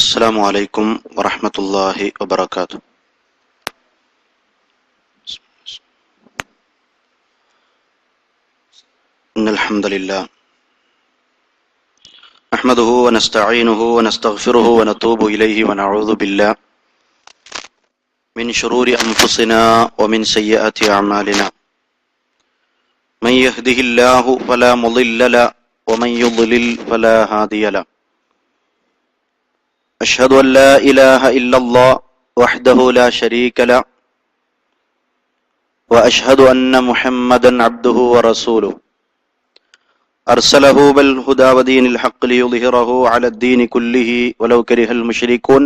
السلام عليكم ورحمة الله وبركاته. إن الحمد لله نحمده ونستعينه ونستغفره ونتوب إليه ونعوذ بالله من شرور أنفسنا ومن سيئات أعمالنا. من يهده الله فلا مضل له ومن يضلل فلا هادي له. أشهد أن لا إله إلا الله وحده لا شريك له وأشهد أن محمدا عبده ورسوله أرسله بالهدى ودين الحق ليظهره على الدين كله ولو كره المشركون.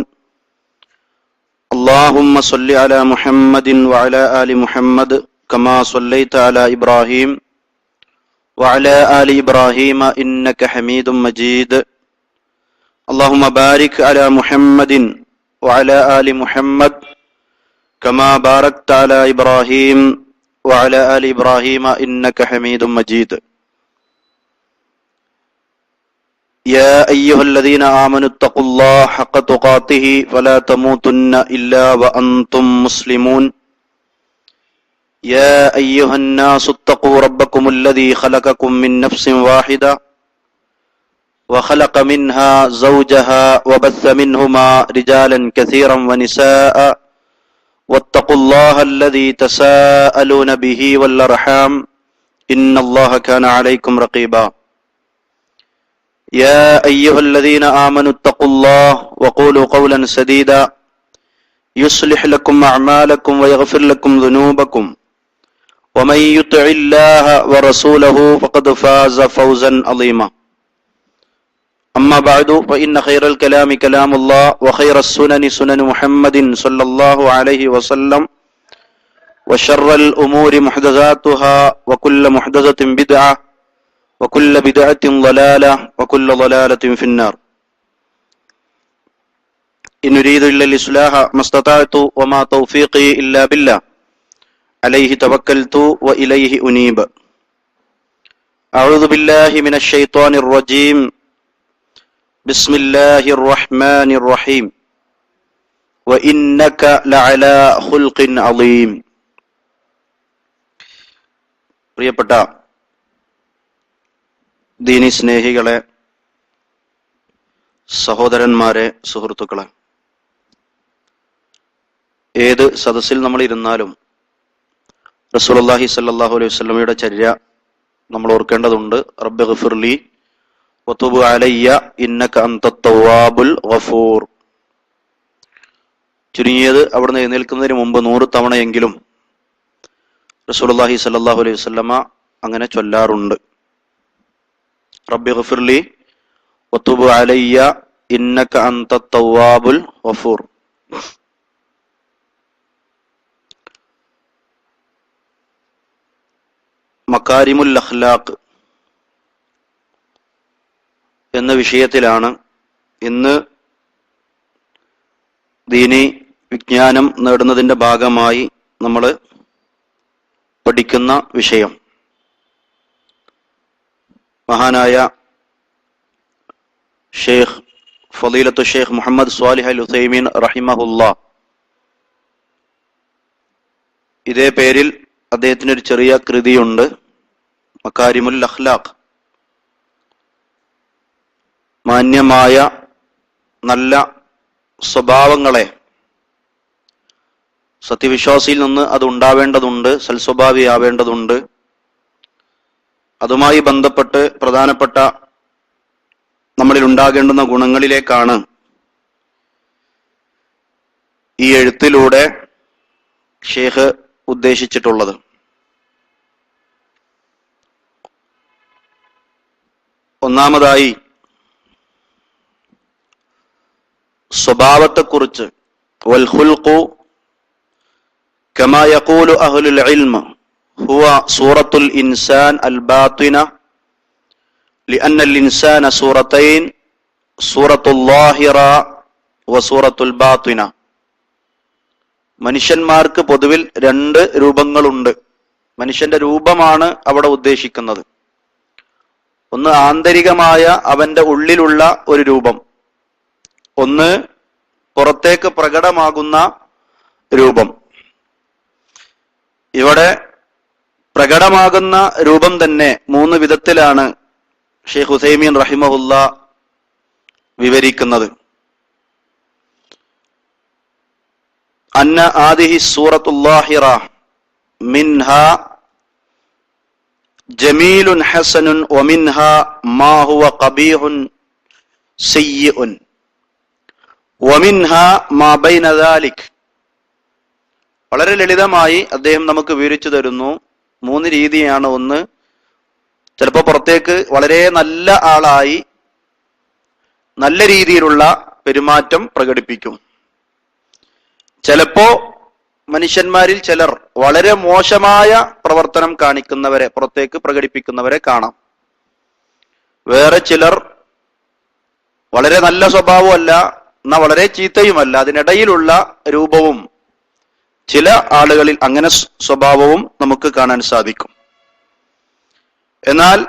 اللهم صل على محمد وعلى آل محمد كما صليت على إبراهيم وعلى آل إبراهيم إنك حميد مجيد. اللهم بارك على محمد وعلى آل محمد كما باركت على إبراهيم وعلى آل إبراهيم إنك حميد مجيد. يا أيها الذين آمنوا اتقوا الله حق تقاته فلا تموتن إلا وأنتم مسلمون. يا أيها الناس اتقوا ربكم الذي خلقكم من نفس واحدة وخلق منها زوجها وبث منهما رجالا كثيرا ونساء واتقوا الله الذي تساءلون به والأرحام إن الله كان عليكم رقيبا. يا أيها الذين آمنوا اتقوا الله وقولوا قولا سديدا يصلح لكم أعمالكم ويغفر لكم ذنوبكم ومن يطع الله ورسوله فقد فاز فوزا عظيما. أما بعد فإن خير الكلام كلام الله وخير السنن سنن محمد صلى الله عليه وسلم وشر الأمور محدثاتها وكل محدثة بدعة وكل بدعة ضلالة وكل ضلالة في النار. إن أريد إلا الإصلاح ما استطعت وما توفيقي إلا بالله عليه توكلت وإليه أنيب. أعوذ بالله من الشيطان الرجيم. بسم الله الرحمن الرحيم. وإنك لعلى خلق عظيم. പ്രിയപ്പെട്ട ദീനി സ്നേഹികളെ, സഹോദരന്മാരെ, സുഹൃത്തുക്കളെ, ഏത് സദസ്സിൽ നമ്മൾ ഇരുന്നാലും റസൂലുള്ളാഹി സ്വല്ലല്ലാഹു അലൈഹി വസല്ലമയുടെ ചര്യ നമ്മൾ ഓർക്കേണ്ടതുണ്ട്. റബ്ബി ഗ്ഫിർലി വതുബ് അലയ്യ ഇന്നക അൻതത് തവ്വാബുൽ ഗഫൂർ. ചുരുങ്ങിയത് അവിടുന്ന് എഴുന്നേൽക്കുന്നതിന് മുമ്പ് 100 തവണയെങ്കിലും റസൂലുള്ളാഹി സ്വല്ലല്ലാഹു അലൈഹി വസല്ലമ അങ്ങനെ ചൊല്ലാറുണ്ട്. റബ്ബി ഗ്ഫിർലി വതുബ് അലയ്യ ഇന്നക അൻതത് തവ്വാബുൽ ഗഫൂർ. മകാരിമുൽ അഖ്ലാഖ് എന്ന വിഷയത്തിലാണ് ഇന്ന് ദീനി വിജ്ഞാനം നേടുന്നതിൻ്റെ ഭാഗമായി നമ്മൾ പഠിക്കുന്ന വിഷയം. മഹാനായ ഷെയ്ഖ് ഫളീലത്തു ഷെയ്ഖ് മുഹമ്മദ് സ്വാലിഹ് അൽ ഉസൈമീൻ റഹിമഹുല്ലാഹ് ഇതേ പേരിൽ അദ്ദേഹത്തിനൊരു ചെറിയ കൃതിയുണ്ട്, മകാരിമുൽ അഖ്ലാഖ്. മാന്യമായ നല്ല സ്വഭാവങ്ങളെ, സത്യവിശ്വാസിയിൽ നിന്ന് അത് ഉണ്ടാവേണ്ടതുണ്ട്, സൽസ്വഭാവിയാവേണ്ടതുണ്ട്. അതുമായി ബന്ധപ്പെട്ട് പ്രധാനപ്പെട്ട നമ്മളിൽ ഉണ്ടാകേണ്ടുന്ന ഗുണങ്ങളിലേക്കാണ് ഈ എഴുത്തിലൂടെ ഷേഖ് ഉദ്ദേശിച്ചിട്ടുള്ളത്. ഒന്നാമതായി സ്വഭാവത്തെക്കുറിച്ച്, വൽ ഖുൽഖു കമാ യഖൂലു അഹ്ലുൽ ഇൽമ ഹുവ സൂറത്തുൽ ഇൻസാൻ അൽ ബാത്തിന ലിഅന്ന അൽ ഇൻസാന സൂറത്തൈൻ സൂറത്തുൽ ളാഹിറ വ സൂറത്തുൽ ബാത്തിന. മനുഷ്യന്മാർക്ക് പൊതുവിൽ 2 രൂപങ്ങളുണ്ട്. മനുഷ്യന്റെ രൂപമാണ് അവിടെ ഉദ്ദേശിക്കുന്നത്. ഒന്ന് ആന്തരികമായ അവന്റെ ഉള്ളിലുള്ള ഒരു രൂപം, ഒന്ന് പുറത്തേക്ക് പ്രകടമാകുന്ന രൂപം. ഇവിടെ പ്രകടമാകുന്ന രൂപം തന്നെ 3 വിധത്തിലാണ് ഷെയ്ഖ് ഉസൈമീൻ റഹിമഹുല്ല വിവരിക്കുന്നത്. അന്ന ആദിഹി സൂറത്തുൽ ലാഹിറ മിൻഹാ ജമീലുൻ ഹസനുൻ വമിൻഹാ മാ ഹുവ ഖബീഹുൻ സയ്യിഉൻ വമിൻഹാ മാ ബൈന ദാലിക്. വളരെ ലളിതമായി അദ്ദേഹം നമുക്ക് വിവരിച്ചു തരുന്നു. 3 രീതിയാണ്. ഒന്ന്, ചിലപ്പോൾ പുറത്തേക്ക് വളരെ നല്ല ആളായി നല്ല രീതിയിലുള്ള പെരുമാറ്റം പ്രകടിപ്പിക്കും. ചിലപ്പോ മനുഷ്യന്മാരിൽ ചിലർ വളരെ മോശമായ പ്രവർത്തനം കാണിക്കുന്നവരെ, പുറത്തേക്ക് പ്രകടിപ്പിക്കുന്നവരെ കാണാം. വേറെ ചിലർ വളരെ നല്ല സ്വഭാവമല്ല, എന്നാൽ വളരെ ചീത്തയുമല്ല, അതിനിടയിലുള്ള രൂപവും ചില ആളുകളിൽ അങ്ങനെ സ്വഭാവവും നമുക്ക് കാണാൻ സാധിക്കും. എന്നാൽ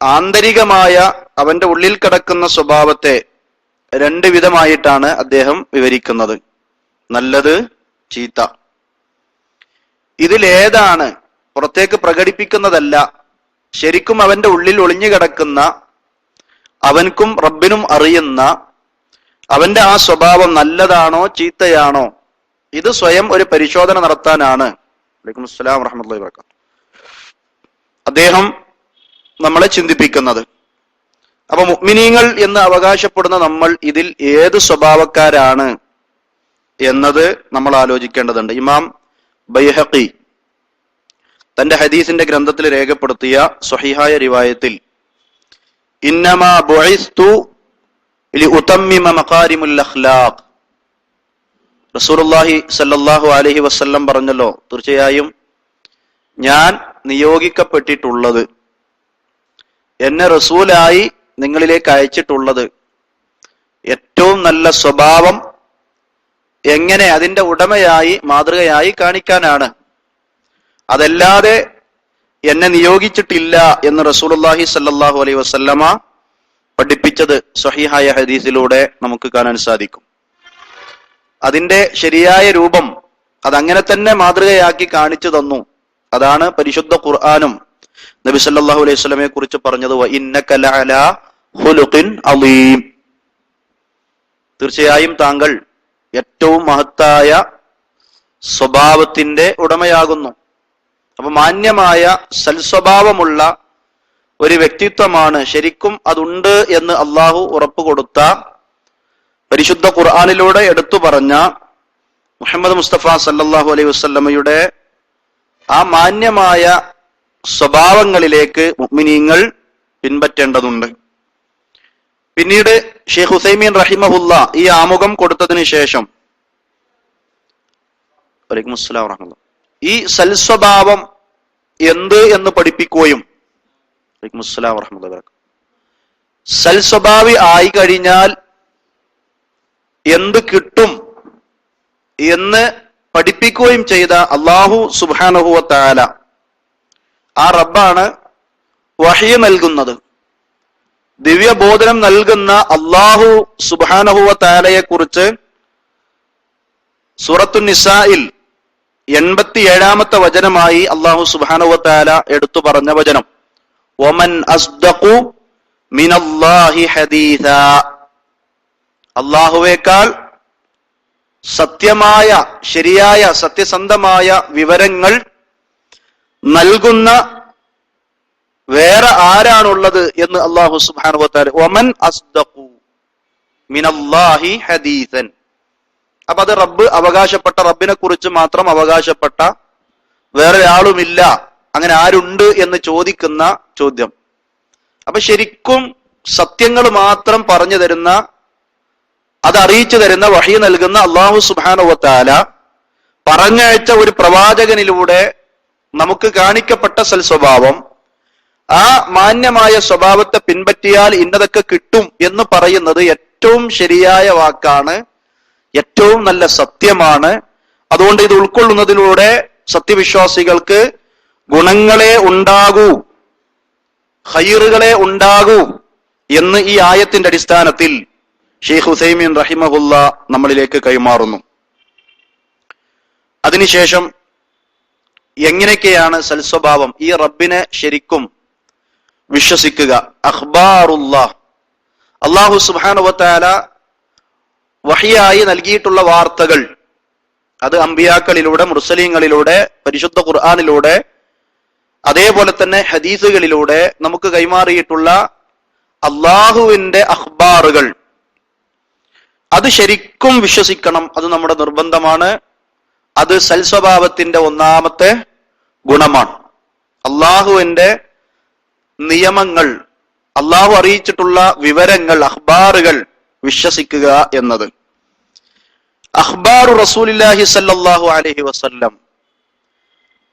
ആന്തരികമായ അവന്റെ ഉള്ളിൽ കിടക്കുന്ന സ്വഭാവത്തെ 2 വിധമായിട്ടാണ് അദ്ദേഹം വിവരിക്കുന്നത്: നല്ലത്, ചീത്ത. ഇതിലേതാണ് പുറത്തേക്ക് പ്രകടിപ്പിക്കുന്നതല്ല, ശരിക്കും അവന്റെ ഉള്ളിൽ ഒളിഞ്ഞു കിടക്കുന്ന, അവൻക്കും റബ്ബിനും അറിയുന്ന അവന്റെ ആ സ്വഭാവം നല്ലതാണോ ചീത്തയാണോ, ഇത് സ്വയം ഒരു പരിശോധന നടത്താനാണ് വലൈക്കും അസ്സലാം വറഹ്മത്തുള്ളാഹി വബറകാതുഹു അദ്ദേഹം നമ്മളെ ചിന്തിപ്പിക്കുന്നത്. അപ്പൊ മുഅ്മിനീങ്ങൾ എന്ന് അവകാശപ്പെടുന്ന നമ്മൾ ഇതിൽ ഏത് സ്വഭാവക്കാരാണ് എന്നത് നമ്മൾ ആലോചിക്കേണ്ടതുണ്ട്. ഇമാം ബൈഹഖി തന്റെ ഹദീസിന്റെ ഗ്രന്ഥത്തിൽ രേഖപ്പെടുത്തിയ സ്വഹീഹായ റിവായത്തിൽ ഇന്നമാ ബുഇസ്തു ലിഉതമ്മിമ മകാരിമുൽ അഖ്ലാഖ്, റസൂലുള്ളാഹി സ്വല്ലല്ലാഹു അലൈഹി വസല്ലം പറഞ്ഞല്ലോ, തീർച്ചയായും ഞാൻ നിയോഗിക്കപ്പെട്ടിട്ടുള്ളത്, എന്നെ റസൂലായി നിങ്ങളിലേക്ക് അയച്ചിട്ടുള്ളത് ഏറ്റവും നല്ല സ്വഭാവം എങ്ങനെ അതിന്റെ ഉടമയായി മാതൃകയായി കാണിക്കാനാണ്. അതല്ലാതെ എന്നെ നിയോഗിച്ചിട്ടില്ല എന്ന് റസൂലുള്ളാഹി സ്വല്ലല്ലാഹു അലൈഹി വസല്ലമ പഠിപ്പിച്ചത് സ്വഹീഹായ ഹദീസിലൂടെ നമുക്ക് കാണാൻ സാധിക്കും. അതിന്റെ ശരിയായ രൂപം അതങ്ങനെ തന്നെ മാതൃകയാക്കി കാണിച്ചു തന്നു. അതാണ് പരിശുദ്ധ ഖുർആനും നബി സല്ലല്ലാഹു അലൈഹി വസല്ലമയെ കുറിച്ച് പറഞ്ഞത്, വഇന്നക ലഅലാ ഖുലുഖിൻ അളീം, തീർച്ചയായും താങ്കൾ ഏറ്റവും മഹത്തായ സ്വഭാവത്തിന്റെ ഉടമയാകുന്നു. അപ്പൊ മാന്യമായ സൽസ്വഭാവമുള്ള ഒരു വ്യക്തിത്വമാണ്, ശരിക്കും അതുണ്ട് എന്ന് അള്ളാഹു ഉറപ്പ് കൊടുത്ത, പരിശുദ്ധ ഖുർആനിലൂടെ എടുത്തു പറഞ്ഞ മുഹമ്മദ് മുസ്തഫ സല്ലല്ലാഹു അലൈഹി വസല്ലമയുടെ ആ മാന്യമായ സ്വഭാവങ്ങളിലേക്ക് മുഅ്മിനീങ്ങൾ പിൻപറ്റേണ്ടതുണ്ട്. പിന്നീട് ഷെയ്ഖ് ഉസൈമീൻ റഹിമഹുല്ല ഈ ആമുഖം കൊടുത്തതിന് ശേഷം വലൈക്കും അസ്സലാം വറഹ്മത്തുള്ളാഹി ഈ സൽസ്വഭാവം എന്ത് എന്ന് പഠിപ്പിക്കുകയും, വലൈക്കും അസ്സലാം വറഹ്മത്തുള്ളാഹി വബറകാതുഹു, സൽസ്വഭാവി ആയി കഴിഞ്ഞാൽ എന്ത് കിട്ടും എന്ന് പഠിപ്പിക്കുകയും ചെയ്ത അല്ലാഹു സുബ്ഹാനഹു വ തആല, ആ റബ്ബാണ് വഹി നൽകുന്നത്. ദിവ്യബോധനം നൽകുന്ന അല്ലാഹു സുബ്ഹാനഹു വ തആലയെ കുറിച്ച് സൂറത്തുൻ നിസായിൽ 87-ാമത്തെ വചനമായി അല്ലാഹു സുബ്ഹാനഹു വ തആല എടുത്തു പറഞ്ഞ വചനം, വമൻ അസ്ദഖു മിനല്ലാഹി ഹദീസാ, അല്ലാഹുവേക്കാൾ സത്യമായ, ശരിയായ, സത്യസന്ധമായ വിവരങ്ങൾ നൽകുന്ന വേറെ ആരാണുള്ളത് എന്ന് അല്ലാഹു സുബ്ഹാനഹു വ തആല, വമൻ അസ്ദഖു മിനല്ലാഹി ഹദീസൻ. അപ്പൊ അത് റബ്ബ് അവകാശപ്പെട്ട, റബ്ബിനെ കുറിച്ച് മാത്രം അവകാശപ്പെട്ട വേറെ ആളുമില്ല, അങ്ങനെ ആരുണ്ട് എന്ന് ചോദിക്കുന്ന ചോദ്യം. അപ്പൊ ശരിക്കും സത്യങ്ങൾ മാത്രം പറഞ്ഞു തരുന്ന, അത് അറിയിച്ചു തരുന്ന, വഹി നൽകുന്ന അല്ലാഹു സുബ്ഹാനഹു വ തആല പറഞ്ഞയച്ച ഒരു പ്രവാചകനിലൂടെ നമുക്ക് കാണിക്കപ്പെട്ട സൽസ്വഭാവം, ആ മാന്യമായ സ്വഭാവത്തെ പിൻപറ്റിയാൽ ഇന്നതൊക്കെ കിട്ടും എന്ന് പറയുന്നത് ഏറ്റവും ശരിയായ വാക്കാണ്, ഏറ്റവും നല്ല സത്യമാണ്. അതുകൊണ്ട് ഇത് ഉൾക്കൊള്ളുന്നതിലൂടെ സത്യവിശ്വാസികൾക്ക് ഗുണങ്ങളെ ഉണ്ടാകൂ, ഖൈറുകളെ ഉണ്ടാകൂ എന്ന് ഈ ആയത്തിന്റെ അടിസ്ഥാനത്തിൽ ഷെയ്ഖ് ഉസൈമീൻ റഹിമഹുല്ല നമ്മളിലേക്ക് കൈമാറുന്നു. അതിനുശേഷം എങ്ങനെയൊക്കെയാണ് സൽസ്വഭാവം, ഈ റബ്ബിനെ ശരിക്കും വിശ്വസിക്കുക. അഖ്ബാറുല്ലാഹ്, അല്ലാഹു സുബ്ഹാനഹു വ തആല വഹിയായി നൽകിയിട്ടുള്ള വാർത്തകൾ, അത് അമ്പിയാക്കളിലൂടെ, മുർസലീങ്ങളിലൂടെ, പരിശുദ്ധ ഖുർആനിലൂടെ, അതേപോലെ തന്നെ ഹദീസുകളിലൂടെ നമുക്ക് കൈമാറിയിട്ടുള്ള അള്ളാഹുവിന്റെ അഖ്ബാറുകൾ, അത് ശരിക്കും വിശ്വസിക്കണം. അത് നമ്മുടെ നിർബന്ധമാണ്. അത് സൽസ്വഭാവത്തിന്റെ ഒന്നാമത്തെ ഗുണമാണ്. അള്ളാഹുവിന്റെ നിയമങ്ങൾ, അള്ളാഹു അറിയിച്ചിട്ടുള്ള വിവരങ്ങൾ, അഖ്ബാറുകൾ വിശ്വസിക്കുക എന്നത്. അഖ്ബാറു റസൂലില്ലാഹി സല്ലല്ലാഹു അലൈഹി വസല്ലം,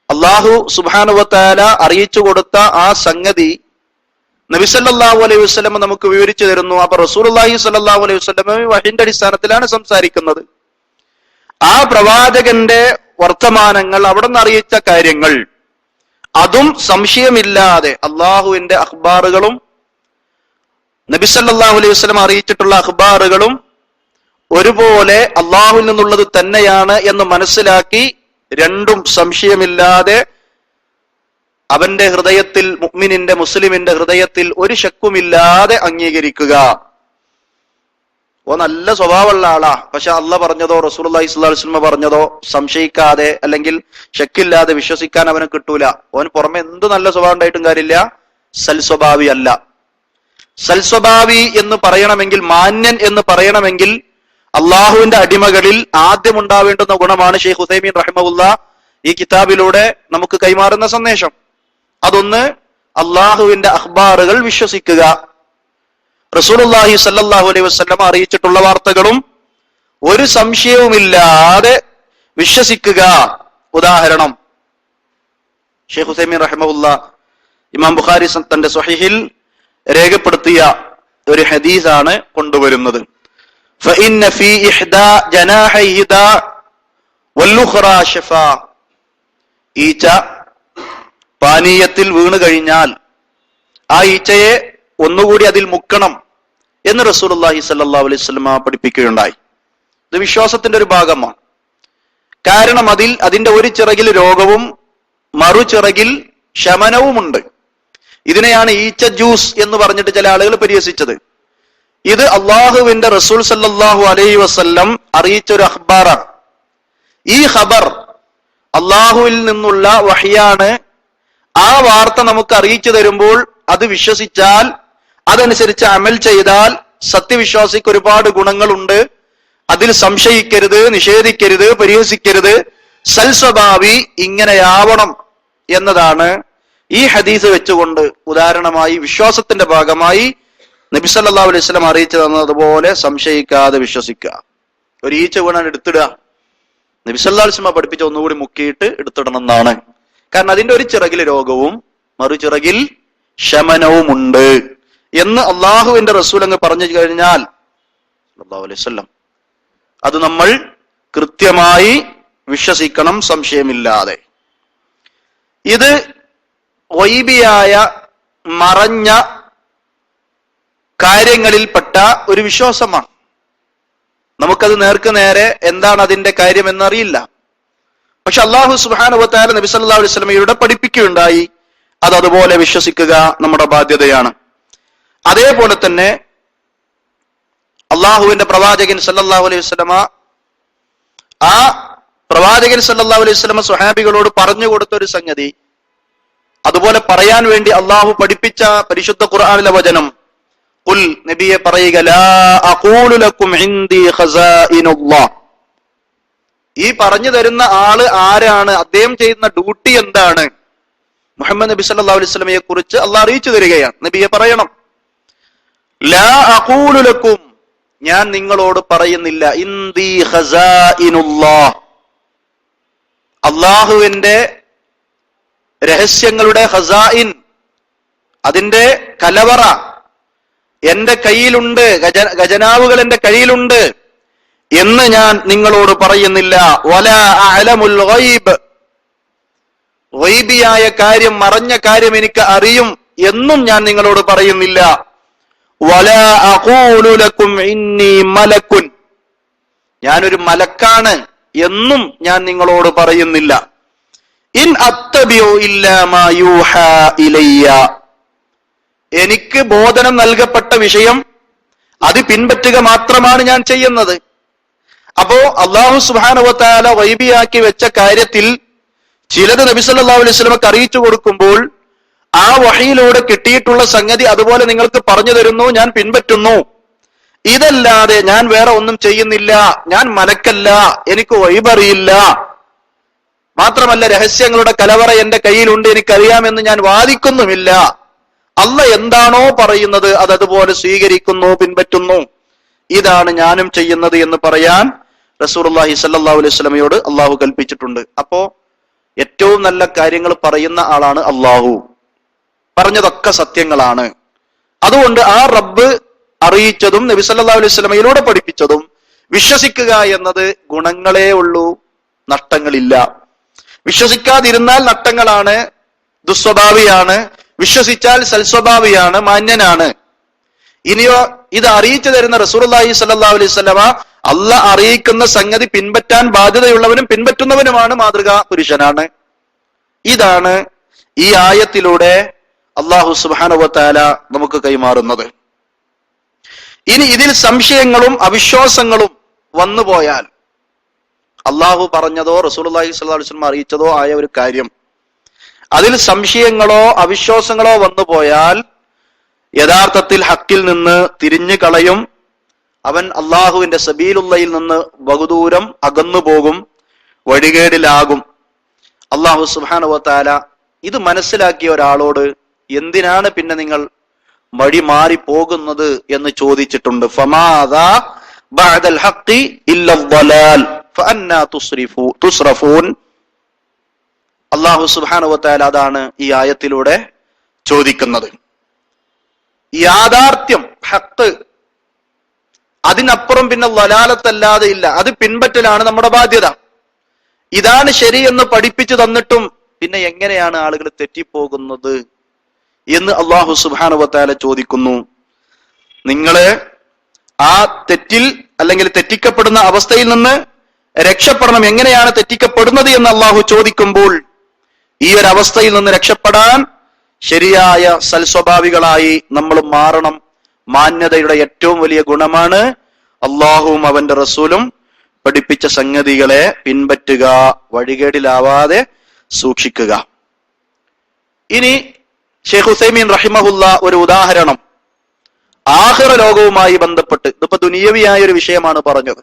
അള്ളാഹു സുബ്ഹാനഹു വ തആല അറിയിച്ചു കൊടുത്ത ആ സംഗതി നബി സല്ലല്ലാഹു അലൈഹി വസല്ലം നമുക്ക് വിവരിച്ചു തരുന്നു. അപ്പൊ റസൂലുള്ളാഹി സല്ലല്ലാഹു അലൈഹി വസല്ലം വഹീന്റെ അടിസ്ഥാനത്തിലാണ് സംസാരിക്കുന്നത്. ആ പ്രവാചകന്റെ വർത്തമാനങ്ങൾ, അവിടെ നിന്ന് അറിയിച്ച കാര്യങ്ങൾ, അതും സംശയമില്ലാതെ അള്ളാഹുവിന്റെ അഖ്ബാറുകളും നബി സല്ലല്ലാഹു അലൈഹി വസല്ലം അറിയിച്ചിട്ടുള്ള അഖ്ബാറുകളും ഒരുപോലെ അള്ളാഹുവിൽ നിന്നുള്ളത് തന്നെയാണ് എന്ന് മനസ്സിലാക്കി, രണ്ടും സംശയമില്ലാതെ അവന്റെ ഹൃദയത്തിൽ, മുഅ്മിനിന്റെ, മുസ്ലിമിന്റെ ഹൃദയത്തിൽ ഒരു ശക്കുമില്ലാതെ അംഗീകരിക്കുക. നല്ല സ്വഭാവമുള്ള ആളാ, പക്ഷെ അള്ളാഹ് പറഞ്ഞതോ റസൂലുള്ളാഹി സ്വല്ലല്ലാഹു അലൈഹി വസല്ലം പറഞ്ഞതോ സംശയിക്കാതെ അല്ലെങ്കിൽ ശക്കില്ലാതെ വിശ്വസിക്കാൻ അവന് കിട്ടൂല. അവന് പുറമെ എന്ത് നല്ല സ്വഭാവം ഉണ്ടായിട്ടും കാര്യമില്ല, സൽസ്വഭാവി അല്ല. സൽസ്വഭാവി എന്ന് പറയണമെങ്കിൽ, മാന്യൻ എന്ന് പറയണമെങ്കിൽ, അള്ളാഹുവിന്റെ അടിമകളിൽ ആദ്യം ഉണ്ടാവേണ്ടുന്ന ഗുണമാണ് ഷെയ്ഖ് ഉസൈമീൻ റഹിമഹുല്ലാ ഈ കിതാബിലൂടെ നമുക്ക് കൈമാറുന്ന സന്ദേശം. അതൊന്ന്, അള്ളാഹുവിന്റെ അഖ്ബാറുകൾ വിശ്വസിക്കുക. റസൂലുള്ളാഹി സ്വല്ലല്ലാഹു അലൈഹി വസല്ലം അറിയിച്ചിട്ടുള്ള വാർത്തകളും ഒരു സംശയവുമില്ലാതെ വിശ്വസിക്കുക. ഉദാഹരണം, ഷെയ്ഖ് ഉസൈമീൻ റഹിമഹുല്ലാ ഇമാം ബുഖാരി തന്റെ സ്വഹീഹിൽ രേഖപ്പെടുത്തിയ ഒരു ഹദീസാണ് കൊണ്ടുവരുന്നത്. فإن في إحدى جناحيه داء والأخرى شفاء. ഈച്ച പാനീയത്തിൽ വീണു കഴിഞ്ഞാൽ ആ ഈച്ചയെ ഒന്നുകൂടി അതിൽ മുക്കണം എന്ന് റസൂലുള്ളാഹി സ്വല്ലല്ലാഹു അലൈഹി വസല്ലം പഠിപ്പിക്കുകയുണ്ടായി. ഇത് വിശ്വാസത്തിന്റെ ഒരു ഭാഗമാണ്. കാരണം അതിന്റെ ഒരു ചിറകിൽ രോഗവും മറുചിറകിൽ ശമനവുമുണ്ട്. ഇതിനെയാണ് ഈച്ച ജ്യൂസ് എന്ന് പറഞ്ഞിട്ട് ചില ആളുകൾ പരിഹസിച്ചത്. ഇത് അള്ളാഹുവിന്റെ റസൂൽ സല്ലല്ലാഹു അലൈഹി വസല്ലം അറിയിച്ച ഒരു അഖ്ബാറാണ്. ഈ ഖബർ അള്ളാഹുവിൽ നിന്നുള്ള വഹിയാണ്. ആ വാർത്ത നമുക്ക് അറിയിച്ചു തരുമ്പോൾ അത് വിശ്വസിച്ചാൽ, അതനുസരിച്ച് അമൽ ചെയ്താൽ സത്യവിശ്വാസിക്ക് ഒരുപാട് ഗുണങ്ങളുണ്ട്. അതിൽ സംശയിക്കരുത്, നിഷേധിക്കരുത്, പരിഹസിക്കരുത്. സൽസ്വഭാവി ഇങ്ങനെയാവണം എന്നതാണ് ഈ ഹദീസ് വെച്ചുകൊണ്ട് ഉദാഹരണമായി, വിശ്വാസത്തിന്റെ ഭാഗമായി നബി സല്ലല്ലാഹു അലൈഹി വസല്ലം അറിയിച്ചു തന്നതുപോലെ സംശയിക്കാതെ വിശ്വസിക്കുക. ഒരു ഈച്ച വീണാൻ എടുത്തിടുക, നബി സല്ലല്ലാഹു അലൈഹി വസല്ലം പഠിപ്പിച്ച ഒന്നുകൂടി മുക്കിയിട്ട് എടുത്തിടണം എന്നാണ്. കാരണം അതിന്റെ ഒരു ചിറകിൽ രോഗവും മറുചിറകിൽ ശമനവുമുണ്ട് എന്ന് അള്ളാഹുവിന്റെ റസൂൽ അങ്ങ് പറഞ്ഞു കഴിഞ്ഞാൽ സല്ലല്ലാഹു അലൈഹി വസല്ലം അത് നമ്മൾ കൃത്യമായി വിശ്വസിക്കണം, സംശയമില്ലാതെ. ഇത് ഗൈബിയായ മറഞ്ഞ കാര്യങ്ങളിൽപ്പെട്ട ഒരു വിശ്വാസമാണ്. നമുക്കത് നേർക്ക് നേരെ എന്താണ് അതിന്റെ കാര്യം എന്നറിയില്ല. പക്ഷെ അല്ലാഹു സുബ്ഹാനഹു വ തആല നബി സല്ലല്ലാഹു അലൈഹി വസല്ലമയുടെ പഠിപ്പിക്കുകയുണ്ടായി. അത് അതുപോലെ വിശ്വസിക്കുക നമ്മുടെ ബാധ്യതയാണ്. അതേപോലെ തന്നെ അള്ളാഹുവിന്റെ പ്രവാചകൻ സല്ലല്ലാഹു അലൈഹി വസല്ലമ, ആ പ്രവാചകൻ സല്ലല്ലാഹു അലൈഹി വസല്ലമ സ്വഹാബികളോട് പറഞ്ഞു കൊടുത്ത ഒരു സംഗതി, അതുപോലെ പറയാൻ വേണ്ടി അള്ളാഹു പഠിപ്പിച്ച പരിശുദ്ധ ഖുർആനിലെ വചനം, ഖുൽ, നബിയെ പറയുക, ലാ അഖൂലു ലക്കും ഇൻദി ഖസാഇനുല്ലാഹ്. ഈ പറഞ്ഞു തരുന്ന ആള് ആരാണ്, അദ്ദേഹം ചെയ്യുന്ന ഡ്യൂട്ടി എന്താണ്, മുഹമ്മദ് നബി സല്ലല്ലാഹു അലൈഹി വസല്ലമയെ കുറിച്ച് അള്ളാഹ് അറിയിച്ചു തരികയാണ്. നബിയെ പറയണം, ലാ അഖൂലു ലക്കും, ഞാൻ നിങ്ങളോട് പറയുന്നില്ല, ഇൻദി ഖസാഇനുല്ലാഹ്, അള്ളാഹുവിന്റെ രഹസ്യങ്ങളുടെ ഖസായിൻ, അതിന്റെ കലവറ എന്റെ കയ്യിലുണ്ട്, ഖജനാവുകൾ എന്റെ കയ്യിലുണ്ട് എന്ന് ഞാൻ നിങ്ങളോട് പറയുന്നില്ല. വലാ അഅലമുൽ ഗൈബ്, ഗൈബിയായ കാര്യം, മറഞ്ഞ കാര്യം എനിക്ക് അറിയും എന്നും ഞാൻ നിങ്ങളോട് പറയുന്നില്ല. വലാ അഖൂലു ലക്കും ഇന്നി മലക്കുൻ, ഞാനൊരു മലക്കാണ് എന്നും ഞാൻ നിങ്ങളോട് പറയുന്നില്ല. ഇൻ അത്തബിഉ ഇല്ലാ മാ യൂഹാ ഇലയ്യ, എനിക്ക് ബോധനം നൽകപ്പെട്ട വിഷയം അത് പിൻപറ്റുക മാത്രമാണ് ഞാൻ ചെയ്യുന്നത്. അപ്പോ അല്ലാഹു സുബ്ഹാനഹു വ തആല ഗൈബിയാക്കി വെച്ച കാര്യത്തിൽ ചിലത് നബി സല്ലല്ലാഹു അലൈഹി വസല്ലമക്ക് അറിയിച്ചു കൊടുക്കുമ്പോൾ ആ വഹയിലൂടെ കിട്ടിയിട്ടുള്ള സംഗതി അതുപോലെ നിങ്ങൾക്ക് പറഞ്ഞു തരുന്നു, ഞാൻ പിൻപറ്റുന്നു. ഇതല്ലാതെ ഞാൻ വേറെ ഒന്നും ചെയ്യുന്നില്ല, ഞാൻ മലക്കല്ല, എനിക്ക് ഗൈബറിയില്ല, മാത്രമല്ല രഹസ്യങ്ങളുടെ കലവറ എന്റെ കയ്യിലുണ്ട്, എനിക്കറിയാമെന്ന് ഞാൻ വാദിക്കുന്നുമില്ല. അല്ലാഹ് എന്താണോ പറയുന്നത് അത് അതുപോലെ സ്വീകരിക്കുന്നു, പിൻപറ്റുന്നു. ഇതാണ് ഞാനും ചെയ്യുന്നത് എന്ന് പറയാൻ റസൂലുള്ളാഹി സ്വല്ലല്ലാഹു അലൈഹി വസല്ലമയോട് അള്ളാഹു കൽപ്പിച്ചിട്ടുണ്ട്. അപ്പോ ഏറ്റവും നല്ല കാര്യങ്ങൾ പറയുന്ന ആളാണ് അള്ളാഹു. പറഞ്ഞതൊക്കെ സത്യങ്ങളാണ്. അതുകൊണ്ട് ആ റബ്ബ് അറിയിച്ചതും നബി സല്ലല്ലാഹു അലൈഹി വസല്ലമയിലൂടെ പഠിപ്പിച്ചതും വിശ്വസിക്കുക എന്നത് ഗുണങ്ങളേ ഉള്ളൂ, നഷ്ടങ്ങളില്ല. വിശ്വസിക്കാതിരുന്നാൽ നഷ്ടങ്ങളാണ്, ദുസ്വഭാവിയാണ്. വിശ്വസിച്ചാൽ സൽസ്വഭാവിയാണ്, മാന്യനാണ്. ഇനിയോ ഇത് അറിയിച്ചു തരുന്ന റസൂലുള്ളാഹി സ്വല്ലല്ലാഹു അലൈഹി വസല്ലമ അല്ലാഹ് അറിയിക്കുന്ന സംഗതി പിൻപറ്റാൻ ബാധ്യതയുള്ളവനും പിൻപറ്റുന്നവനുമാണ്, മാതൃകാ പുരുഷനാണ്. ഇതാണ് ഈ ആയത്തിലൂടെ അല്ലാഹു സുബ്ഹാനഹു വ തആല നമുക്ക് കൈമാറുന്നത്. ഇനി ഇതിൽ സംശയങ്ങളും അവിശ്വാസങ്ങളും വന്നുപോയാൽ, അള്ളാഹു പറഞ്ഞതോ റസൂലുള്ളാഹി സ്വല്ലല്ലാഹു അലൈഹി വസല്ലം അറിയിച്ചതോ ആയ ഒരു കാര്യം അതിൽ സംശയങ്ങളോ അവിശ്വാസങ്ങളോ വന്നുപോയാൽ യഥാർത്ഥത്തിൽ ഹക്കിൽ നിന്ന് തിരിഞ്ഞു കളയും. അവൻ അള്ളാഹുവിന്റെ സബീലുള്ളയിൽ നിന്ന് ബഹുദൂരം അകന്നു പോകും, വഴികേടിലാകും. അള്ളാഹു സുബ്ഹാനഹു വ തആല ഇത് മനസ്സിലാക്കിയ ഒരാളോട് എന്തിനാണ് പിന്നെ നിങ്ങൾ വഴി മാറി പോകുന്നത് എന്ന് ചോദിച്ചിട്ടുണ്ട്. ഫമാദാ ബഅദൽ ഹഖ്ഖി ഇല്ല ളലാൽ ഫഅന്നാ തുസ്റഫൂൻ. അല്ലാഹു സുബ്ഹാനഹു വ തആല അതാണ് ഈ ആയത്തിലൂടെ ചോദിക്കുന്നത്. യാഥാർത്ഥ്യം, ഹഖ്, അതിനപ്പുറം പിന്നെ ളലാലത്തല്ലാതെ ഇല്ല. അത് പിൻപറ്റലാണ് നമ്മുടെ ബാധ്യത. ഇതാണ് ശരിയെന്ന് പഠിപ്പിച്ചു തന്നിട്ടും പിന്നെ എങ്ങനെയാണ് ആളുകൾ തെറ്റിപ്പോകുന്നത് എന്ന് അല്ലാഹു സുബ്ഹാനഹു വ തആല ചോദിക്കുന്നു. നിങ്ങള് ആ തെറ്റിൽ അല്ലെങ്കിൽ തെറ്റിക്കപ്പെടുന്ന അവസ്ഥയിൽ നിന്ന് രക്ഷപ്പെടണം. എങ്ങനെയാണ് തെറ്റിക്കപ്പെടുന്നത് എന്ന് അല്ലാഹു ചോദിക്കുമ്പോൾ ഈ ഒരു അവസ്ഥയിൽ നിന്ന് രക്ഷപ്പെടാൻ ശരിയായ സൽസ്വഭാവികളായി നമ്മൾ മാറണം. മാന്യതയുടെ ഏറ്റവും വലിയ ഗുണമാണ് അല്ലാഹുവും അവന്റെ റസൂലും പഠിപ്പിച്ച സംഗതികളെ പിൻപറ്റുക, വഴികേടിലാവാതെ സൂക്ഷിക്കുക. ഇനി ഷെയ്ഖ് ഉസൈമീൻ റഹിമഹുല്ല ഒരു ഉദാഹരണം ആഖിറ ലോകവുമായി ബന്ധപ്പെട്ട്, ഇതിപ്പോ ദുനിയവിയായ ഒരു വിഷയമാണ് പറഞ്ഞത്.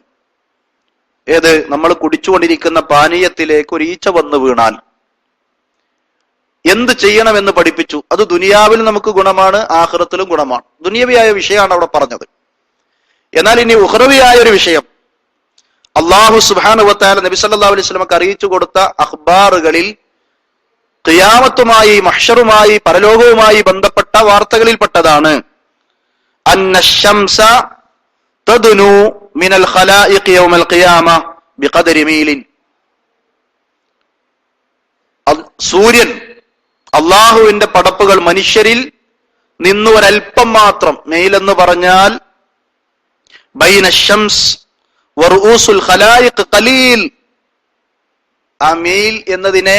ഏത്? നമ്മൾ കുടിച്ചുകൊണ്ടിരിക്കുന്ന പാനീയത്തിലേക്ക് ഒരു ഈച്ച വന്നു വീണാൽ എന്ത് ചെയ്യണമെന്ന് പഠിപ്പിച്ചു. അത് ദുനിയാവിൽ നമുക്ക് ഗുണമാണ്, ആഖിറത്തിലും ഗുണമാണ്. ദുനിയവിയായ വിഷയമാണ് അവിടെ പറഞ്ഞത്. എന്നാൽ ഇനി ഉഖ്റവിയായ ഒരു വിഷയം, അല്ലാഹു സുബ്ഹാനഹു വ തആല നബി സല്ലല്ലാഹു അലൈഹി വസല്ലമക്ക് അറിയിച്ചു കൊടുത്ത അഖ്ബാറുകളിൽ ഖിയാമത്തുമായി, മഹ്ശറുമായി, പരലോകവുമായി ബന്ധപ്പെട്ട വാർത്തകളിൽപ്പെട്ടതാണ് അന്ന ശംസ തദ്നു മിനൽ ഖലായിഖ് യൗമൽ ഖിയാമ ബിഖദരി മീലിൻ. സൂര്യൻ അള്ളാഹുവിന്റെ പടപ്പുകൾ മനുഷ്യരിൽ നിന്ന് ഒരൽപ്പം മാത്രം, മെയിലെന്ന് പറഞ്ഞാൽ ബൈന ശംസ് വറുഊസുൽ ഖലായിഖ് ഖലീൽ. ആ മെയിൽ എന്നതിനെ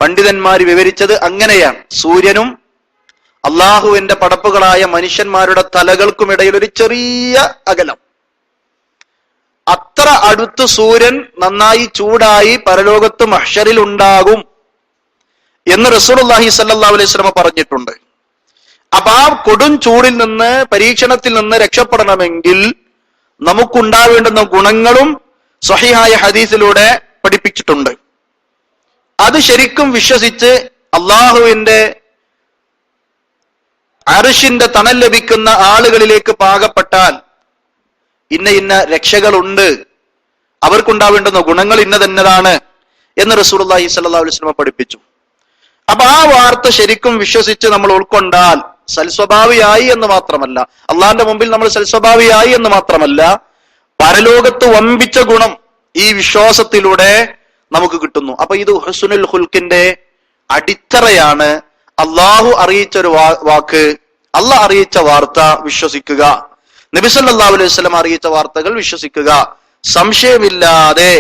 പണ്ഡിതന്മാർ വിവരിച്ചത് അങ്ങനെയാണ്. സൂര്യനും അള്ളാഹുവിന്റെ പടപ്പുകളായ മനുഷ്യന്മാരുടെ തലകൾക്കുമിടയിൽ ഒരു ചെറിയ അകലം. അത്ര അടുത്ത് സൂര്യൻ നന്നായി ചൂടായി പരലോകത്ത് മഹ്ശറിൽ ഉണ്ടാകും എന്ന് റസൂലുള്ളാഹി സ്വല്ലല്ലാഹു അലൈഹി വസല്ലം പറഞ്ഞിട്ടുണ്ട്. അപ്പൊ ആ കൊടും ചൂടിൽ നിന്ന്, പരീക്ഷണത്തിൽ നിന്ന് രക്ഷപ്പെടണമെങ്കിൽ നമുക്കുണ്ടാവേണ്ടുന്ന ഗുണങ്ങളും സ്വഹീഹായ ഹദീസിലൂടെ പഠിപ്പിച്ചിട്ടുണ്ട്. അത് ശരിക്കും വിശ്വസിച്ച് അള്ളാഹുവിന്റെ അർശിന്റെ തണൽ ലഭിക്കുന്ന ആളുകളിലേക്ക് പാകപ്പെട്ടാൽ ഇന്ന ഇന്ന രക്ഷകളുണ്ട്, അവർക്കുണ്ടാവേണ്ടുന്ന ഗുണങ്ങൾ ഇന്നതാണ് എന്ന് റസൂലുള്ളാഹി സ്വല്ലല്ലാഹു അലൈഹി വസല്ലം പഠിപ്പിച്ചു. അപ്പൊ ആ വാർത്ത ശരിക്കും വിശ്വസിച്ച് നമ്മൾ ഉൾക്കൊണ്ടാൽ സൽസ്വഭാവിയായി എന്ന് മാത്രമല്ല, അള്ളാഹിന്റെ മുമ്പിൽ നമ്മൾ സൽസ്വഭാവിയായി എന്ന് മാത്രമല്ല, പരലോകത്ത് വമ്പിച്ച ഗുണം ഈ വിശ്വാസത്തിലൂടെ നമുക്ക് കിട്ടുന്നു. അപ്പൊ ഇത് ഹുസ്നുൽ ഖുൽഖിന്റെ അടിത്തറയാണ്. അള്ളാഹു അറിയിച്ചൊരു വാക്ക്, അള്ളാഹ് അറിയിച്ച വാർത്ത വിശ്വസിക്കുക, നബി സല്ലല്ലാഹു അലൈഹി വസല്ലം അറിയിച്ച വാർത്തകൾ വിശ്വസിക്കുക, സംശയമില്ലാതെ,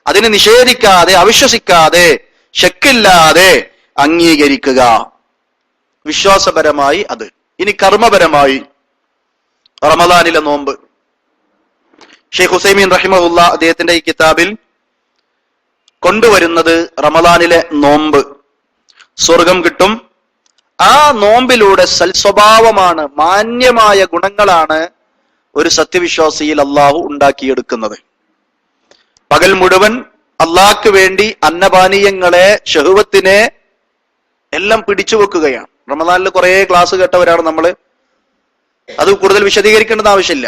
അതിനെ നിഷേധിക്കാതെ, അവിശ്വസിക്കാതെ, ശക്കില്ലാതെ അംഗീകരിക്കുക. വിശ്വാസപരമായി അത്. ഇനി കർമ്മപരമായി റമദാനിലെ നോമ്പ്. ഷെയ്ഖ് ഉസൈമീൻ റഹിമഹുല്ല അദ്ദേഹത്തിന്റെ ഈ കിതാബിൽ കൊണ്ടുവരുന്നത് റമദാനിലെ നോമ്പ് സ്വർഗം കിട്ടും. ആ നോമ്പിലൂടെ സൽസ്വഭാവമാണ്, മാന്യമായ ഗുണങ്ങളാണ് ഒരു സത്യവിശ്വാസിയിൽ അള്ളാഹു ഉണ്ടാക്കിയെടുക്കുന്നത്. പകൽ മുഴുവൻ അള്ളാഹ്ക്ക് വേണ്ടി അന്നപാനീയങ്ങളെ, ഷഹുവത്തിനെ എല്ലാം പിടിച്ചു വെക്കുകയാണ്. റമദാനിൽ കുറെ ക്ലാസ് കേട്ടവരാണ് നമ്മള്, അത് കൂടുതൽ വിശദീകരിക്കേണ്ടെന്ന് ആവശ്യമില്ല.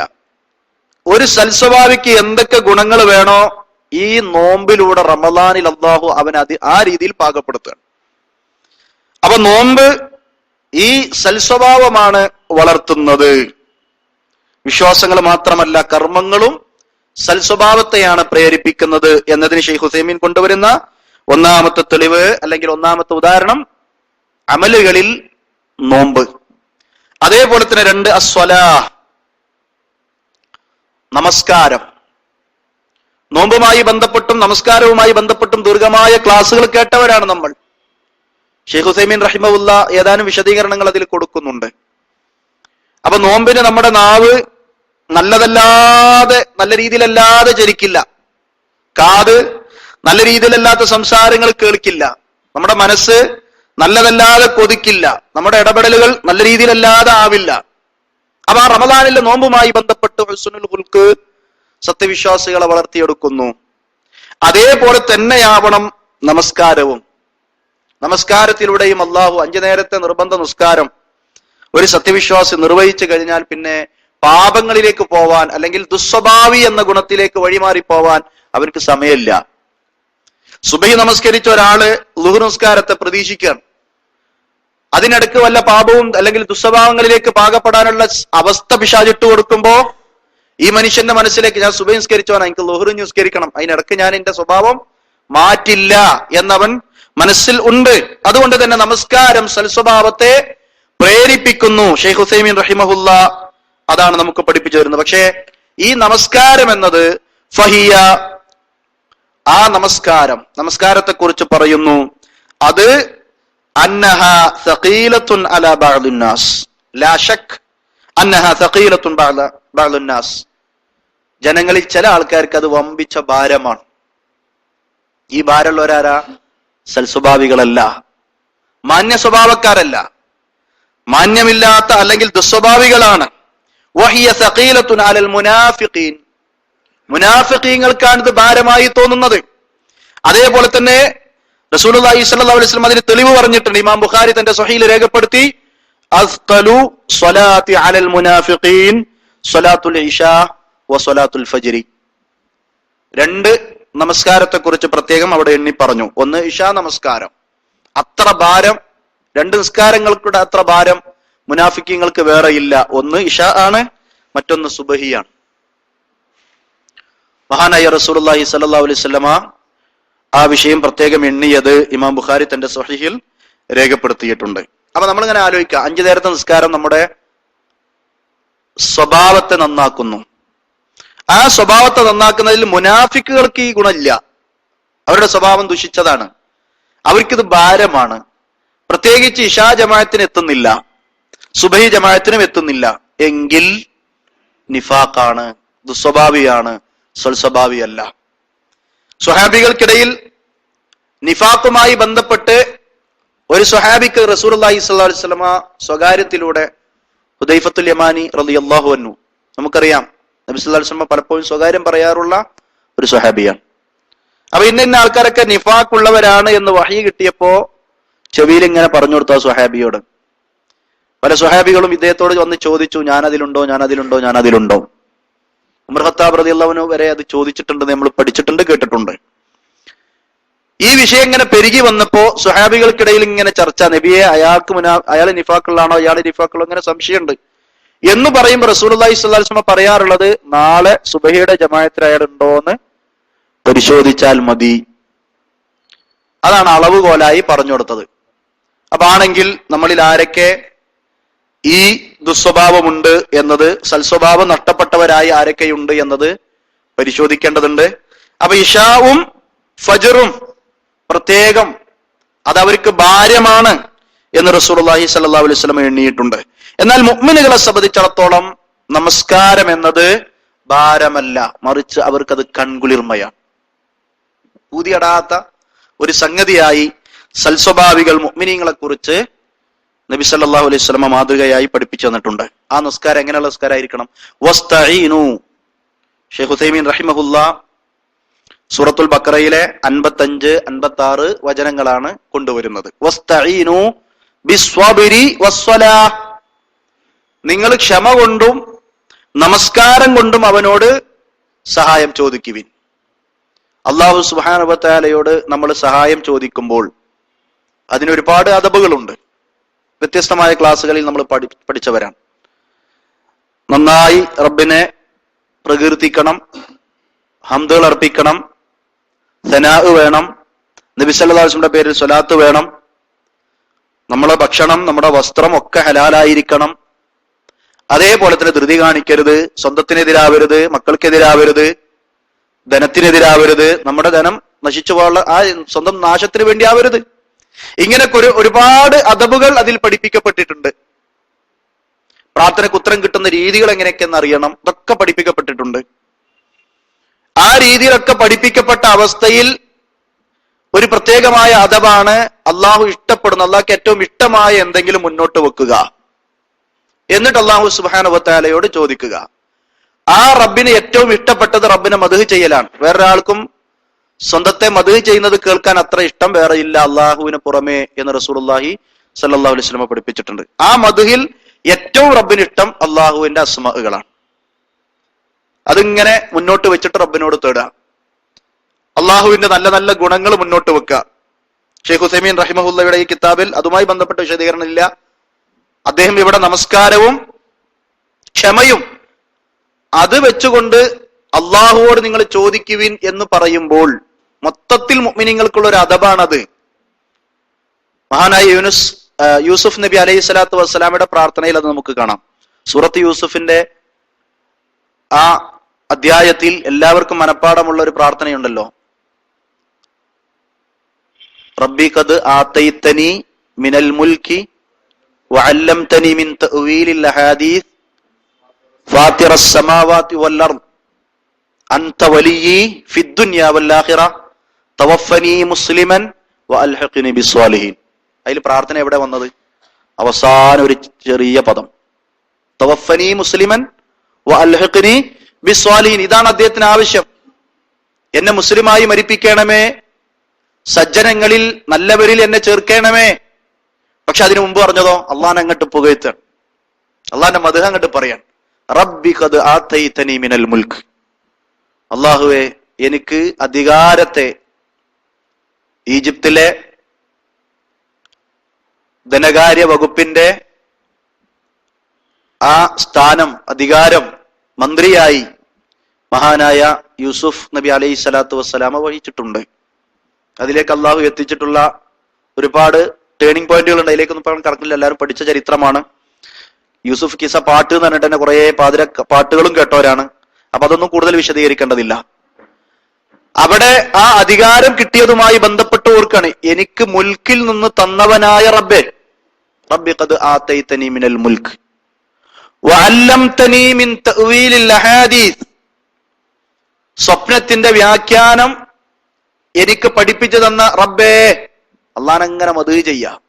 ഒരു സൽസ്വഭാവിക്ക് എന്തൊക്കെ ഗുണങ്ങൾ വേണോ ഈ നോമ്പിലൂടെ റമദാനിൽ അള്ളാഹു അവൻ ആ രീതിയിൽ പാകപ്പെടുത്തുകയാണ്. അപ്പൊ നോമ്പ് ഈ സൽസ്വഭാവമാണ് വളർത്തുന്നത്. വിശ്വാസങ്ങൾ മാത്രമല്ല, കർമ്മങ്ങളും സൽസ്വഭാവത്തെയാണ് പ്രേരിപ്പിക്കുന്നത് എന്നതിന് ഷെയ്ഖ് ഹുസൈമീൻ കൊണ്ടുവരുന്ന ഒന്നാമത്തെ തെളിവ് അല്ലെങ്കിൽ ഒന്നാമത്തെ ഉദാഹരണം അമലുകളിൽ നോമ്പ്. അതേപോലെ തന്നെ 2 അസ്വലാഹ്, നമസ്കാരം. നോമ്പുമായി ബന്ധപ്പെട്ടും നമസ്കാരവുമായി ബന്ധപ്പെട്ടും ദീർഘമായ ക്ലാസുകൾ കേട്ടവരാണ് നമ്മൾ. ഷെയ്ഖ് ഹുസൈമീൻ റഹിമഹുല്ല ഏതാനും വിശദീകരണങ്ങൾ അതിൽ കൊടുക്കുന്നുണ്ട്. അപ്പൊ നോമ്പിന് നമ്മുടെ നാവ് നല്ലതല്ലാതെ, നല്ല രീതിയിലല്ലാതെ ചരിക്കില്ല, കാത് നല്ല രീതിയിലല്ലാത്ത സംസാരങ്ങൾ കേൾക്കില്ല, നമ്മുടെ മനസ്സ് നല്ലതല്ലാതെ കൊതിക്കില്ല, നമ്മുടെ ഇടപെടലുകൾ നല്ല രീതിയിലല്ലാതെ ആവില്ല. അപ്പൊ ആ റമദാനിലെ നോമ്പുമായി ബന്ധപ്പെട്ട് ഹുസ്നുൽ ഖുൽഖ് സത്യവിശ്വാസികളെ വളർത്തിയെടുക്കുന്നു. അതേപോലെ തന്നെയാവണം നമസ്കാരവും. നമസ്കാരത്തിലൂടെയും അള്ളാഹു 5 നേരത്തെ നിർബന്ധ നിസ്കാരം ഒരു സത്യവിശ്വാസി നിർവഹിച്ചു കഴിഞ്ഞാൽ പിന്നെ പാപങ്ങളിലേക്ക് പോവാൻ അല്ലെങ്കിൽ ദുസ്വഭാവി എന്ന ഗുണത്തിലേക്ക് വഴിമാറി പോവാൻ അവർക്ക് സമയമില്ല. സുബഹി നമസ്കരിച്ച ഒരാള് ളുഹർ നിസ്കാരത്തെ പ്രതീക്ഷിക്കുകയാണ്. അതിനിടക്ക് വല്ല പാപവും അല്ലെങ്കിൽ ദുസ്വഭാവങ്ങളിലേക്ക് പാകപ്പെടാനുള്ള അവസ്ഥ പിശാചിട്ട് കൊടുക്കുമ്പോ ഈ മനുഷ്യന്റെ മനസ്സിലേക്ക്, ഞാൻ സുബഹി നിസ്കരിച്ചവനാ, എനിക്ക് ളുഹർ നിസ്കരിക്കണം, അതിനിടക്ക് ഞാൻ എന്റെ സ്വഭാവം മാറ്റില്ല എന്നവൻ മനസ്സിൽ ഉണ്ട്. അതുകൊണ്ട് തന്നെ നമസ്കാരം സൽസ്വഭാവത്തെ പ്രേരിപ്പിക്കുന്നു. ഷെയ്ഖ് ഹുസൈമീൻ റഹിമഹുല്ല അതാണ് നമുക്ക് പഠിപ്പിച്ചു തരുന്നത്. പക്ഷേ ഈ നമസ്കാരം എന്നത് ഫഹിയ, ആ നമസ്കാരത്തെ കുറിച്ച് പറയുന്നു, അത് അന്നഹ സഖീലത്തുൻ അലാ ബഅദിന്നാസ്, ലാ ശക്ക് അന്നഹ സഖീലത്തുൻ ബഅദിന്നാസ്. ജനങ്ങളിൽ ചില ആൾക്കാർക്ക് അത് വമ്പിച്ച ഭാരമാണ്. ഈ ഭാരമുള്ളവരാരാ? സൽസ്വഭാവികളല്ല, മാന്യ സ്വഭാവക്കാരല്ല, മാന്യമില്ലാത്ത അല്ലെങ്കിൽ ദുസ്വഭാവികളാണ്. വഹിയ സഖീലത്തുൻ അലൽ മുനാഫിഖീൻ, മുനാഫിഖീങ്ങൾക്കാണ് ഇത് ഭാരമായി തോന്നുന്നത്. അതേപോലെ തന്നെ റസൂലുള്ളാഹി സ്വല്ലല്ലാഹു അലൈഹി വസല്ലം അതിന് തെളിവ് പറഞ്ഞിട്ടുണ്ട്. ഇമാം ബുഖാരി തന്റെ സ്വഹീൽ രേഖപ്പെടുത്തി, അസ്തലു സ്വലാത്തി അലൽ മുനാഫിഖീൻ സ്വലാത്തുൽ ഇശാ വ സ്വലാത്തുൽ ഫജ്രി. 2 നമസ്കാരത്തെ കുറിച്ച് പ്രത്യേകം അവിടെ എണ്ണി പറഞ്ഞു. ഒന്ന് ഇശാ നമസ്കാരം, അത്ര ഭാരം, 2 നിസ്കാരങ്ങൾക്കൂടെ അത്ര ഭാരം മുനാഫിക്കീങ്ങൾക്ക് വേറെ ഇല്ല. ഒന്ന് ഇശാ ആണ്, മറ്റൊന്ന് സുബഹിയാണ്. മഹാനായ റസൂലുള്ളാഹി സ്വല്ലല്ലാഹു അലൈഹി വസല്ലമ ആ വിഷയം പ്രത്യേകം എണ്ണിയത് ഇമാം ബുഖാരി തന്റെ സ്വഹീഹിൽ രേഖപ്പെടുത്തിയിട്ടുണ്ട്. അപ്പൊ നമ്മളിങ്ങനെ ആലോചിക്കുക, 5 നേരത്തെ നിസ്കാരം നമ്മുടെ സ്വഭാവത്തെ നന്നാക്കുന്നു. ആ സ്വഭാവത്തെ നന്നാക്കുന്നതിൽ മുനാഫിക്കുകൾക്ക് ഈ ഗുണമില്ല. അവരുടെ സ്വഭാവം ദുഷിച്ചതാണ്, അവർക്കിത് ഭാരമാണ്. പ്രത്യേകിച്ച് ഇശാ ജമാഅത്തിന് എത്തുന്നില്ല, സുബഹി ജമാഅത്തിനും എത്തുന്നില്ല എങ്കിൽ നിഫാഖാണ്, ദുസ്വഭാവിയാണ്, സ്വൽസ്വഭാവിയല്ല. സ്വഹാബികൾക്കിടയിൽ നിഫാഖുമായി ബന്ധപ്പെട്ട് ഒരു സ്വഹാബിക്ക് റസൂലുള്ളാഹി സ്വല്ലല്ലാഹു അലൈഹി വസല്ലമ സ്വകാര്യത്തിലൂടെ ഹുദൈഫത്തുൽ യമാനി റളിയല്ലാഹു അൻഹു, നമുക്കറിയാം നബി സല്ലല്ലാഹു അലൈഹി വസല്ലമ പലപ്പോഴും സ്വകാര്യം പറയാറുള്ള ഒരു സ്വഹാബിയാണ്. അപ്പൊ ഇന്ന ആൾക്കാരൊക്കെ നിഫാഖ് ഉള്ളവരാണ് എന്ന് വഹി കിട്ടിയപ്പോ ചെവിയിൽ ഇങ്ങനെ പറഞ്ഞു കൊടുത്ത സ്വഹാബിയോട്. പല സ്വഹാബികളും ഇദ്ദേഹത്തോട് വന്ന് ചോദിച്ചു, ഞാനതിലുണ്ടോ. ഉമർ ഖത്താബ് റളിയല്ലാഹു അൻഹു വരെ അത് ചോദിച്ചിട്ടുണ്ടെന്ന് നമ്മൾ പഠിച്ചിട്ടുണ്ട്, കേട്ടിട്ടുണ്ട്. ഈ വിഷയം ഇങ്ങനെ പെരുകി വന്നപ്പോ സ്വഹാബികൾക്കിടയിൽ ഇങ്ങനെ ചർച്ച, നബിയെ അയാൾ നിഫാഖുള്ളാണോ, അയാൾ നിഫാഖുള്ള, ഇങ്ങനെ സംശയമുണ്ട് എന്ന് പറയുമ്പോൾ റസൂലുള്ളാഹി സ്വല്ലല്ലാഹു അലൈഹി വസല്ലം പറയാറുള്ളത്, നാളെ സുബഹിയുടെ ജമാഅത്തിൽ അയാൾ ഉണ്ടോന്ന് പരിശോധിച്ചാൽ മതി. അതാണ് അളവുകോലായി പറഞ്ഞു കൊടുത്തത്. അപ്പൊ ആണെങ്കിൽ നമ്മളിൽ ആരൊക്കെ ഈ ദുസ്വഭാവമുണ്ട് എന്നത്, സൽസ്വഭാവം നഷ്ടപ്പെട്ടവരായി ആരൊക്കെയുണ്ട് എന്നത് പരിശോധിക്കേണ്ടതുണ്ട്. അപ്പൊ ഇശാവും ഫജറും പ്രത്യേകം അതവർക്ക് ഭാരമാണ് എന്ന് റസൂലുള്ളാഹി സ്വല്ലല്ലാഹു അലൈഹി വസല്ലം എണ്ണിയിട്ടുണ്ട്. എന്നാൽ മുഅ്മിനുകളെ സംബന്ധിച്ചിടത്തോളം നമസ്കാരം എന്നത് ഭാരമല്ല, മറിച്ച് അവർക്കത് കൺകുളിർമയാണ്. ഊതിയടാത്ത ഒരു സംഗതിയായി സൽസ്വഭാവികൾ മുഅ്മിനീങ്ങളെ കുറിച്ച് നബി സല്ലല്ലാഹു അലൈഹി വസല്ലം മാതൃകയായി പഠിപ്പിച്ചു തന്നിട്ടുണ്ട്. ആ നിസ്കാരം എങ്ങനെയുള്ള നിസ്കാരമായിരിക്കണം? വസ്തഈനു. ഷെയ്ഖ് ഉസൈമീൻ റഹിമഹുല്ലാ സൂറത്തുൽ ബഖറയിലെ 55, 56 വചനങ്ങളാണ് കൊണ്ടുവരുന്നത്. വസ്തഈനു ബിസ്വബ്രി വസ്സലാഹ്. നിങ്ങൾ ക്ഷമ കൊണ്ടും നമസ്കാരം കൊണ്ടും അവനോട് സഹായം ചോദിക്കുവിൻ. അല്ലാഹു സുബ്ഹാനഹു വ തആലയോട് നമ്മൾ സഹായം ചോദിക്കുമ്പോൾ അതിനൊരുപാട് അദബുകളുണ്ട്. വ്യത്യസ്തമായ ക്ലാസ്സുകളിൽ നമ്മൾ പഠിച്ചവരാണ്. നന്നായി റബ്ബിനെ പ്രകീർത്തിക്കണം, ഹംദുകൾ അർപ്പിക്കണം, സനാഅ് വേണം, നബി സല്ലല്ലാഹു അലൈഹി വസല്ലമയുടെ പേരിൽ സ്വലാത്ത് വേണം, നമ്മളെ ഭക്ഷണം, നമ്മുടെ വസ്ത്രം ഒക്കെ ഹലാലായിരിക്കണം. അതേപോലെ തന്നെ ധൃതി കാണിക്കരുത്, സ്വന്തത്തിനെതിരാവരുത്, മക്കൾക്കെതിരാവരുത്, ധനത്തിനെതിരാവരുത്, നമ്മുടെ ധനം നശിച്ചു പോകാനുള്ള ആ സ്വന്തം നാശത്തിന് വേണ്ടി ആവരുത്. ഇങ്ങനൊക്കെ ഒരുപാട് അദബുകൾ അതിൽ പഠിപ്പിക്കപ്പെട്ടിട്ടുണ്ട്. പ്രാർത്ഥനയ്ക്ക് ഉത്തരം കിട്ടുന്ന രീതികൾ എങ്ങനെയൊക്കെയെന്ന് അറിയണം, ഇതൊക്കെ പഠിപ്പിക്കപ്പെട്ടിട്ടുണ്ട്. ആ രീതിയിലൊക്കെ പഠിപ്പിക്കപ്പെട്ട അവസ്ഥയിൽ ഒരു പ്രത്യേകമായ അദബാണ് അള്ളാഹു ഇഷ്ടപ്പെടുന്ന, അള്ളാഹ്ക്ക് ഏറ്റവും ഇഷ്ടമായ എന്തെങ്കിലും മുന്നോട്ട് വെക്കുക, എന്നിട്ട് അള്ളാഹു സുബ്ഹാനഹു വ തആലയോട് ചോദിക്കുക. ആ റബ്ബിന് ഏറ്റവും ഇഷ്ടപ്പെട്ടത് റബ്ബിനെ മദ്ഹ് ചെയ്യലാണ്. വേറൊരാൾക്കും സ്വന്തത്തെ മദ്ഹ് ചെയ്യുന്നത് കേൾക്കാൻ അത്ര ഇഷ്ടം വേറെ ഇല്ല അള്ളാഹുവിന് പുറമേ എന്ന് റസൂലുള്ളാഹി സ്വല്ലല്ലാഹു അലൈഹി വസല്ലം പഠിപ്പിച്ചിട്ടുണ്ട്. ആ മദ്ഹിൽ ഏറ്റവും റബ്ബിന് ഇഷ്ടം അള്ളാഹുവിന്റെ അസ്മാഉകളാണ്. അതിങ്ങനെ മുന്നോട്ട് വെച്ചിട്ട് റബ്ബിനോട് തേടുക, അള്ളാഹുവിന്റെ നല്ല നല്ല ഗുണങ്ങൾ മുന്നോട്ട് വെക്കുക. ഷെയ്ഖ് ഉസൈമീൻ റഹിമഹുല്ലയുടെ ഈ കിതാബിൽ അതുമായി ബന്ധപ്പെട്ട വിശദീകരണം ഇല്ല. അദ്ദേഹം ഇവിടെ നമസ്കാരവും ക്ഷമയും അത് വെച്ചുകൊണ്ട് അള്ളാഹുവോട് നിങ്ങൾ ചോദിക്കുവിൻ എന്ന് പറയുമ്പോൾ മൊത്തത്തിൽ മുഅ്മിനീങ്ങൾക്കുള്ള ഒരു അദബാണത്. മഹാനായ യൂസുഫ് നബി അലൈഹി സ്വലാത്തു വസ്സലാമയുടെ പ്രാർത്ഥനയിൽ അത് നമുക്ക് കാണാം. സൂറത്ത് യൂസുഫിന്റെ ആ അധ്യായത്തിൽ എല്ലാവർക്കും മനഃപ്പാടമുള്ള ഒരു പ്രാർത്ഥനയുണ്ടല്ലോ. റബ്ബി ഖദ് ആതൈതനി മിനൽ മുൽക്കി വഅല്ലംതനി മിൻ തഅ്വീലിൽ അഹാദീസ് ഫാത്തിറസ് സമാവാതി വൽ അർദ് അൻത വലിയ്യി ഫിദ്ദുനിയ വൽ ആഖിറ തവഫനി മുസ്ലിമൻ വഅൽഹിഖ്നി ബിസ്സാലിഹീൻ. അതിൽ പ്രാർത്ഥന എവിടെ വന്നത്? അവസാനം ഒരു ചെറിയ പദം, തവഫനി മുസ്ലിമൻ വഅൽഹിഖ്നി ബിസ്സാലിഹീൻ. ഇതാണ് അദ്ദേഹത്തിന് ആവശ്യം. എന്നെ മുസ്ലിമായി മരിപ്പിക്കണമേ, സജ്ജനങ്ങളിൽ നല്ലവരിൽ എന്നെ ചേർക്കണമേ. പക്ഷെ അതിനു മുമ്പ് പറഞ്ഞതോ അള്ളാഹനെ അങ്ങോട്ട് പുകഴ്ത്താണ്, അള്ളാഹിന്റെ മദ്ഹ് അങ്ങോട്ട് പറയാൻ. റബ്ബി ഖദ് ആതൈതനി മിനൽ മുൽക്ക്. അള്ളാഹുവെ, എനിക്ക് അധികാരത്തെ, ഈജിപ്തിലെ ധനകാര്യ വകുപ്പിന്റെ ആ സ്ഥാനം, അധികാരം, മന്ത്രിയായി മഹാനായ യൂസുഫ് നബി അലൈഹി സ്വലാത്തു വസ്സലാമ വഹിച്ചിട്ടുണ്ട്. അതിലേക്ക് അള്ളാഹു എത്തിച്ചിട്ടുള്ള ഒരുപാട് ടേണിംഗ് പോയിന്റുകളുണ്ട്. അതിലേക്കൊന്നും ഇപ്പോൾ കറക്കില്ല, എല്ലാവരും പഠിച്ച ചരിത്രമാണ്. യൂസുഫ് കിസ പാട്ട് എന്ന് പറഞ്ഞിട്ട് തന്നെ കുറെ പാട്ടുകളും കേട്ടവരാണ്. അപ്പൊ അതൊന്നും കൂടുതൽ വിശദീകരിക്കേണ്ടതില്ല. അവിടെ ആ അധികാരം കിട്ടിയതുമായി ബന്ധപ്പെട്ട് ഓർക്കാണ്, എനിക്ക് മുൽക്കിൽ നിന്ന് തന്നവനായ റബ്ബേ, റബ്ബി ഖദ് ആതൈതനി മിനൽ മുൽക്ക് വഅല്ലംതനി മിൻ തഅ്വീലിൽ അഹാദീസ്. സ്വപ്നത്തിന്റെ വ്യാഖ്യാനം എനിക്ക് പഠിപ്പിച്ചു തന്ന റബ്ബേ. അള്ളാഹനെ മദ്ഹ് ചെയ്യാം.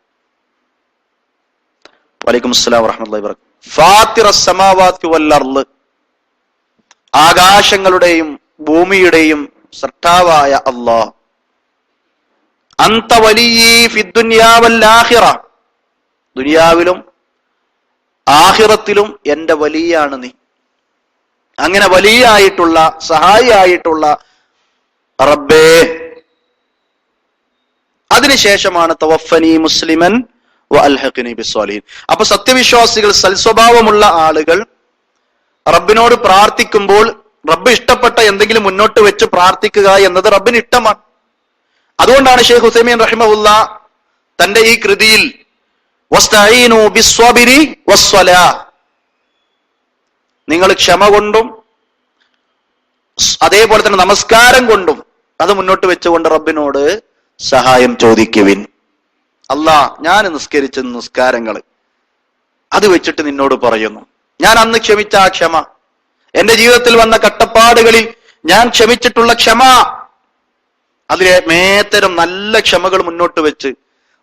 വലൈക്കും അസ്സലാം വറഹ്മത്തുള്ളാഹി വബറകാതുഹു. ഫാത്തിറസ് സമാവാതി വൽ അർള്. ആകാശങ്ങളുടെയും ഭൂമിയുടെയും സൃഷ്ടാവായ അല്ലാഹ്. അൻത വലിയ്യി ഫിദ്ദുനിയ വൽ ആഖിറ. ദുനിയാവിലും ആഖിറത്തിലും എന്റെ വലിയാണ് നീ. അങ്ങനെ വലിയായിട്ടുള്ള, സഹായിയായിട്ടുള്ള റബ്ബേ. അതിനുശേഷമാണ് തവഫനി മുസ്ലിമൻ വഅൽഹിഖ്നി ബിസ്സാലിഹീൻ. അപ്പൊ സത്യവിശ്വാസികൾ, സൽസ്വഭാവമുള്ള ആളുകൾ റബ്ബിനോട് പ്രാർത്ഥിക്കുമ്പോൾ റബ്ബ് ഇഷ്ടപ്പെട്ട എന്തെങ്കിലും മുന്നോട്ട് വെച്ച് പ്രാർത്ഥിക്കുക എന്നത് റബ്ബിന് ഇഷ്ടമാണ്. അതുകൊണ്ടാണ് ഷെയ്ഖ് ഉസൈമീൻ റഹിമഹുല്ലാ തന്റെ ഈ കൃതിയിൽ വസ്തഈനു ബിസ്സബ്രി വസ്സലാ, നിങ്ങൾ ക്ഷമ കൊണ്ടും അതേപോലെ തന്നെ നമസ്കാരം കൊണ്ടും അത് മുന്നോട്ട് വെച്ചുകൊണ്ട് റബ്ബിനോട് സഹായം ചോദിക്കുവിൻ. അല്ലാ, ഞാൻ നിസ്കരിച്ച നിസ്കാരങ്ങൾ അത് വെച്ചിട്ട് നിന്നോട് പറയുന്നു, ഞാൻ അന്ന് ക്ഷമിച്ച ആ ക്ഷമ, എന്റെ ജീവിതത്തിൽ വന്ന കട്ടപ്പാടുകളിൽ ഞാൻ ക്ഷമിച്ചിട്ടുള്ള ക്ഷമ, അതിലെ മേത്തരം നല്ല ക്ഷമകൾ മുന്നോട്ട് വെച്ച്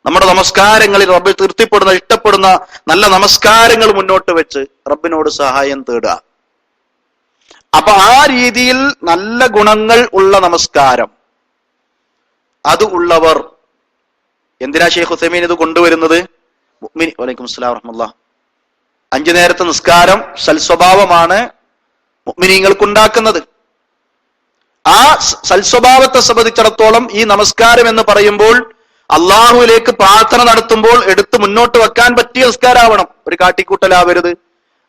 നമ്മുടെ നമസ്കാരങ്ങളിൽ റബ്ബ് തൃപ്തിപ്പെടുന്ന ഇഷ്ടപ്പെടുന്ന നല്ല നമസ്കാരങ്ങൾ മുന്നോട്ട് വെച്ച് റബ്ബിനോട് സഹായം തേടുക. അപ്പൊ ആ രീതിയിൽ നല്ല ഗുണങ്ങൾ ഉള്ള നമസ്കാരം അത് ഉള്ളവർ, എന്തിനാ ഷെയ്ഖ് ഉസൈമീൻ ഇത് കൊണ്ടുവരുന്നത്? വലൈക്കും അസ്സലാം വറഹ്മത്തുള്ളാഹി. 5 നേരത്തെ നിസ്കാരം സൽസ്വഭാവമാണ് മുഅ്മിനീങ്ങൾക്കുണ്ടാക്കുന്നത്. ആ സൽസ്വഭാവത്തെ സംബന്ധിച്ചിടത്തോളം ഈ നമസ്കാരം എന്ന് പറയുമ്പോൾ അള്ളാഹുവിലേക്ക് പ്രാർത്ഥന നടത്തുമ്പോൾ എടുത്ത് മുന്നോട്ട് വെക്കാൻ പറ്റിയ നിസ്കാരമാവണം. ഒരു കാട്ടിക്കൂട്ടലാവരുത്,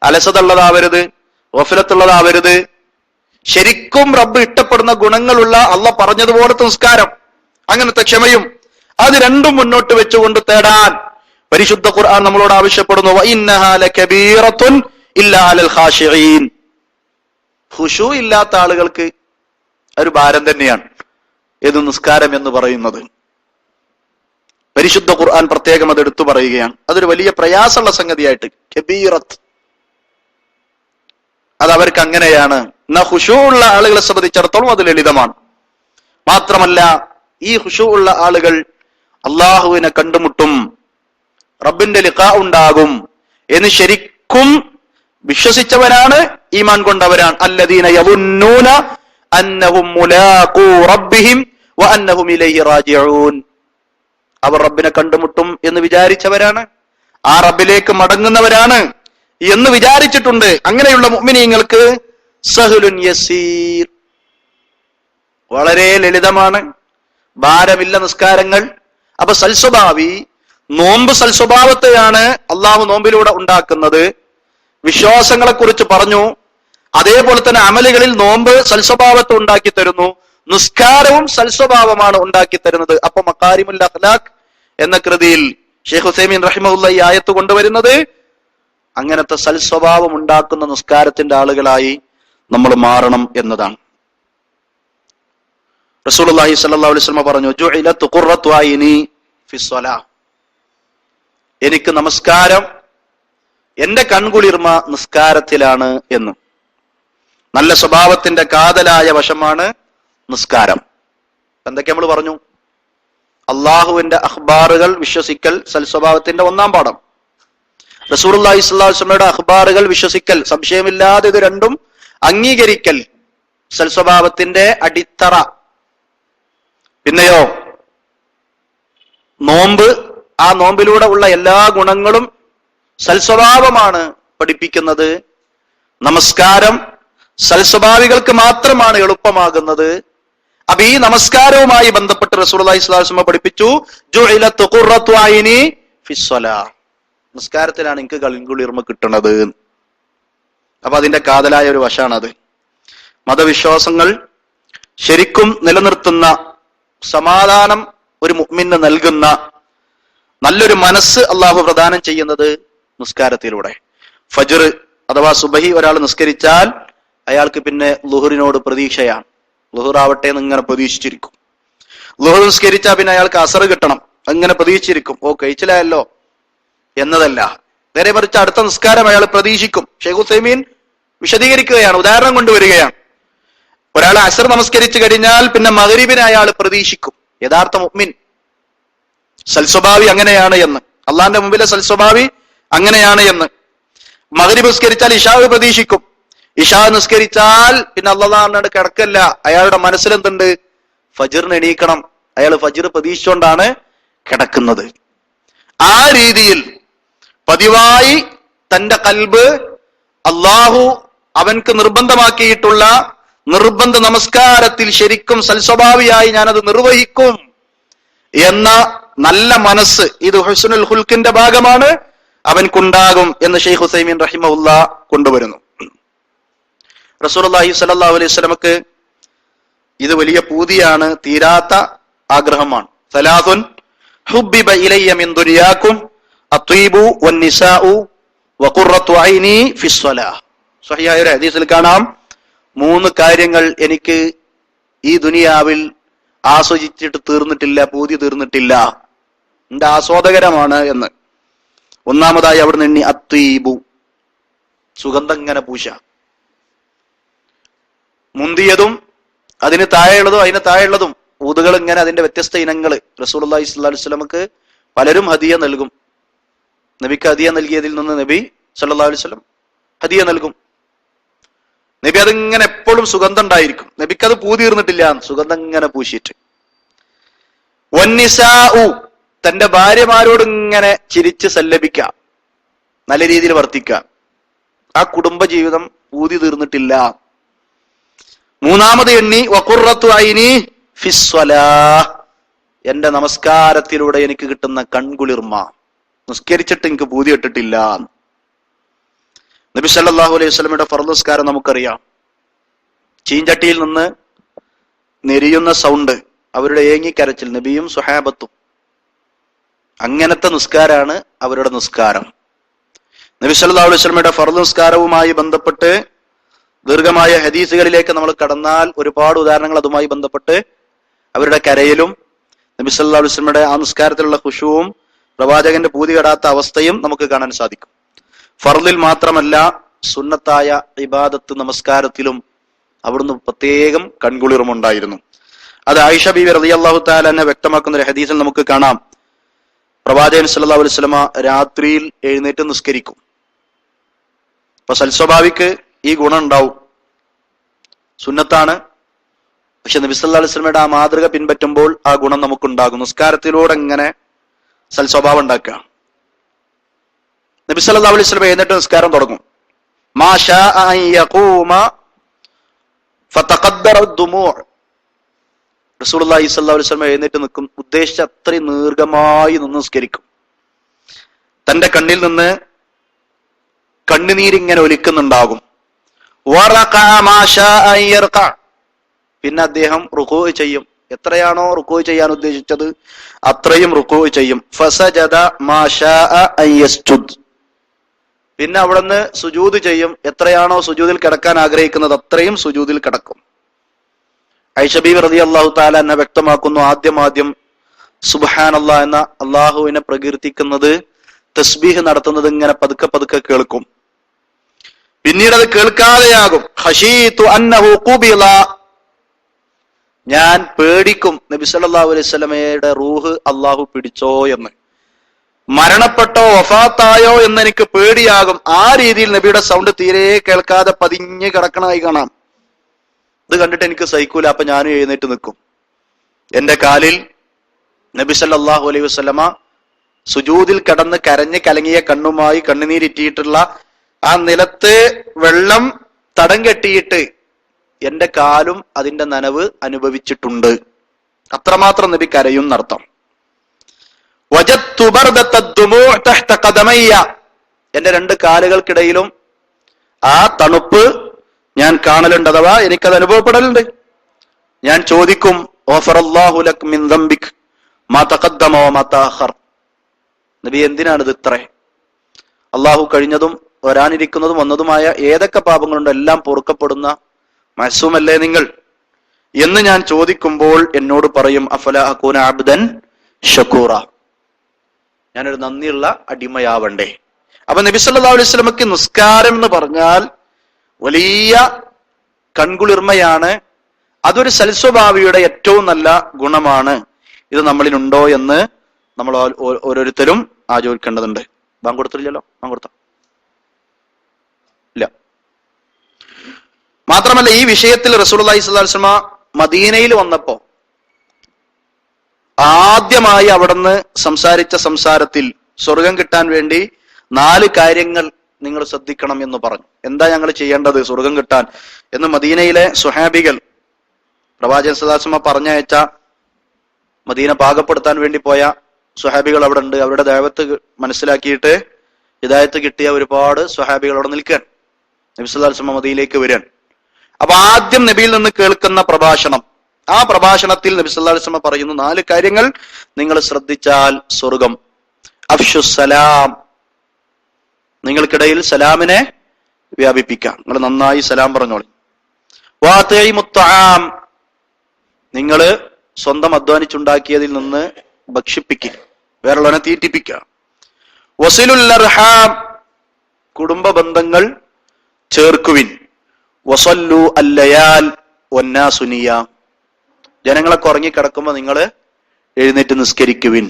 അലസതയുള്ളതാവരുത്, ഗഫലത്തുള്ളതാവരുത്. ശരിക്കും റബ്ബ് ഇഷ്ടപ്പെടുന്ന ഗുണങ്ങളുള്ള അള്ളാഹ് പറഞ്ഞതുപോലത്തെ നിസ്കാരം, അങ്ങനത്തെ ക്ഷമയും അത് രണ്ടും മുന്നോട്ട് വെച്ചുകൊണ്ട് തേടാൻ പരിശുദ്ധ ഖുർആൻ നമ്മളോട് ആവശ്യപ്പെടുന്നു. വഇന്നഹാ ലകബീറത്തുൻ ഇല്ലാ അലൽ ഖാശിഈൻ. ഖുശൂ ഇല്ലാത്ത ആളുകൾക്ക് ഒരു ഭാരം തന്നെയാണ് ഏത് നിസ്കാരം എന്ന് പറയുന്നത്. പരിശുദ്ധ ഖുർആൻ പ്രത്യേകം അത് എടുത്തു പറയുകയാണ്. അതൊരു വലിയ പ്രയാസമുള്ള സംഗതിയായിട്ട്, കബീറത്ത്, അത് അവർക്ക് അങ്ങനെയാണ്. എന്നാ ഖുശൂ ഉള്ള ആളുകളെ സംബന്ധിച്ചിടത്തോളം അത് ലളിതമാണ്. മാത്രമല്ല ഈ ഖുശൂ ഉള്ള ആളുകൾ അള്ളാഹുവിനെ കണ്ടുമുട്ടും, റബ്ബിന്റെ ലിഖാ ഉണ്ടാകും എന്ന് ശരിക്കും വിശ്വസിച്ചവരാണ്, ഈമാൻ കൊണ്ടവരാണ്. അല്ലദീന യദുന്നൂന അന്നഹും മുലാഖൂ റബ്ബിഹിം വഅന്നഹും ഇലൈഹി റാജിഊൻ. അവർ റബ്ബിനെ കണ്ടുമുട്ടും എന്ന് വിചാരിച്ചവരാണ്, ആ റബ്ബിലേക്ക് മടങ്ങുന്നവരാണ് എന്ന് വിചാരിച്ചിട്ടുണ്ട്. അങ്ങനെയുള്ള മുഅ്മിനീങ്ങൾക്ക് സഹ്ലുൻ യസീർ, വളരെ ലളിതമാണ്, ഭാരമില്ല നിസ്കാരങ്ങൾ. അപ്പൊ സൽസ്വഭാവി, നോമ്പ് സൽസ്വഭാവത്തെയാണ് അള്ളാഹു നോമ്പിലൂടെ ഉണ്ടാക്കുന്നത്. വിശ്വാസങ്ങളെ കുറിച്ച് പറഞ്ഞു, അതേപോലെ തന്നെ അമലുകളിൽ നോമ്പ് സൽസ്വഭാവത്തെ ഉണ്ടാക്കി തരുന്നു, നിസ്കാരവും സൽസ്വഭാവമാണ് ഉണ്ടാക്കി തരുന്നത്. അപ്പൊ മക്കാരിമുൽ അഖ്ലാഖ് എന്ന കൃതിയിൽ ഷെയ്ഖ് ഉസൈമീൻ റഹിമഹുല്ലാഹി ഈ ആയത്ത് കൊണ്ടുവരുന്നത് അങ്ങനത്തെ സൽസ്വഭാവം ഉണ്ടാക്കുന്ന നിസ്കാരത്തിന്റെ ആളുകളായി നമ്മൾ മാറണം എന്നതാണ്. റസൂലുള്ളാഹി സ്വല്ലല്ലാഹു അലൈഹി വസല്ലം പറഞ്ഞു, ജുഇലതു ഖുർറത്തു ഐനി ഫിസ്സലാ, എനിക്ക് നമസ്കാരം, എന്റെ കൺകുളിർമ നിസ്കാരത്തിലാണ് എന്ന്. നല്ല സ്വഭാവത്തിന്റെ കാതലായ വശമാണ് നിസ്കാരം. എന്തൊക്കെ നമ്മൾ പറഞ്ഞു? അള്ളാഹുവിന്റെ അഖ്ബാറുകൾ വിശ്വസിക്കൽ സൽസ്വഭാവത്തിന്റെ ഒന്നാം പാഠം. റസൂലുള്ളാഹി സ്വല്ലല്ലാഹു അലൈഹി വസല്ലമയുടെ അഖ്ബാറുകൾ വിശ്വസിക്കൽ, സംശയമില്ലാതെ ഇത് രണ്ടും അംഗീകരിക്കൽ സൽസ്വഭാവത്തിന്റെ അടിത്തറ. പിന്നെയോ നോമ്പ്, ആ നോമ്പിലൂടെ ഉള്ള എല്ലാ ഗുണങ്ങളും സൽസ്വഭാവമാണ് പഠിപ്പിക്കുന്നത്. നമസ്കാരം സൽസ്വഭാവികൾക്ക് മാത്രമാണ് എളുപ്പമാകുന്നത്. അപ്പൊ ഈ നമസ്കാരവുമായി ബന്ധപ്പെട്ട് റസൂലുള്ളാഹി സ്വല്ലല്ലാഹു അലൈഹി വസല്ലം പഠിപ്പിച്ചു, ജുഇലതു ഖുർറത്തു ഐനി ഫിസ്സലാ, നിസ്കാരത്തിലാണ് എനിക്ക് കൺകുളിർമ കിട്ടുന്നത്. അപ്പൊ അതിന്റെ കാതലായ ഒരു വശാണത്. മതവിശ്വാസങ്ങൾ ശരിക്കും നിലനിർത്തുന്ന, സമാധാനം ഒരു മുഅ്മിന് നൽകുന്ന നല്ലൊരു മനസ്സ് അള്ളാഹു പ്രദാനം ചെയ്യുന്നത് നിസ്കാരത്തിലൂടെ. ഫജ്ർ അഥവാ സുബഹി ഒരാൾ നിസ്കരിച്ചാൽ അയാൾക്ക് പിന്നെ ളുഹറിനോട് പ്രതീക്ഷയാണ്. ളുഹർ ആവട്ടെ എന്ന് ഇങ്ങനെ പ്രതീക്ഷിച്ചിരിക്കും. ളുഹർ നിസ്കരിച്ചാൽ പിന്നെ അയാൾക്ക് അസർ കിട്ടണം, അങ്ങനെ പ്രതീക്ഷിച്ചിരിക്കും. ഓ കഴിച്ചില്ലായല്ലോ എന്നതല്ല, നേരെ മറിച്ച് അടുത്ത നിസ്കാരം അയാൾ പ്രതീക്ഷിക്കും. ഷെയ്ഖ് ഉസൈമീൻ വിശദീകരിക്കുകയാണ്, ഉദാഹരണം കൊണ്ടുവരികയാണ്. ഒരാൾ അസർ നമസ്കരിച്ചു കഴിഞ്ഞാൽ പിന്നെ മഗ്രിബിനെ അയാൾ പ്രതീക്ഷിക്കും. യഥാർത്ഥ മുഅ്മിൻ സൽസ്വഭാവി അങ്ങനെയാണ് എന്ന്, അള്ളാന്റെ മുമ്പിലെ സൽസ്വഭാവി അങ്ങനെയാണ് എന്ന്. മഗ്രിബ് നിസ്കരിച്ചാൽ ഇശാവ് പ്രതീക്ഷിക്കും. ഇശാ നിസ്കരിച്ചാൽ പിന്നെ അള്ളാഹ് കിടക്കല്ല, അയാളുടെ മനസ്സിലെന്തുണ്ട്? ഫജ്റിന് എണീക്കണം. അയാൾ ഫജ്ർ പ്രതീക്ഷിച്ചുകൊണ്ടാണ് കിടക്കുന്നത്. ആ രീതിയിൽ പതിവായി തന്റെ കൽബ് അള്ളാഹു അവൻക്ക് നിർബന്ധമാക്കിയിട്ടുള്ള നിർബന്ധ നമസ്കാരത്തിൽ ശരിക്കും സൽസ്വഭാവിയായി ഞാനത് നിർവഹിക്കും എന്ന നല്ല മനസ്സ്, ഇത് ഹുസ്നുൽ ഖുൽഖിന്റെ ഭാഗമാണ്, അവൻക്കുണ്ടാകും എന്ന് ഷെയ്ഖ് ഉസൈമീൻ റഹിമഹുല്ലാ കൊണ്ടുവരുന്നു. റസൂലുള്ളാഹി സ്വല്ലല്ലാഹു അലൈഹി വസല്ലമക്ക് ഇത് വലിയ പൂതിയാണ്, തീരാത്ത ആഗ്രഹമാണ്. സലാസുൻ ഹുബ്ബിബ ഇലയ്യ മിൻ ദുനിയാകും അത്വീബു വന്നിസാഉ വഖുറത്തു ഐനി ഫിസ്സലാഹ്. സ്വഹീഹായ ഒരു ഹദീസിൽ കാണാം, 3 കാര്യങ്ങൾ എനിക്ക് ഈ ദുനിയാവിൽ ആസ്വദിച്ചിട്ട് തീർന്നിട്ടില്ല, പൂതി തീർന്നിട്ടില്ല, എന്റെ ആസ്വാദകരമാണ് എന്ന്. ഒന്നാമതായി അവിടുന്ന് എണ്ണി അത്വീബു, സുഗന്ധം ഇങ്ങനെ പൂശ. മുന്തിയതും അതിന് താഴെയുള്ളതും അതിന് താഴെയുള്ളതും ഊതുകൾ ഇങ്ങനെ അതിന്റെ വ്യത്യസ്ത ഇനങ്ങൾ റസൂലുള്ളാഹി സ്വല്ലല്ലാഹു അലൈഹി വസല്ലമക്ക് പലരും ഹദിയ നൽകും. നബിക്ക് ഹദിയ നൽകിയതിൽ നിന്ന് നബി സല്ലല്ലാഹു അലൈഹി വസല്ലം ഹദിയ നൽകും. നബി അതിങ്ങനെ എപ്പോഴും സുഗന്ധം ഉണ്ടായിരിക്കും. നബിക്ക് അത് പൂതി തീർന്നിട്ടില്ല, സുഗന്ധം ഇങ്ങനെ പൂശിയിട്ട്. വന്നിസാഉ, തന്റെ ഭാര്യമാരോട് ഇങ്ങനെ ചിരിച്ച് സല്ലപിക്കുക, നല്ല രീതിയിൽ വർത്തിക്കുക. ആ കുടുംബ ജീവിതം പൂതി തീർന്നിട്ടില്ല. മൂന്നാമത് എണ്ണി വഖുറത്തു ഐനി ഫിസ്സലാഹ്, എന്റെ നമസ്കാരത്തിലൂടെ എനിക്ക് കിട്ടുന്ന കൺകുളിർമ, നിസ്കരിച്ചിട്ട് എനിക്ക് പൂതി ഇട്ടിട്ടില്ല. നബി സല്ലല്ലാഹു അലൈഹി വസല്ലമയുടെ ഫർദ് നിസ്കാരം നമുക്കറിയാം. ചീഞ്ചട്ടിയിൽ നിന്ന് നെരിയുന്ന സൗണ്ട്, അവരുടെ ഏങ്ങിക്കരച്ചിൽ, നബിയും സ്വഹാബത്തും, അങ്ങനത്തെ നിസ്കാരാണ് അവരുടെ നിസ്കാരം. നബി സല്ലല്ലാഹു അലൈഹി വസല്ലമയുടെ ഫർദ് നിസ്കാരവുമായി ബന്ധപ്പെട്ട് ദീർഘമായ ഹദീസുകളിലേക്ക് നമ്മൾ കടന്നാൽ ഒരുപാട് ഉദാഹരണങ്ങൾ അതുമായി ബന്ധപ്പെട്ട് അവരുടെ കരയിലും നബി സല്ലല്ലാഹു അലൈഹി വസല്ലമയുടെ ആ നിസ്കാരത്തിലുള്ള ഖുശൂവും പ്രവാചകന്റെ പൂതി കെടാത്ത അവസ്ഥയും നമുക്ക് കാണാൻ സാധിക്കും. ഫർളിൽ മാത്രമല്ല, സുന്നത്തായ ഇബാദത്ത് നമസ്കാരത്തിലും അവിടുന്ന് പ്രത്യേകം കൺകുളിർമുണ്ടായിരുന്നു. അത് ആയിഷ ബീവി റളിയല്ലാഹു തആല അൻഹ വ്യക്തമാക്കുന്ന ഒരു ഹദീസിൽ നമുക്ക് കാണാം, പ്രവാചകൻ സല്ലല്ലാഹു അലൈഹി വസല്ലമ രാത്രിയിൽ എഴുന്നേറ്റ് നിസ്കരിക്കും. അപ്പൊ സൽസ്വഭാവിക്ക് ഈ ഗുണം ഉണ്ടാവും, സുന്നത്താണ്. പക്ഷെ നബി സല്ലല്ലാഹു അലൈഹി വസല്ലമയുടെ ആ മാതൃക പിൻപറ്റുമ്പോൾ ആ ഗുണം നമുക്കുണ്ടാകും. നിസ്കാരത്തിലൂടെ ഇങ്ങനെ സൽസ്വഭാവം ഉണ്ടാക്കുക. നബി സല്ലല്ലാഹു അലൈഹി വസല്ലം എഴുന്നേറ്റ് നിസ്കാരം തുടങ്ങും. മാ ശാഅ അൻ യഖൂമ ഫതഖദ്ദറ ദുമൂ'. റസൂലുള്ളാഹി സ്വല്ലല്ലാഹു അലൈഹി വസല്ലം എഴുന്നേറ്റ് നിൽക്കും, ഉദ്ദേശിച്ച അത്രയും ദീർഘമായി നിന്ന് നിസ്കരിക്കും. തന്റെ കണ്ണിൽ നിന്ന് കണ്ണുനീരിങ്ങനെ ഒലിക്കുന്നുണ്ടാകും. പിന്നെ അദ്ദേഹം റുകൂ ചെയ്യും. എത്രയാണോ റുകൂ ചെയ്യാൻ ഉദ്ദേശിച്ചത് അത്രയും റുകൂ ചെയ്യും. ഫസജദ മാ ശാഅ അൻ യസ്ജുദ്. പിന്നെ അവിടുന്ന് സുജൂദ് ചെയ്യും. എത്രയാണോ സുജൂദിൽ കിടക്കാൻ ആഗ്രഹിക്കുന്നത് അത്രയും സുജൂദിൽ കിടക്കും. ആയിഷ ബീവി റളിയല്ലാഹു തആല അൻഹ വ്യക്തമാക്കുന്നു, ആദ്യം സുബ്ഹാനല്ലാഹ് എന്ന അള്ളാഹുവിനെ പ്രകീർത്തിക്കുന്നത്, തസ്ബീഹ് നടത്തുന്നത് ഇങ്ങനെ പതുക്കെ പതുക്കെ കേൾക്കും. പിന്നീട് അത് കേൾക്കാതെയാകും. ഖശീതു അന്നഹു ഖുബില, ഞാൻ പേടിക്കും നബി സല്ലല്ലാഹു അലൈഹി വസല്ലമയുടെ റൂഹ് അള്ളാഹു പിടിച്ചോ എന്ന്, മരണപ്പെട്ടോ വഫാത്തായോ എന്ന് എനിക്ക് പേടിയാകും. ആ രീതിയിൽ നബിയുടെ സൗണ്ട് തീരെ കേൾക്കാതെ പതിഞ്ഞ് കിടക്കണമായി കാണാം. ഇത് കണ്ടിട്ട് എനിക്ക് സഹിക്കൂല. അപ്പൊ ഞാനും എഴുന്നേറ്റ് നിൽക്കും. എന്റെ കാലിൽ നബി സല്ലല്ലാഹു അലൈഹി വസല്ലമ സുജൂദിൽ കിടന്ന് കരഞ്ഞ് കലങ്ങിയ കണ്ണുമായി കണ്ണുനീരിറ്റിയിട്ടുള്ള ആ നിലത്ത് വെള്ളം തടം കെട്ടിയിട്ട് എന്റെ കാലും അതിന്റെ നനവ് അനുഭവിച്ചിട്ടുണ്ട്. അത്രമാത്രം നബി കരയും എന്നർത്ഥം. വജദ്തു ബർദത ദുമൂ' തഹ്ത ഖദമയ്യ, എന്റെ 2 കാലുകൾക്കിടയിലും ആ തണുപ്പ് ഞാൻ കാണലുണ്ട്, അഥവാ എനിക്കത് അനുഭവപ്പെടലുണ്ട്. ഞാൻ ചോദിക്കും, ഗഫറല്ലാഹു ലക മിൻ ദംബിക് മാ തഖദ്ദമ വമാ തഅഖർ. നബി, എന്തിനാണിത് ഇത്രേ? അള്ളാഹു കഴിഞ്ഞതും വരാനിരിക്കുന്നതും വന്നതുമായ ഏതൊക്കെ പാപങ്ങളുണ്ടോ എല്ലാം പൊറുക്കപ്പെടുന്ന മഅ്സൂമല്ലേ നിങ്ങൾ എന്ന് ഞാൻ ചോദിക്കുമ്പോൾ എന്നോട് പറയും, അഫല അകൂന അബ്ദൻ ഷക്കൂറ, ഞാനൊരു നന്ദിയുള്ള അടിമയാവണ്ടേ. അപ്പൊ നബി സല്ലല്ലാഹു അലൈഹി വസല്ലമക്ക് നിസ്കാരം എന്ന് പറഞ്ഞാൽ വലിയ കൺകുളിർമയാണ്. അതൊരു സൽസ്വഭാവിയുടെ ഏറ്റവും നല്ല ഗുണമാണ്. ഇത് നമ്മളിലുണ്ടോ എന്ന് നമ്മൾ ഓരോരുത്തരും ആലോചിക്കേണ്ടതുണ്ട്. ബാങ്ക് കൊടുത്തില്ലല്ലോ? ബാങ്ക് കൊടുത്തോ? ഇല്ല. മാത്രമല്ല, ഈ വിഷയത്തിൽ റസൂലുള്ളാഹി സ്വല്ലല്ലാഹു അലൈഹി വസല്ലം മദീനയിൽ വന്നപ്പോ ആദ്യമായി അവിടുന്ന് സംസാരിച്ച സംസാരത്തിൽ സ്വർഗം കിട്ടാൻ വേണ്ടി 4 കാര്യങ്ങൾ നിങ്ങൾ ശ്രദ്ധിക്കണം എന്ന് പറഞ്ഞു. എന്താ ഞങ്ങൾ ചെയ്യേണ്ടത് സ്വർഗം കിട്ടാൻ എന്ന് മദീനയിലെ സ്വഹാബികൾ, പ്രവാചകൻ സല്ലല്ലാഹു അലൈഹി വസല്ലം പറഞ്ഞയച്ച മദീന പാകപ്പെടുത്താൻ വേണ്ടി പോയ സ്വഹാബികൾ അവിടെ ഉണ്ട്. അവരുടെ ദഅവത്ത് മനസ്സിലാക്കിയിട്ട് ഹിദായത്ത് കിട്ടിയ ഒരുപാട് സ്വഹാബികൾ അവിടെ നിൽക്കാൻ, നബി സല്ലല്ലാഹു അലൈഹി വസല്ലം മദീനയിലേക്ക് വരാൻ. അപ്പൊ ആദ്യം നബിയിൽ നിന്ന് കേൾക്കുന്ന പ്രഭാഷണം, ആ പ്രഭാഷണത്തിൽ നബി സല്ലല്ലാഹു അലൈഹി വസല്ലം പറയുന്നു 4 കാര്യങ്ങൾ നിങ്ങൾ ശ്രദ്ധിച്ചാൽ സ്വർഗം. അഫ്ഷുസ്സലാം, നിങ്ങൾക്കിടയിൽ സലാമിനെ വ്യാപിപ്പിക്കാം. നിങ്ങൾ നന്നായി സലാം പറഞ്ഞോളി. വാതഇമുത്ത്ആം, നിങ്ങൾ സ്വന്തം അധ്വാനിച്ചുണ്ടാക്കിയതിൽ നിന്ന് ഭക്ഷിപ്പിക്കുക, വേറുള്ളവനെ തീറ്റിപ്പിക്കുക. വസിലുൽ അർഹാം, കുടുംബ ബന്ധങ്ങൾ ചേർക്കുവിൻ. വസല്ലു അല്ലയാൽ വന്നാസു നിയാം, ജനങ്ങളൊക്കെ ഉറങ്ങിക്കിടക്കുമ്പോൾ നിങ്ങൾ എഴുന്നേറ്റ് നിസ്കരിക്കുവിൻ.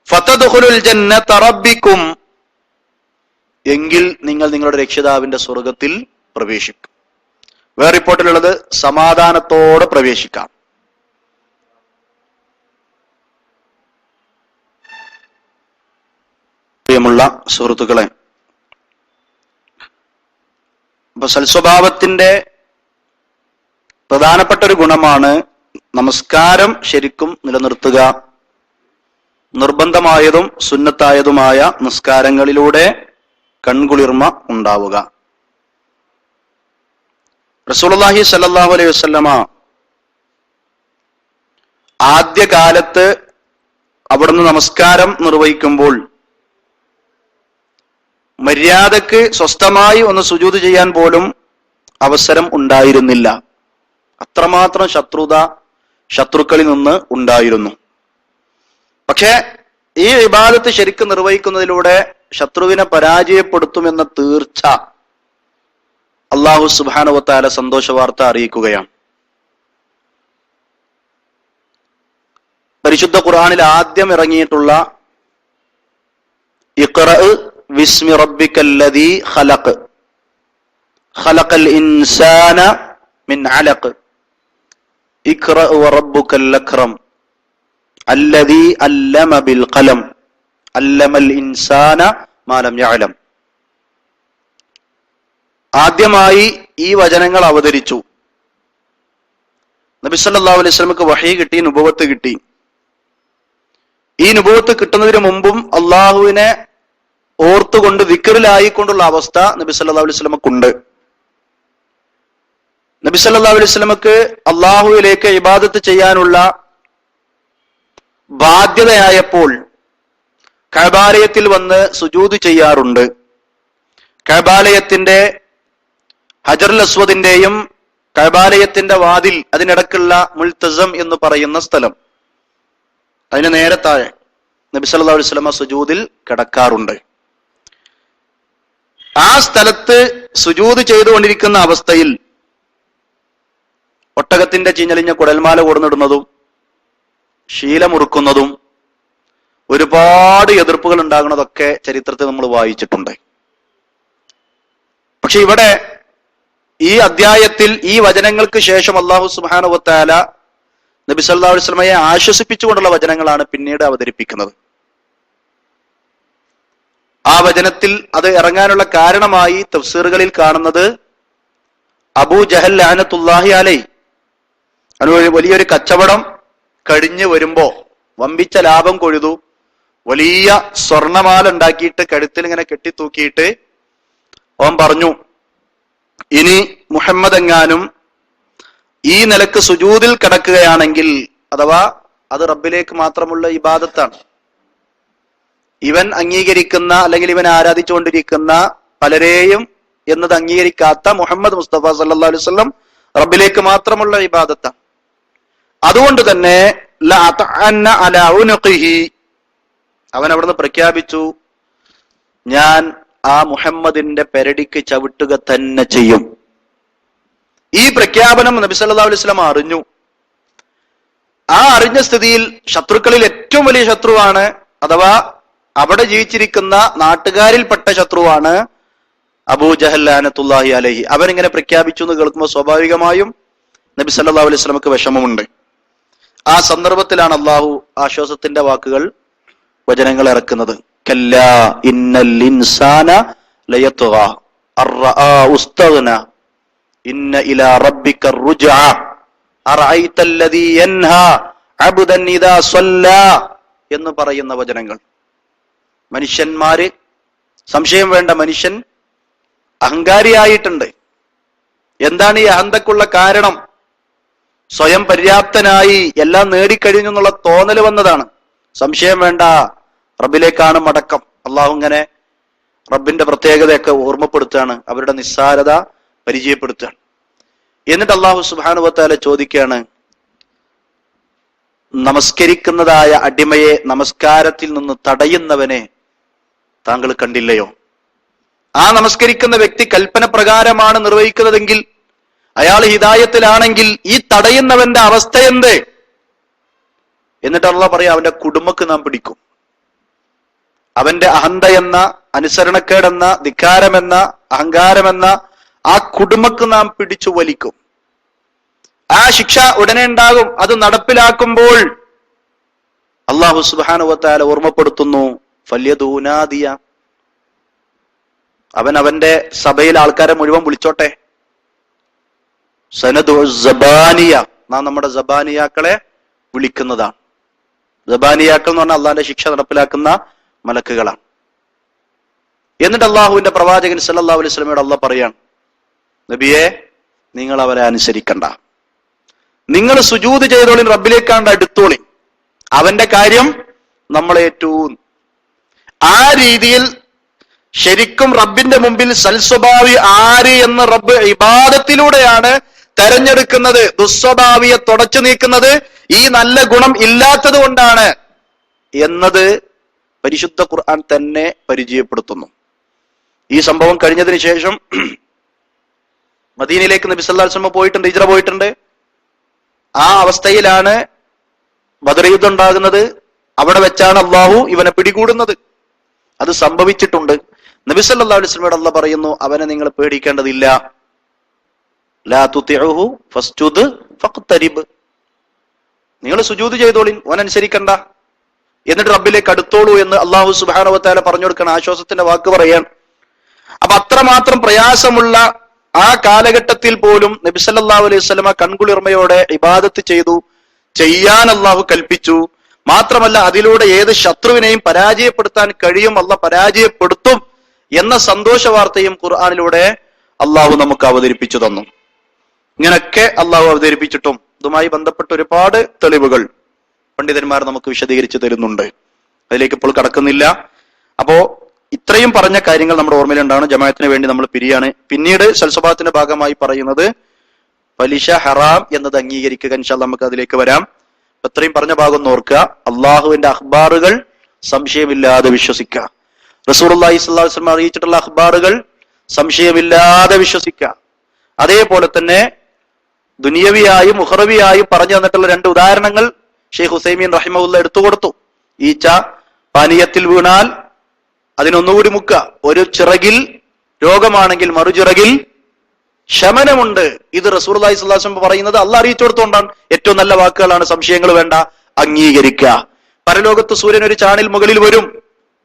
ഫതദ്ഖുലുൽ ജന്നത റബ്ബിക്കും, എങ്കിൽ നിങ്ങൾ നിങ്ങളുടെ രക്ഷിതാവിന്റെ സ്വർഗത്തിൽ പ്രവേശിക്കും. വേറെ റിപ്പോർട്ടിലുള്ളത് സമാധാനത്തോടെ പ്രവേശിക്കാം. പ്രിയമുള്ള സുഹൃത്തുക്കളെ, അപ്പൊ സൽസ്വഭാവത്തിന്റെ പ്രധാനപ്പെട്ട ഒരു ഗുണമാണ് നമസ്കാരം ശരിക്കും നിലനിർത്തുക. നിർബന്ധമായതും സുന്നത്തായതുമായ നിസ്കാരങ്ങളിലൂടെ കൺകുളിർമ ഉണ്ടാവുക. റസൂലുള്ളാഹി സ്വല്ലല്ലാഹു അലൈഹി വസല്ലമ ആദ്യകാലത്ത് അവിടുന്ന് നമസ്കാരം നിർവഹിക്കുമ്പോൾ മര്യാദക്ക് സ്വസ്ഥമായി ഒന്ന് സുജൂദ് ചെയ്യാൻ പോലും അവസരം ഉണ്ടായിരുന്നില്ല. അത്രമാത്രം ശത്രുക്കളിൽ നിന്ന് ഉണ്ടായിരുന്നു. പക്ഷെ ഈ ഇബാദത്ത് ശരിക്കും നിർവഹിക്കുന്നതിലൂടെ ശത്രുവിനെ പരാജയപ്പെടുത്തുമെന്ന തീർച്ച അല്ലാഹു സുബ്ഹാനഹു വ തആല സന്തോഷ വാർത്ത അറിയിക്കുകയാണ്. പരിശുദ്ധ ഖുർആനിൽ ആദ്യം ഇറങ്ങിയിട്ടുള്ള ഇഖ്റ ബിസ്മി റബ്ബിക്കല്ലദീ ഖലഖ് ഖലഖൽ ഇൻസാന മിൻ അലഖ് ഇഖ്റ വറബ്ബുക്കൽ അക്രം അല്ലദീ അല്ലമ ബിൽ ഖലം അല്ലമൽ ഇൻസാന മാ ലം യഅലം. ആദ്യമായി ഈ വചനങ്ങൾ അവതരിച്ചു. നബി സല്ലല്ലാഹു അലൈഹി വസല്ലമക്ക് വഹീ കിട്ടി, നുബുവത്ത് കിട്ടി. ഈ നുബുവത്ത് കിട്ടുന്നതിന് മുമ്പും അള്ളാഹുവിനെ ഓർത്തുകൊണ്ട് ദിക്റിലായിക്കൊണ്ടുള്ള അവസ്ഥ നബി സല്ലല്ലാഹു അലൈഹി വസല്ലമക്കുണ്ട്. നബി സല്ലല്ലാഹു അലൈഹി വസല്ലമക്ക് അള്ളാഹുവിലേക്ക് ഇബാദത്ത് ചെയ്യാനുള്ള ബാധ്യതയായപ്പോൾ കഅബാലയത്തിൽ വന്ന് സുജൂദ് ചെയ്യാറുണ്ട്. കഅബാലയത്തിന്റെ ഹജറുൽ അസ്വദിന്റെയും കഅബാലയത്തിന്റെ വാതിൽ, അതിനിടക്കുള്ള മുൽത്തസം എന്ന് പറയുന്ന സ്ഥലം, അതിന് നേരെ താഴെ നബി സല്ലല്ലാഹു അലൈഹി വസല്ലമ സുജൂദിൽ കിടക്കാറുണ്ട്. ആ സ്ഥലത്ത് സുജൂദ് ചെയ്തുകൊണ്ടിരിക്കുന്ന അവസ്ഥയിൽ ഒട്ടകത്തിന്റെ ചീഞ്ഞളിഞ്ഞ കുടൽമാല കൊടുന്നിടുന്നതും ശീലമുറുക്കുന്നതും ഒരുപാട് എതിർപ്പുകൾ ഉണ്ടാകുന്നതൊക്കെ ചരിത്രത്തിൽ നമ്മൾ വായിച്ചിട്ടുണ്ട്. പക്ഷെ ഇവിടെ ഈ അധ്യായത്തിൽ ഈ വചനങ്ങൾക്ക് ശേഷം അല്ലാഹു സുബ്ഹാനഹു വ തആല നബി സല്ലല്ലാഹു അലൈഹി വസല്ലമയെ ആശ്വസിപ്പിച്ചുകൊണ്ടുള്ള വചനങ്ങളാണ് പിന്നീട് അവതരിപ്പിക്കുന്നത്. ആ വചനത്തിൽ അത് ഇറങ്ങാനുള്ള കാരണമായി തഫ്സീറുകളിൽ കാണുന്നത് അബൂ ജഹൽ ലഅനത്തുല്ലാഹി അലൈഹി വലിയൊരു കച്ചവടം കഴിഞ്ഞു വരുമ്പോ വമ്പിച്ച ലാഭം കൊഴുതു, വലിയ സ്വർണമാല ഉണ്ടാക്കിയിട്ട് കഴുത്തിൽ ഇങ്ങനെ കെട്ടിത്തൂക്കിയിട്ട് അവൻ പറഞ്ഞു, ഇനി മുഹമ്മദ് എങ്ങാനും ഈ നിലക്ക് സുജൂദിൽ കിടക്കുകയാണെങ്കിൽ, അഥവാ അത് റബ്ബിലേക്ക് മാത്രമുള്ള ഇബാദത്താണ്, ഇവൻ അംഗീകരിക്കുന്ന അല്ലെങ്കിൽ ഇവൻ ആരാധിച്ചുകൊണ്ടിരിക്കുന്ന പലരെയും എന്നത് അംഗീകരിക്കാത്ത മുഹമ്മദ് മുസ്തഫ സല്ലല്ലാഹു അലൈഹി വസല്ലം റബ്ബിലേക്ക് മാത്രമുള്ള ഇബാദത്താണ്. അതുകൊണ്ട് തന്നെ അവൻ അവിടുന്ന് പ്രഖ്യാപിച്ചു, ഞാൻ ആ മുഹമ്മദിന്റെ പെരടിക്ക് ചവിട്ടുക തന്നെ ചെയ്യും. ഈ പ്രഖ്യാപനം നബി സല്ലല്ലാഹു അലൈഹി വസല്ലം അറിഞ്ഞു. ആ അറിഞ്ഞ സ്ഥിതിയിൽ ശത്രുക്കളിൽ ഏറ്റവും വലിയ ശത്രുവാണ്, അഥവാ അവിടെ ജീവിച്ചിരിക്കുന്ന നാട്ടുകാരിൽപ്പെട്ട ശത്രുവാണ് അബൂ ജഹൽ ലഅനത്തുല്ലാഹി അലൈഹി. അവനിങ്ങനെ പ്രഖ്യാപിച്ചു എന്ന് കേൾക്കുമ്പോൾ സ്വാഭാവികമായും നബി സല്ലല്ലാഹു അലൈഹി വസല്ലമക്ക് വിഷമമുണ്ട്. ആ സന്ദർഭത്തിലാണ് അള്ളാഹു ആശ്വാസത്തിന്റെ വാക്കുകൾ, വചനങ്ങൾ ഇറക്കുന്നത്. കല്ലാ ഇന്നൽ ഇൻസാന ലയത്ഗാ അർആ ഉസ്തഗ്ന ഇന്ന ഇലാ റബ്ബിക റുജ്അ അറഅയ്തല്ലദീ യൻഹാ അബ്ദൻ ഇദാ സ്വല്ലാ എന്ന് പറയുന്ന വചനങ്ങൾ. മനുഷ്യന്മാര്, സംശയം വേണ്ട, മനുഷ്യൻ അഹങ്കാരിയായിട്ടുണ്ട്. എന്താണ് ഈ അഹന്തക്കുള്ള കാരണം? സ്വയം പര്യാപ്തനായി എല്ലാം നേടിക്കഴിഞ്ഞു എന്നുള്ള തോന്നൽ വന്നതാണ്. സംശയം വേണ്ട, റബ്ബിലേക്കാണ് മടക്കം. അള്ളാഹു ഇങ്ങനെ റബ്ബിന്റെ പ്രത്യേകതയൊക്കെ ഓർമ്മപ്പെടുത്തുകയാണ്, അവരുടെ നിസ്സാരത പരിചയപ്പെടുത്തുകയാണ്. എന്നിട്ട് അള്ളാഹു സുബ്ഹാനഹു വ തആല ചോദിക്കുകയാണ്, നമസ്കരിക്കുന്നതായ അടിമയെ, നമസ്കാരത്തിൽ നിന്ന് തടയുന്നവനെ താങ്കൾ കണ്ടില്ലയോ? ആ നമസ്കരിക്കുന്ന വ്യക്തി കൽപ്പന പ്രകാരമാണ് നിർവഹിക്കുന്നതെങ്കിൽ, അയാൾ ഹിദായത്തിലാണെങ്കിൽ ഈ തടയുന്നവന്റെ അവസ്ഥ എന്ത്? എന്നിട്ട് അള്ളാഹ് പറയാം, അവന്റെ കുടുംബക്ക് നാം പിടിക്കും. അവന്റെ അഹന്ത എന്ന, അനുസരണക്കേടെന്ന, ധിക്കാരമെന്ന, അഹങ്കാരമെന്ന ആ കുടുംബക്ക് നാം പിടിച്ചു വലിക്കും. ആ ശിക്ഷ ഉടനെ ഉണ്ടാകും. അത് നടപ്പിലാക്കുമ്പോൾ അള്ളാഹു സുബ്ഹാനഹു വ തആല ഓർമ്മപ്പെടുത്തുന്നു, ഫല്യദൂനാദിയ, അവൻ അവന്റെ സഭയിൽ ആൾക്കാരെ മുഴുവൻ വിളിച്ചോട്ടെ. സനദു സബാനിയ, നാം നമ്മുടെ സബാനിയാക്കളെ വിളിക്കുന്നതാണ്. സബാനിയാക്കൾ എന്ന് പറഞ്ഞാൽ അള്ളാഹിന്റെ ശിക്ഷ നടപ്പിലാക്കുന്ന മലക്കുകളാണ്. എന്നിട്ട് അള്ളാഹുവിന്റെ പ്രവാചകൻ സല്ലല്ലാഹു അലൈഹി വസല്ലമയോട് അള്ളാഹ് പറയാണ്, നബിയെ, നിങ്ങൾ അവരെ അനുസരിക്കണ്ട, നിങ്ങൾ സുജൂദ് ചെയ്തോളി, റബ്ബിലേക്കാണ്ട് അടുത്തോളി, അവന്റെ കാര്യം നമ്മളേറ്റു. ആ രീതിയിൽ ശരിക്കും റബ്ബിന്റെ മുമ്പിൽ സൽസ്വഭാവി ആര് എന്ന് റബ്ബ് ഇബാദത്തിലൂടെയാണ് തെരഞ്ഞെടുക്കുന്നത്. ദുസ്വഭാവിയെ തുടച്ചു നീക്കുന്നത് ഈ നല്ല ഗുണം ഇല്ലാത്തത് കൊണ്ടാണ് എന്നത് പരിശുദ്ധ ഖുർആൻ തന്നെ പരിചയപ്പെടുത്തുന്നു. ഈ സംഭവം കഴിഞ്ഞതിന് ശേഷം മദീനയിലേക്ക് നബി സല്ലല്ലാഹു അലൈഹി വസല്ലം പോയിട്ടുണ്ട്, ഹിജ്റ പോയിട്ടുണ്ട്. ആ അവസ്ഥയിലാണ് ബദർ യുദ്ധം ഉണ്ടാകുന്നത്. അവിടെ വെച്ചാണ് അള്ളാഹു ഇവനെ പിടികൂടുന്നത്. അത് സംഭവിച്ചിട്ടുണ്ട്. നബി സല്ലല്ലാഹു അലൈഹി വസല്ലം അള്ളാഹ് പറയുന്നു, അവനെ നിങ്ങൾ പേടിക്കേണ്ടതില്ല. ലാ തുതിഉഹു ഫസ്ജുദ് ഫഖ്തരിബ്, നിങ്ങൾ സുജൂദ് ചെയ്തോളിൻ, ഓൻ അനുസരിക്കണ്ട, എന്നിട്ട് റബ്ബിലേക്ക് അടുത്തോളൂ എന്ന് അള്ളാഹു സുബ്ഹാനഹു വ തആല പറഞ്ഞു കൊടുക്കണം. ആശ്വാസത്തിന്റെ വാക്ക് പറയാൻ. അപ്പൊ അത്രമാത്രം പ്രയാസമുള്ള ആ കാലഘട്ടത്തിൽ പോലും നബി സല്ലല്ലാഹു അലൈഹി വസല്ലമ കൺകുളിർമയോടെ ഇബാദത്ത് ചെയ്തു, ചെയ്യാൻ അള്ളാഹു കൽപ്പിച്ചു. മാത്രമല്ല അതിലൂടെ ഏത് ശത്രുവിനെയും പരാജയപ്പെടുത്താൻ കഴിയും, അള്ളാഹ് പരാജയപ്പെടുത്തും എന്ന സന്തോഷ വാർത്തയും ഖുർആനിലൂടെ അള്ളാഹു നമുക്ക് അവതരിപ്പിച്ചു തന്നു. ഇങ്ങനൊക്കെ അള്ളാഹു അവതരിപ്പിച്ചിട്ടും ഇതുമായി ബന്ധപ്പെട്ട ഒരുപാട് തെളിവുകൾ പണ്ഡിതന്മാർ നമുക്ക് വിശദീകരിച്ചു തരുന്നുണ്ട്. അതിലേക്ക് ഇപ്പോൾ കടക്കുന്നില്ല. അപ്പോ ഇത്രയും പറഞ്ഞ കാര്യങ്ങൾ നമ്മുടെ ഓർമ്മയിലുണ്ടാണ്. ജമാഅത്തിന് വേണ്ടി നമ്മൾ പിരിയാണ്. പിന്നീട് സൽസ്വഭാവത്തിന്റെ ഭാഗമായി പറയുന്നത് പലിശ ഹറാം എന്നത് അംഗീകരിക്കുക. ഇൻഷാ അല്ലാഹ് നമുക്ക് അതിലേക്ക് വരാം. ഇത്രയും പറഞ്ഞ ഭാഗം ഒന്ന് ഓർക്കുക. അള്ളാഹുവിന്റെ അഖ്ബാറുകൾ സംശയമില്ലാതെ വിശ്വസിക്കുക. റസൂലുള്ളാഹി സ്വല്ലല്ലാഹു അലൈഹി വസല്ലം അറിയിച്ചിട്ടുള്ള അഖ്ബാറുകൾ സംശയമില്ലാതെ വിശ്വസിക്കുക. അതേപോലെ തന്നെ ദുനിയവിയായും ഉഖറവിയായും പറഞ്ഞു തന്നിട്ടുള്ള രണ്ട് ഉദാഹരണങ്ങൾ ഷെയ്ഖ് ഉസൈമീൻ റഹിമഹുല്ലാഹ് എടുത്തു കൊടുത്തു. ഈച്ച പാനീയത്തിൽ വീണാൽ അതിനൊന്നുകൂടി മുക്കുക. ഒരു ചിറകിൽ രോഗമാണെങ്കിൽ മറുചിറകിൽ ശമനമുണ്ട്. ഇത് റസൂലുള്ളാഹി സ്വല്ലല്ലാഹു അലൈഹി വസല്ലം പറയുന്നത് അള്ളാഹ് അറിയിച്ചു കൊടുത്തോണ്ടാണ്. ഏറ്റവും നല്ല വാക്കുകളാണ്. സംശയങ്ങൾ വേണ്ട, അംഗീകരിക്കുക. പരലോകത്ത് സൂര്യൻ ഒരു ചാണിൽ മുകളിൽ വരും,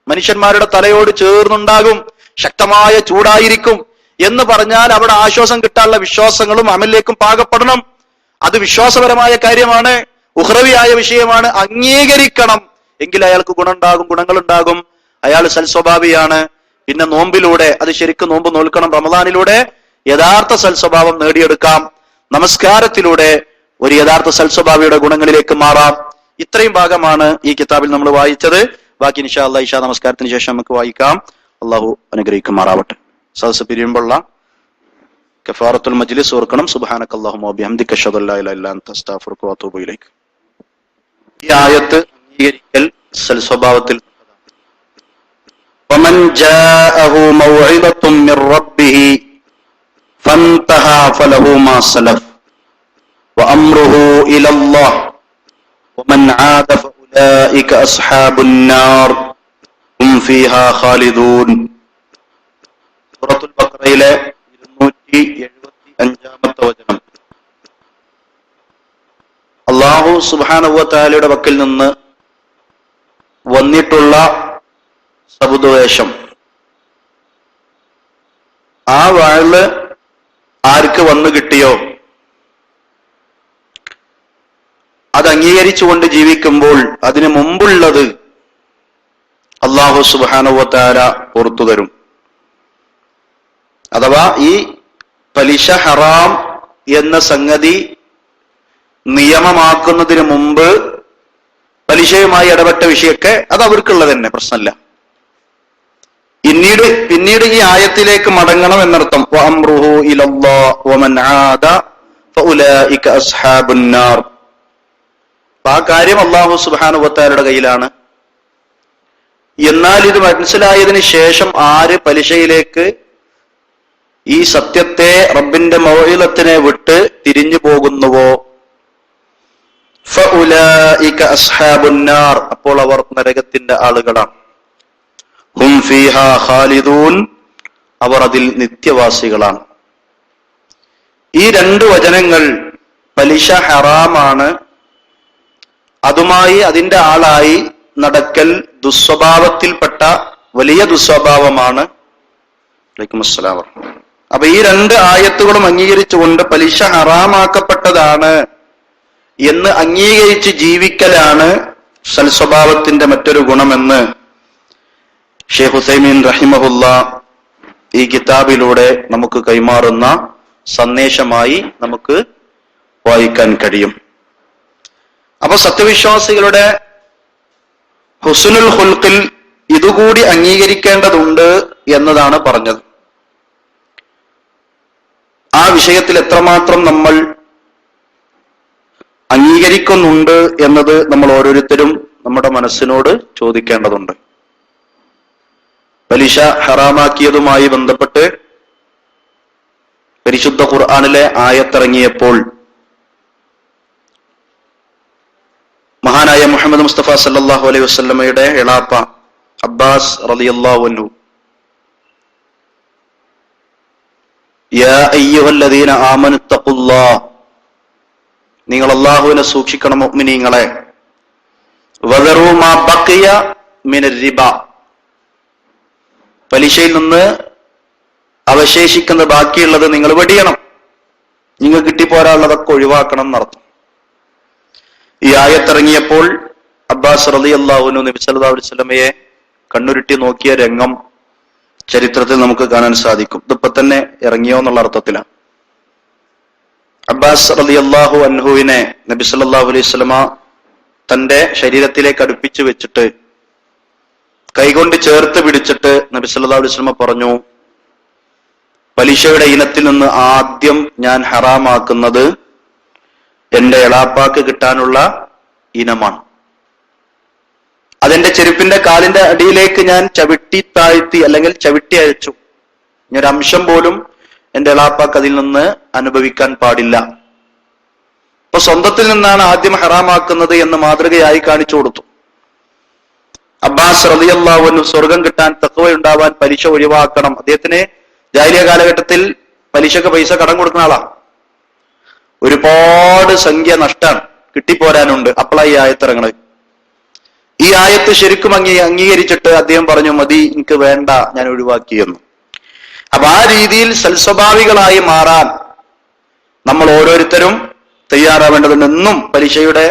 മനുഷ്യന്മാരുടെ തലയോട് ചേർന്നുണ്ടാകും, ശക്തമായ ചൂടായിരിക്കും എന്ന് പറഞ്ഞാൽ അവിടെ ആശ്വാസം കിട്ടാനുള്ള വിശ്വാസങ്ങളും അമലിലേക്കും പാകപ്പെടണം. അത് വിശ്വാസപരമായ കാര്യമാണ്, ഉഖ്റവിയായ വിഷയമാണ്. അംഗീകരിക്കണം. എങ്കിൽ അയാൾക്ക് ഗുണമുണ്ടാകും, ഗുണങ്ങളുണ്ടാകും. അയാൾ സൽസ്വഭാവിയാണ്. പിന്നെ നോമ്പിലൂടെ, അത് ശരിക്കും നോമ്പ് നോൽക്കണം, റമദാനിലൂടെ യഥാർത്ഥ സൽസ്വഭാവം നേടിയെടുക്കാം. നമസ്കാരത്തിലൂടെ ഒരു യഥാർത്ഥ സൽസ്വഭാവിയുടെ ഗുണങ്ങളിലേക്ക് മാറാം. ഇത്രയും ഭാഗമാണ് ഈ കിതാബിൽ നമ്മൾ വായിച്ചത്. ബാക്കി ഇൻഷാ അല്ലാഹ് ഇശാ നമസ്കാരത്തിന് ശേഷം നമുക്ക് വായിക്കാം. അള്ളാഹു അനുഗ്രഹിക്കുമാറാവട്ടെ. സദസ്സ് പിരിയുമ്പോഴുള്ള കഫാറത്തുൽ മജ്ലിസ് ഓർക്കണം. സുബ്ഹാനകല്ലാഹുമ്മ വബിഹംദിക അഷ്ഹദു അല്ലാ ഇലാഹ ഇല്ല അൻത അസ്തഗ്ഫിറുക വഅതൂബു ഇലൈക്. ഈ ആയത്ത് അംഗീകരിക്കൽ സൽസ്വഭാവത്തിൽ വമൻ ജാഅഹു മൗഇദത്തും മിർ റബ്ബിഹി ഫൻതഹാ ഫലഹു മാ സലഫ് വഅംറുഹു ഇലല്ലാഹ് വമൻ ആദ ഫഉലൈക അസ്ഹാബുൻ നാർ ഹും ഫീഹാ ഖാലിദൂൻ. സൂറത്തുൽ ബഖറയിലെ 275-ാമത്തെ വചനം. അല്ലാഹു സുബ്ഹാനഹു വ തആലയുടെ വക്കിൽ നിന്ന് വന്നിട്ടുള്ള സബുദ്വേഷം, ആ വാഴ് ആർക്ക് വന്നു കിട്ടിയോ അത് അംഗീകരിച്ചുകൊണ്ട് ജീവിക്കുമ്പോൾ അതിനു മുമ്പുള്ളത് അല്ലാഹു സുബ്ഹാനഹു വ തആല പുറത്തു തരും. അഥവാ ഈ പലിശ ഹറാം എന്ന സംഗതി നിയമമാക്കുന്നതിന് മുമ്പ് പലിശയുമായി ഇടപെട്ട വിഷയമൊക്കെ അത് അവർക്കുള്ളത് തന്നെ, പ്രശ്നമില്ല. പിന്നീട് ഈ ആയത്തിലേക്ക് മടങ്ങണം എന്നർത്ഥം. വഅംറുഹു ഇലല്ലാഹ് വമൻ ആദ ഫഉലൈക അസ്ഹാബുൻ നാർ. ആ കാര്യം അല്ലാഹു സുബ്ഹാനഹു വ തആലയുടെ കയ്യിലാണ്. എന്നാൽ ഇത് മനസ്സിലായതിനു ശേഷം ആര് പലിശയിലേക്ക്, ഈ സത്യത്തെ, റബ്ബിന്റെ മൗഇദത്തിനെ വിട്ട് തിരിഞ്ഞു പോകുന്നുവോ, ഫഉലൈക അസ്ഹാബുൻ നാർ, അപ്പോൾ അവർ നരകത്തിന്റെ ആളുകളാണ്. ഹും ഫീഹാ ഖാലിദൂൻ, അവർ അതിൽ നിത്യവാസികളാണ്. ഈ രണ്ട് വചനങ്ങൾ പലിശ ഹറാമാണ്, അതുമായി അതിന്റെ ആളായി നടക്കൽ ദുസ്വഭാവത്തിൽപ്പെട്ട വലിയ ദുസ്വഭാവമാണ്. വലൈക്കും അസ്സലാം. അപ്പൊ ഈ രണ്ട് ആയത്തുകളും അംഗീകരിച്ചുകൊണ്ട് പലിശ ഹറാമാക്കപ്പെട്ടതാണ് എന്ന് അംഗീകരിച്ച് ജീവിക്കലാണ് സൽസ്വഭാവത്തിന്റെ മറ്റൊരു ഗുണമെന്ന് ഷെയ്ഖ് ഉസൈമീൻ റഹിമഹുല്ലാ ഈ കിതാബിലൂടെ നമുക്ക് കൈമാറുന്ന സന്ദേശമായി നമുക്ക് വായിക്കാൻ കഴിയും. അപ്പൊ സത്യവിശ്വാസികളുടെ ഹുസ്നുൽ ഖുൽഖിൽ ഇതുകൂടി അംഗീകരിക്കേണ്ടതുണ്ട് എന്നതാണ് പറഞ്ഞത്. ആ വിഷയത്തിൽ എത്രമാത്രം നമ്മൾ അംഗീകരിക്കുന്നുണ്ട് എന്നത് നമ്മൾ ഓരോരുത്തരും നമ്മുടെ മനസ്സിനോട് ചോദിക്കേണ്ടതുണ്ട്. പലിശ ഹറാമാക്കിയതുമായി ബന്ധപ്പെട്ട് പരിശുദ്ധ ഖുർആനിലെ ആയത്തിറങ്ങിയപ്പോൾ മഹാനായ മുഹമ്മദ് മുസ്തഫ സല്ലല്ലാഹു അലൈഹി വസല്ലമയുടെ എളാപ്പ അബ്ബാസ് റളിയല്ലാഹു അൻഹു, യാ അയ്യുഹല്ലദീന ആമനുത്തഖുല്ലാഹ്, നിങ്ങൾ അല്ലാഹുവിനെ സൂക്ഷിക്കണം മുഅ്മിനീങ്ങളെ, വദറൂ മാ ബഖിയ മിനർ റിബ, പലിശയിൽ നിന്ന് അവശേഷിക്കുന്ന ബാക്കിയുള്ളത് നിങ്ങൾ വെടിയണം, നിങ്ങൾ കിട്ടിപ്പോരാനുള്ളതൊക്കെ ഒഴിവാക്കണം എന്നർത്ഥം. ഈ ആയത്തിറങ്ങിയപ്പോൾ അബ്ബാസ് റളിയല്ലാഹു അൻഹു നബി സല്ലല്ലാഹു അലൈഹി വസല്ലമയെ കണ്ണുരുട്ടി നോക്കിയ രംഗം ചരിത്രത്തിൽ നമുക്ക് കാണാൻ സാധിക്കും. ഇതിപ്പോ തന്നെ ഇറങ്ങിയോ എന്നുള്ള അർത്ഥത്തിലാണ്. അബ്ബാസ് റളിയല്ലാഹു അൻഹുവിനെ നബി സല്ലല്ലാഹു അലൈഹി വസല്ലമ തന്റെ ശരീരത്തിലേക്ക് അടുപ്പിച്ചു വെച്ചിട്ട് കൈകൊണ്ട് ചേർത്ത് പിടിച്ചിട്ട് നബി സല്ലല്ലാഹു അലൈഹി വസല്ലമ പറഞ്ഞു, പലിശയുടെ ഇനത്തിൽ നിന്ന് ആദ്യം ഞാൻ ഹറാമാക്കുന്നത് എന്റെ എളാപ്പാക്ക് കിട്ടാനുള്ള ഇനമാണ്. അതെന്റെ ചെരുപ്പിന്റെ കാലിന്റെ അടിയിലേക്ക് ഞാൻ ചവിട്ടി താഴ്ത്തി അല്ലെങ്കിൽ ചവിട്ടി അയച്ചു. ഒരംശം പോലും എന്റെ എളാപ്പാക്ക് അതിൽ നിന്ന് അനുഭവിക്കാൻ പാടില്ല. ഇപ്പൊ സ്വന്തത്തിൽ നിന്നാണ് ആദ്യം ഹറാമാക്കുന്നത് എന്ന് മാതൃകയായി കാണിച്ചു കൊടുത്തു. അബ്ബാസ് റളിയല്ലാഹു അൻഹു സ്വർഗം കിട്ടാൻ തഖ്വ ഉണ്ടാവാൻ പലിശ ഒഴിവാക്കണം. അദ്ദേഹത്തിന് ജാഹിലിയ കാലഘട്ടത്തിൽ പലിശക്ക് പൈസ കടം കൊടുക്കുന്ന ആളാ. ഒരുപാട് സംഖ്യ നഷ്ടാണ്, കിട്ടിപ്പോരാനുണ്ട്. അപ്പോഴാണ് ഈ ആയത്തിറങ്ങണത്. ഈ ആയത്ത് ശരിക്കും അംഗീകരിച്ചിട്ട് അദ്ദേഹം പറഞ്ഞു, മതി, എനിക്ക് വേണ്ട, ഞാൻ ഒഴിവാക്കിയെന്ന്. അപ്പൊ ആ രീതിയിൽ സൽസ്വഭാവികളായി മാറാൻ നമ്മൾ ഓരോരുത്തരും തയ്യാറാവേണ്ടതുണ്ട്. എന്നും പലിശയുടെ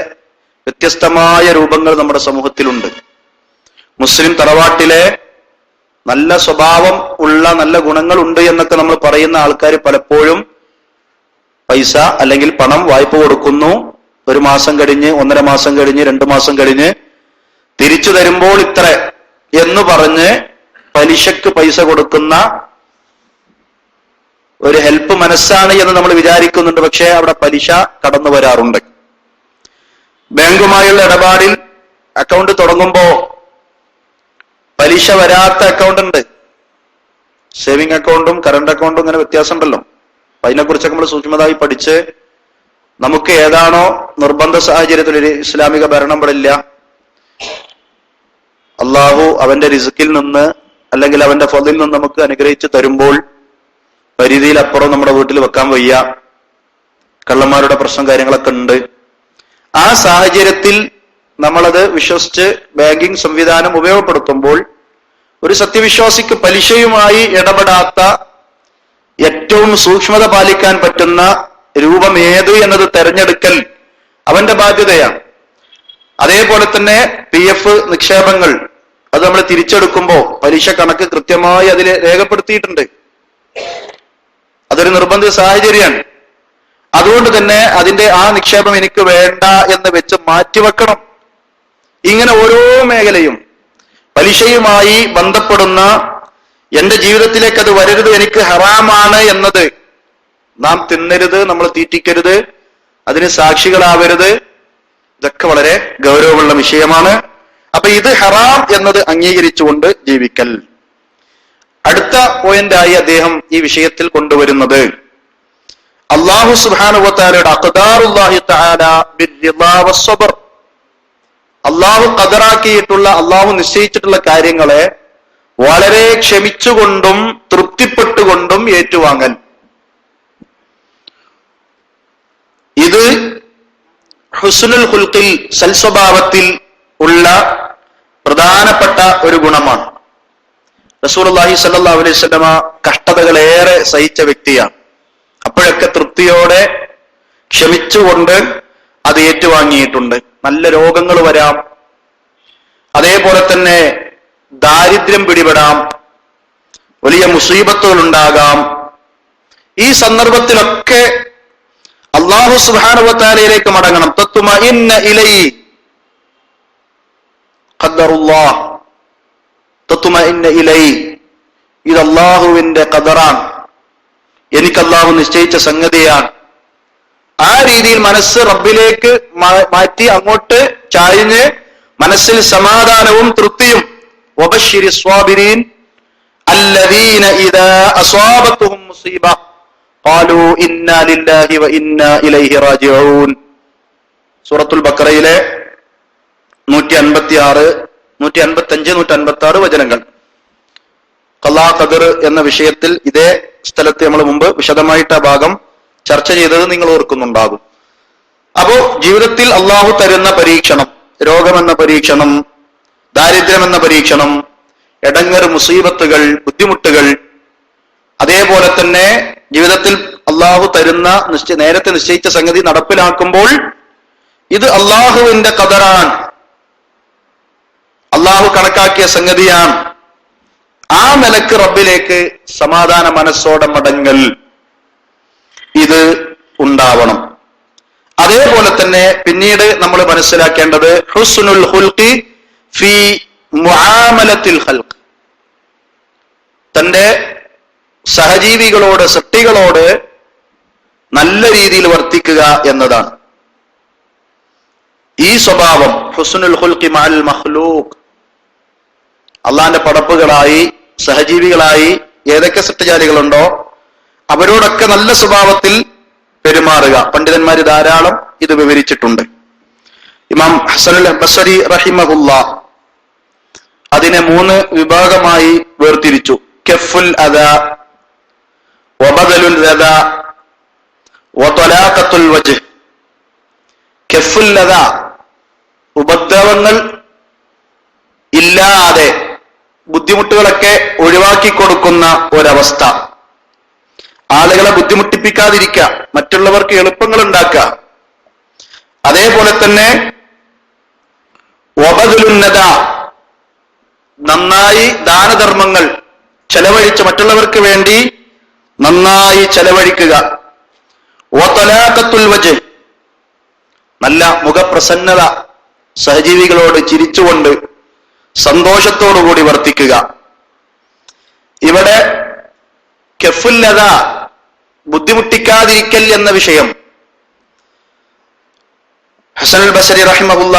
വ്യത്യസ്തമായ രൂപങ്ങൾ നമ്മുടെ സമൂഹത്തിലുണ്ട്. മുസ്ലിം തറവാട്ടിലെ നല്ല സ്വഭാവം ഉള്ള നല്ല ഗുണങ്ങൾ ഉണ്ട് എന്നൊക്കെ നമ്മൾ പറയുന്ന ആൾക്കാർ പലപ്പോഴും പൈസ അല്ലെങ്കിൽ പണം വായ്പ കൊടുക്കുന്നു, ഒരു മാസം കഴിഞ്ഞ്, 1.5 മാസം കഴിഞ്ഞ്, 2 മാസം കഴിഞ്ഞ് തിരിച്ചു തരുമ്പോൾ ഇത്ര എന്ന് പറഞ്ഞ് പലിശക്ക് പൈസ കൊടുക്കുന്ന ഒരു ഹെൽപ്പ് മനസ്സാണ് എന്ന് നമ്മൾ വിചാരിക്കുന്നുണ്ട്. പക്ഷേ അവിടെ പലിശ കടന്നു വരാറുണ്ട്. ബാങ്കുമായുള്ള ഇടപാടിൽ അക്കൗണ്ട് തുടങ്ങുമ്പോ പലിശ വരാത്ത അക്കൗണ്ട് ഉണ്ട്. സേവിങ് അക്കൗണ്ടും കറണ്ട് അക്കൗണ്ടും ഇങ്ങനെ വ്യത്യാസം ഉണ്ടല്ലോ. അതിനെക്കുറിച്ചൊക്കെ നമ്മൾ സൂക്ഷ്മമായി പഠിച്ച് നമുക്ക് ഏതാണോ നിർബന്ധ സാഹചര്യത്തിൽ ഒരു ഇസ്ലാമിക ഭരണം ഇവിടെ ഇല്ല, അള്ളാഹു അവന്റെ റിസ്കിൽ നിന്ന് അല്ലെങ്കിൽ അവന്റെ ഫളിൽ നിന്ന് നമുക്ക് അനുഗ്രഹിച്ച് തരുമ്പോൾ പരിധിയിലപ്പുറം നമ്മുടെ വീട്ടിൽ വെക്കാൻ വയ്യ, കള്ളന്മാരുടെ പ്രശ്നം കാര്യങ്ങളൊക്കെ ഉണ്ട്. ആ സാഹചര്യത്തിൽ നമ്മളത് വിശ്വസിച്ച് ബാങ്കിങ് സംവിധാനം ഉപയോഗപ്പെടുത്തുമ്പോൾ ഒരു സത്യവിശ്വാസിക്ക് പലിശയുമായി ഇടപെടാത്ത ഏറ്റവും സൂക്ഷ്മത പാലിക്കാൻ പറ്റുന്ന രൂപം ഏത് എന്നത് തെരഞ്ഞെടുക്കൽ അവന്റെ ബാധ്യതയാണ്. അതേപോലെ തന്നെ PF നിക്ഷേപങ്ങൾ അത് നമ്മൾ തിരിച്ചെടുക്കുമ്പോൾ പലിശ കണക്ക് കൃത്യമായി അതിൽ രേഖപ്പെടുത്തിയിട്ടുണ്ട്. അതൊരു നിർബന്ധിത സാഹചര്യമാണ്. അതുകൊണ്ട് തന്നെ അതിന്റെ ആ നിക്ഷേപം എനിക്ക് വേണ്ട എന്ന് വെച്ച് മാറ്റിവെക്കണം. ഇങ്ങനെ ഓരോ മേഖലയും പലിശയുമായി ബന്ധപ്പെടുന്ന എന്റെ ജീവിതത്തിലേക്ക് അത് വരരുത്, എനിക്ക് ഹറാമാണ് എന്നത്, നാം തിന്നരുത്, നമ്മൾ തീറ്റിക്കരുത്, അതിന് സാക്ഷികളാവരുത്, ഇതൊക്കെ വളരെ ഗൗരവമുള്ള വിഷയമാണ്. അപ്പൊ ഇത് ഹറാം എന്നത് അംഗീകരിച്ചുകൊണ്ട് ജീവിക്കൽ. അടുത്ത പോയിന്റായി അദ്ദേഹം ഈ വിഷയത്തിൽ കൊണ്ടുവരുന്നത് അല്ലാഹു സുബ്ഹാനഹു വ തആലയുടെ അഖ്ദാറുല്ലാഹി തആല ബിർരിളാ വസ്സബ്ർ, അല്ലാഹു ഖദറാക്കിയിട്ടുള്ള, അല്ലാഹു നിശ്ചയിച്ചിട്ടുള്ള കാര്യങ്ങളെ വളരെ ക്ഷമിച്ചുകൊണ്ടും തൃപ്തിപ്പെട്ടുകൊണ്ടും ഏറ്റുവാങ്ങൽ. ഇത് ഹുസ്നുൽ ഖുൽഖിൽ, സൽസ്വഭാവത്തിൽ ഉള്ള പ്രധാനപ്പെട്ട ഒരു ഗുണമാണ്. റസൂലുള്ളാഹി സ്വല്ലല്ലാഹു അലൈഹി വസല്ലമ കഷ്ടതകളേറെ സഹിച്ച വ്യക്തിയാണ്. അപ്പോഴൊക്കെ തൃപ്തിയോടെ ക്ഷമിച്ചുകൊണ്ട് അത് ഏറ്റുവാങ്ങിയിട്ടുണ്ട്. നല്ല രോഗങ്ങൾ വരാം, അതേപോലെ തന്നെ ദാരിദ്ര്യം പിടിപെടാം, വലിയ മുസീബത്തുകൾ ഉണ്ടാകാം. ഈ സന്ദർഭത്തിലൊക്കെ അല്ലാഹു സുബ്ഹാനഹു വ തആലയിലേക്ക് മടങ്ങണം. തത്മഇന്ന ഇലൈഹി ഖദ്ദറുല്ലാഹ്, തത്മഇന്ന ഇലൈഹി, ഇത് അല്ലാഹുവിന്റെ ഖദറാണ്, എനിക്ക് അല്ലാഹു നിശ്ചയിച്ച സംഗതിയാണ്. ആ രീതിയിൽ മനസ്സ് റബ്ബിലേക്ക് മാറ്റി അങ്ങോട്ട് ചായ്ഞ്ഞ് മനസ്സിൽ സമാധാനവും തൃപ്തിയും. വബശ്ശിരി സ്വാബിരീൻ അല്ലദീന ഇദാ അസ്വാബത്തുഹും മുസീബ ഖാലൂ ഇന്നാ ലില്ലാഹി വ ഇന്നാ ഇലൈഹി റാജിഊൻ. സൂറത്തുൽ ബഖറയിലെ 156, 155, 156 വചനങ്ങൾ. ഖലാ ഖദർ എന്ന വിഷയത്തിൽ ഇതേ സ്ഥലത്ത് നമ്മൾ മുമ്പ് വിശദമായിട്ട് ആ ഭാഗം ചർച്ച ചെയ്തത് നിങ്ങൾ ഓർക്കുന്നുണ്ടാകും. അപ്പോ ജീവിതത്തിൽ അള്ളാഹു തരുന്ന പരീക്ഷണം, രോഗമെന്ന പരീക്ഷണം, ദാരിദ്ര്യമെന്ന പരീക്ഷണം, എടങ്ങറ്, മുസീബത്തുകൾ, ബുദ്ധിമുട്ടുകൾ, അതേപോലെ തന്നെ ജീവിതത്തിൽ അള്ളാഹു തരുന്ന നേരത്തെ നിശ്ചയിച്ച സംഗതി നടപ്പിലാക്കുമ്പോൾ ഇത് അള്ളാഹുവിന്റെ ഖദറാണ്, അള്ളാഹു കണക്കാക്കിയ സംഗതിയാണ്. ആ നിലക്ക് റബ്ബിലേക്ക് സമാധാന മനസ്സോടെ മടങ്ങൽ, ഇത് ഉണ്ടാവണം. അതേപോലെ തന്നെ പിന്നീട് നമ്മൾ മനസ്സിലാക്കേണ്ടത് ഹുസ്നുൽ ഖുൽഖി ഫീ മുആമലത്തിൽ ഖൽഖ്, തന്റെ സഹജീവികളോട്, സൃഷ്ടികളോട് നല്ല രീതിയിൽ വർത്തിക്കുക എന്നതാണ്. ഈ സ്വഭാവം ഹുസ്നുൽ ഖുൽഖി മഅൽ മഖ്ലൂഖ്, അള്ളാന്റെ പടപ്പുകളായി, സഹജീവികളായി ഏതൊക്കെ സൃഷ്ടിജാലികളുണ്ടോ അവരോടൊക്കെ നല്ല സ്വഭാവത്തിൽ പെരുമാറുക. പണ്ഡിതന്മാര് ധാരാളം ഇത് വിവരിച്ചിട്ടുണ്ട്. ഇമാം ഹസനുൽ ബസ്രി റഹിമഹുല്ലാ അതിനെ 3 വിഭാഗമായി വേർതിരിച്ചു. കഫുൽ അദാ വബദലുൽ അദാ വതലാഖത്തുൽ വജ്ഹ്. കഫുൽ അദാ, ഉപദ്രവങ്ങൾ ഇല്ലാതെ ബുദ്ധിമുട്ടുകളൊക്കെ ഒഴിവാക്കി കൊടുക്കുന്ന ഒരവസ്ഥ, ആളുകളെ ബുദ്ധിമുട്ടിപ്പിക്കാതിരിക്കുക, മറ്റുള്ളവർക്ക് എളുപ്പങ്ങൾ ഉണ്ടാക്കുക. അതേപോലെ തന്നെ വബദലുന്നദ, നന്നായി ദാനധർമ്മങ്ങൾ ചെലവഴിച്ച് മറ്റുള്ളവർക്ക് വേണ്ടി നന്നായി ചെലവഴിക്കുക. വതലാഖത്തുൽ വജ്ഹ്, നല്ല മുഖപ്രസന്നത, സഹജീവികളോട് ചിരിച്ചുകൊണ്ട് സന്തോഷത്തോടുകൂടി വർത്തിക്കുക. ഇവിടെ കഫുല്ലത, ബുദ്ധിമുട്ടിക്കാതിരിക്കൽ എന്ന വിഷയം ഹസനുൽ ബസ്രി റഹിമഹുല്ല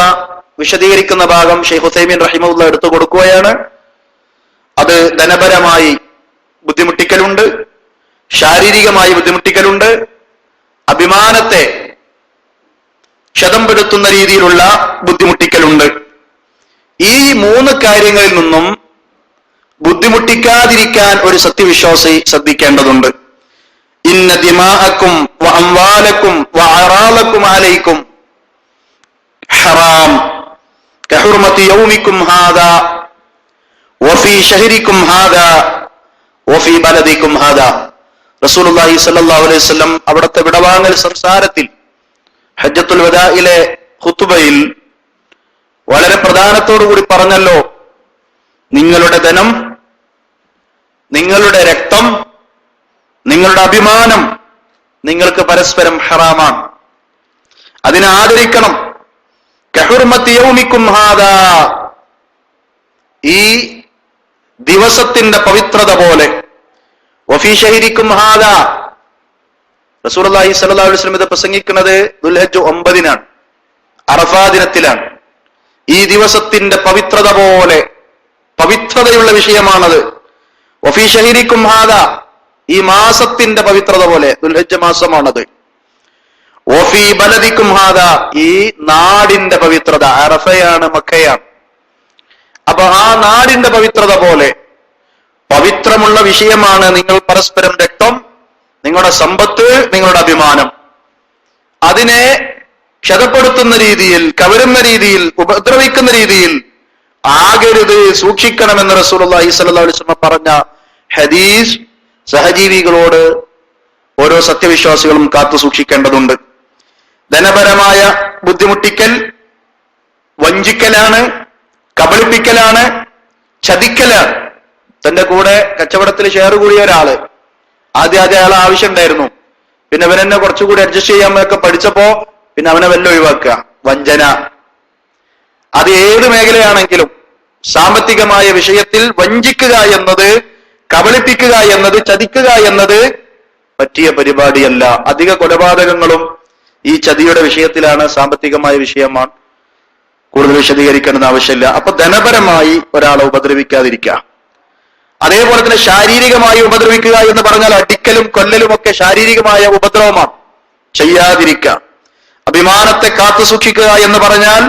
വിശദീകരിക്കുന്ന ഭാഗം ഷെയ്ഖ് ഉസൈമീൻ റഹിമഹുല്ല എടുത്തു കൊടുക്കുകയാണ്. അത് ധനപരമായി ബുദ്ധിമുട്ടിക്കലുണ്ട്, ശാരീരികമായി ബുദ്ധിമുട്ടിക്കലുണ്ട്, അഭിമാനത്തെ ക്ഷതംപ്പെടുത്തുന്ന രീതിയിലുള്ള ബുദ്ധിമുട്ടിക്കലുണ്ട്. ഈ 3 കാര്യങ്ങളിൽ നിന്നും ബുദ്ധിമുട്ടിക്കാതിരിക്കാൻ ഒരു സത്യവിശ്വാസി ശ്രദ്ധിക്കേണ്ടതുണ്ട്. ഇന്ന ദിമാഅക്കും വ അംവാലക്കും വ അറാലക്കും അലൈക്കും ഹറാം കഹുർമതി യൗമിക്കും ഹാദാ വഫീ ശഹരിക്കും ഹാദാ വഫീ ബലദിക്കും ഹാദാ. റസൂലുള്ളാഹി സ്വല്ലല്ലാഹു അലൈഹി വസല്ലം അവിടുത്തെ വിടവാങ്ങൽ സംസാരത്തിൽ ഹജ്ജത്തുൽ വദാഇലെ ഖുത്ബയിൽ വളരെ പ്രധാനത്തോടുകൂടി പറഞ്ഞല്ലോ, നിങ്ങളുടെ ധനം, നിങ്ങളുടെ രക്തം, നിങ്ങളുടെ അഭിമാനം നിങ്ങൾക്ക് പരസ്പരം ഹറാമാണ്, അതിനെ ആദരിക്കണം. കഹുർമത്തി യൗമിക്കും ഹാദാ, ഈ ദിവസത്തിന്റെ പവിത്രത പോലെ, വഫീ ശഹരിക്കും ഹാദാ, റസൂലുള്ളാഹി സ്വല്ലല്ലാഹു അലൈഹി വസല്ലം ഇത് പ്രസംഗിക്കുന്നത് ദുൽഹജ്ജ് 9-നാണ്, അറഫാ ദിനത്തിലാണ്. ഈ ദിവസത്തിന്റെ പവിത്രത പോലെ പവിത്രതയുള്ള വിഷയമാണത്. വഫീ ശഹരിക്കും ഹാദാ, ഈ മാസത്തിന്റെ പവിത്രത പോലെ, ദുൽഹജ്ജ് മാസമാണത്. വഫീ ബലദിക്കും ഹാദാ, ഈ നാടിന്റെ പവിത്രത, അറഫയാണ്, മക്കയാണ്. അപ്പൊ ആ നാടിന്റെ പവിത്രത പോലെ പവിത്രമുള്ള വിഷയമാണ് നിങ്ങൾ പരസ്പരം രക്തം, നിങ്ങളുടെ സമ്പത്ത്, നിങ്ങളുടെ അഭിമാനം. അതിനെ ക്ഷതപ്പെടുത്തുന്ന രീതിയിൽ, കവരുന്ന രീതിയിൽ, ഉപദ്രവിക്കുന്ന രീതിയിൽ ആകരുത്, സൂക്ഷിക്കണമെന്ന് റസൂലുള്ളാഹി സ്വല്ലല്ലാഹു അലൈഹി വസല്ലം പറഞ്ഞ ഹദീസ് സഹജീവികളോട് ഓരോ സത്യവിശ്വാസികളും കാത്തു സൂക്ഷിക്കേണ്ടതുണ്ട്. ധനപരമായ ബുദ്ധിമുട്ടിക്കൽ വഞ്ചിക്കലാണ്, കബളിപ്പിക്കലാണ്, ചതിക്കലാണ്. തന്റെ കൂടെ കച്ചവടത്തിൽ ഷെയർ കൂടിയ ഒരാള് ആദ്യം അയാളെ ആവശ്യം ഉണ്ടായിരുന്നു, പിന്നെ അവനെന്നെ കുറച്ചുകൂടി അഡ്ജസ്റ്റ് ചെയ്യാമൊക്കെ പഠിച്ചപ്പോ പിന്നെ അവനെ വല്ല ഒഴിവാക്കുക. വഞ്ചന, അത് ഏത് മേഖലയാണെങ്കിലും സാമ്പത്തികമായ വിഷയത്തിൽ വഞ്ചിക്കുക എന്നത്, കബളിപ്പിക്കുക എന്നത്, ചതിക്കുക എന്നത് പറ്റിയ പരിപാടിയല്ല. അധിക കൊലപാതകങ്ങളും ഈ ചതിയുടെ വിഷയത്തിലാണ്, സാമ്പത്തികമായ വിഷയമാണ്. കൂടുതൽ വിശദീകരിക്കേണ്ടെന്ന് ആവശ്യമില്ല. അപ്പൊ ധനപരമായി ഒരാളെ ഉപദ്രവിക്കാതിരിക്കുക. അതേപോലെ തന്നെ ശാരീരികമായി ഉപദ്രവിക്കുക എന്ന് പറഞ്ഞാൽ അടിക്കലും കൊല്ലലും ഒക്കെ ശാരീരികമായ ഉപദ്രവമാണ്, ചെയ്യാതിരിക്കുക. അഭിമാനത്തെ കാത്തു സൂക്ഷിക്കുക എന്ന് പറഞ്ഞാൽ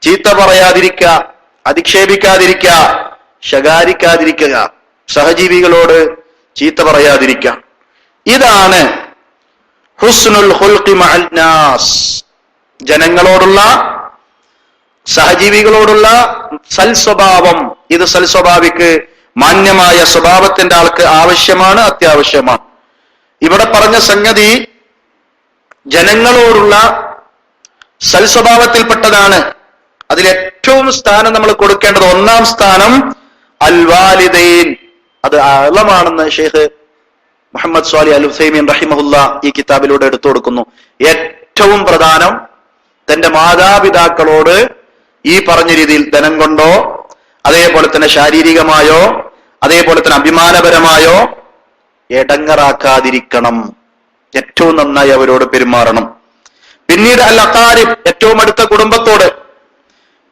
ചീത്ത പറയാതിരിക്കുക, അധിക്ഷേപിക്കാതിരിക്കുക, ശകാരിക്കാതിരിക്കുക, സഹജീവികളോട് ചീത്ത പറയാതിരിക്കുക. ഇതാണ് ഹുസ്നുൽ ഖുൽഖി മഅൽ നാസ്, ജനങ്ങളോടുള്ള, സഹജീവികളോടുള്ള സൽസ്വഭാവം. ഇത് സൽസ്വഭാവിക്ക്, മാന്യമായ സ്വഭാവത്തിന്റെ ആൾക്ക് ആവശ്യമാണ്, അത്യാവശ്യമാണ്. ഇവിടെ പറഞ്ഞ സംഗതി ജനങ്ങളോടുള്ള സൽസ്വഭാവത്തിൽപ്പെട്ടതാണ്. അതിൽ ഏറ്റവും സ്ഥാനം നമ്മൾ കൊടുക്കേണ്ടത്, 1-ാം സ്ഥാനം അൽ വാലിദൈൻ, അത് അഅ്ളമാണെന്ന് ഷെയ്ഖ് മുഹമ്മദ് സ്വാലിഹ് അൽ ഉസൈമീൻ റഹിമഹുല്ല ഈ കിതാബിലൂടെ എടുത്തു കൊടുക്കുന്നു. ഏറ്റവും പ്രധാനം തന്റെ മാതാപിതാക്കളോട് ഈ പറഞ്ഞ രീതിയിൽ ധനം കൊണ്ടോ, അതേപോലെ തന്നെ ശാരീരികമായോ, അതേപോലെ തന്നെ അഭിമാനപരമായോ എടങ്ങറാക്കാതിരിക്കണം. ഏറ്റവും നന്നായി അവരോട് പെരുമാറണം. പിന്നീട് അൽ അഖാരിബ്, ഏറ്റവും അടുത്ത കുടുംബത്തോട്.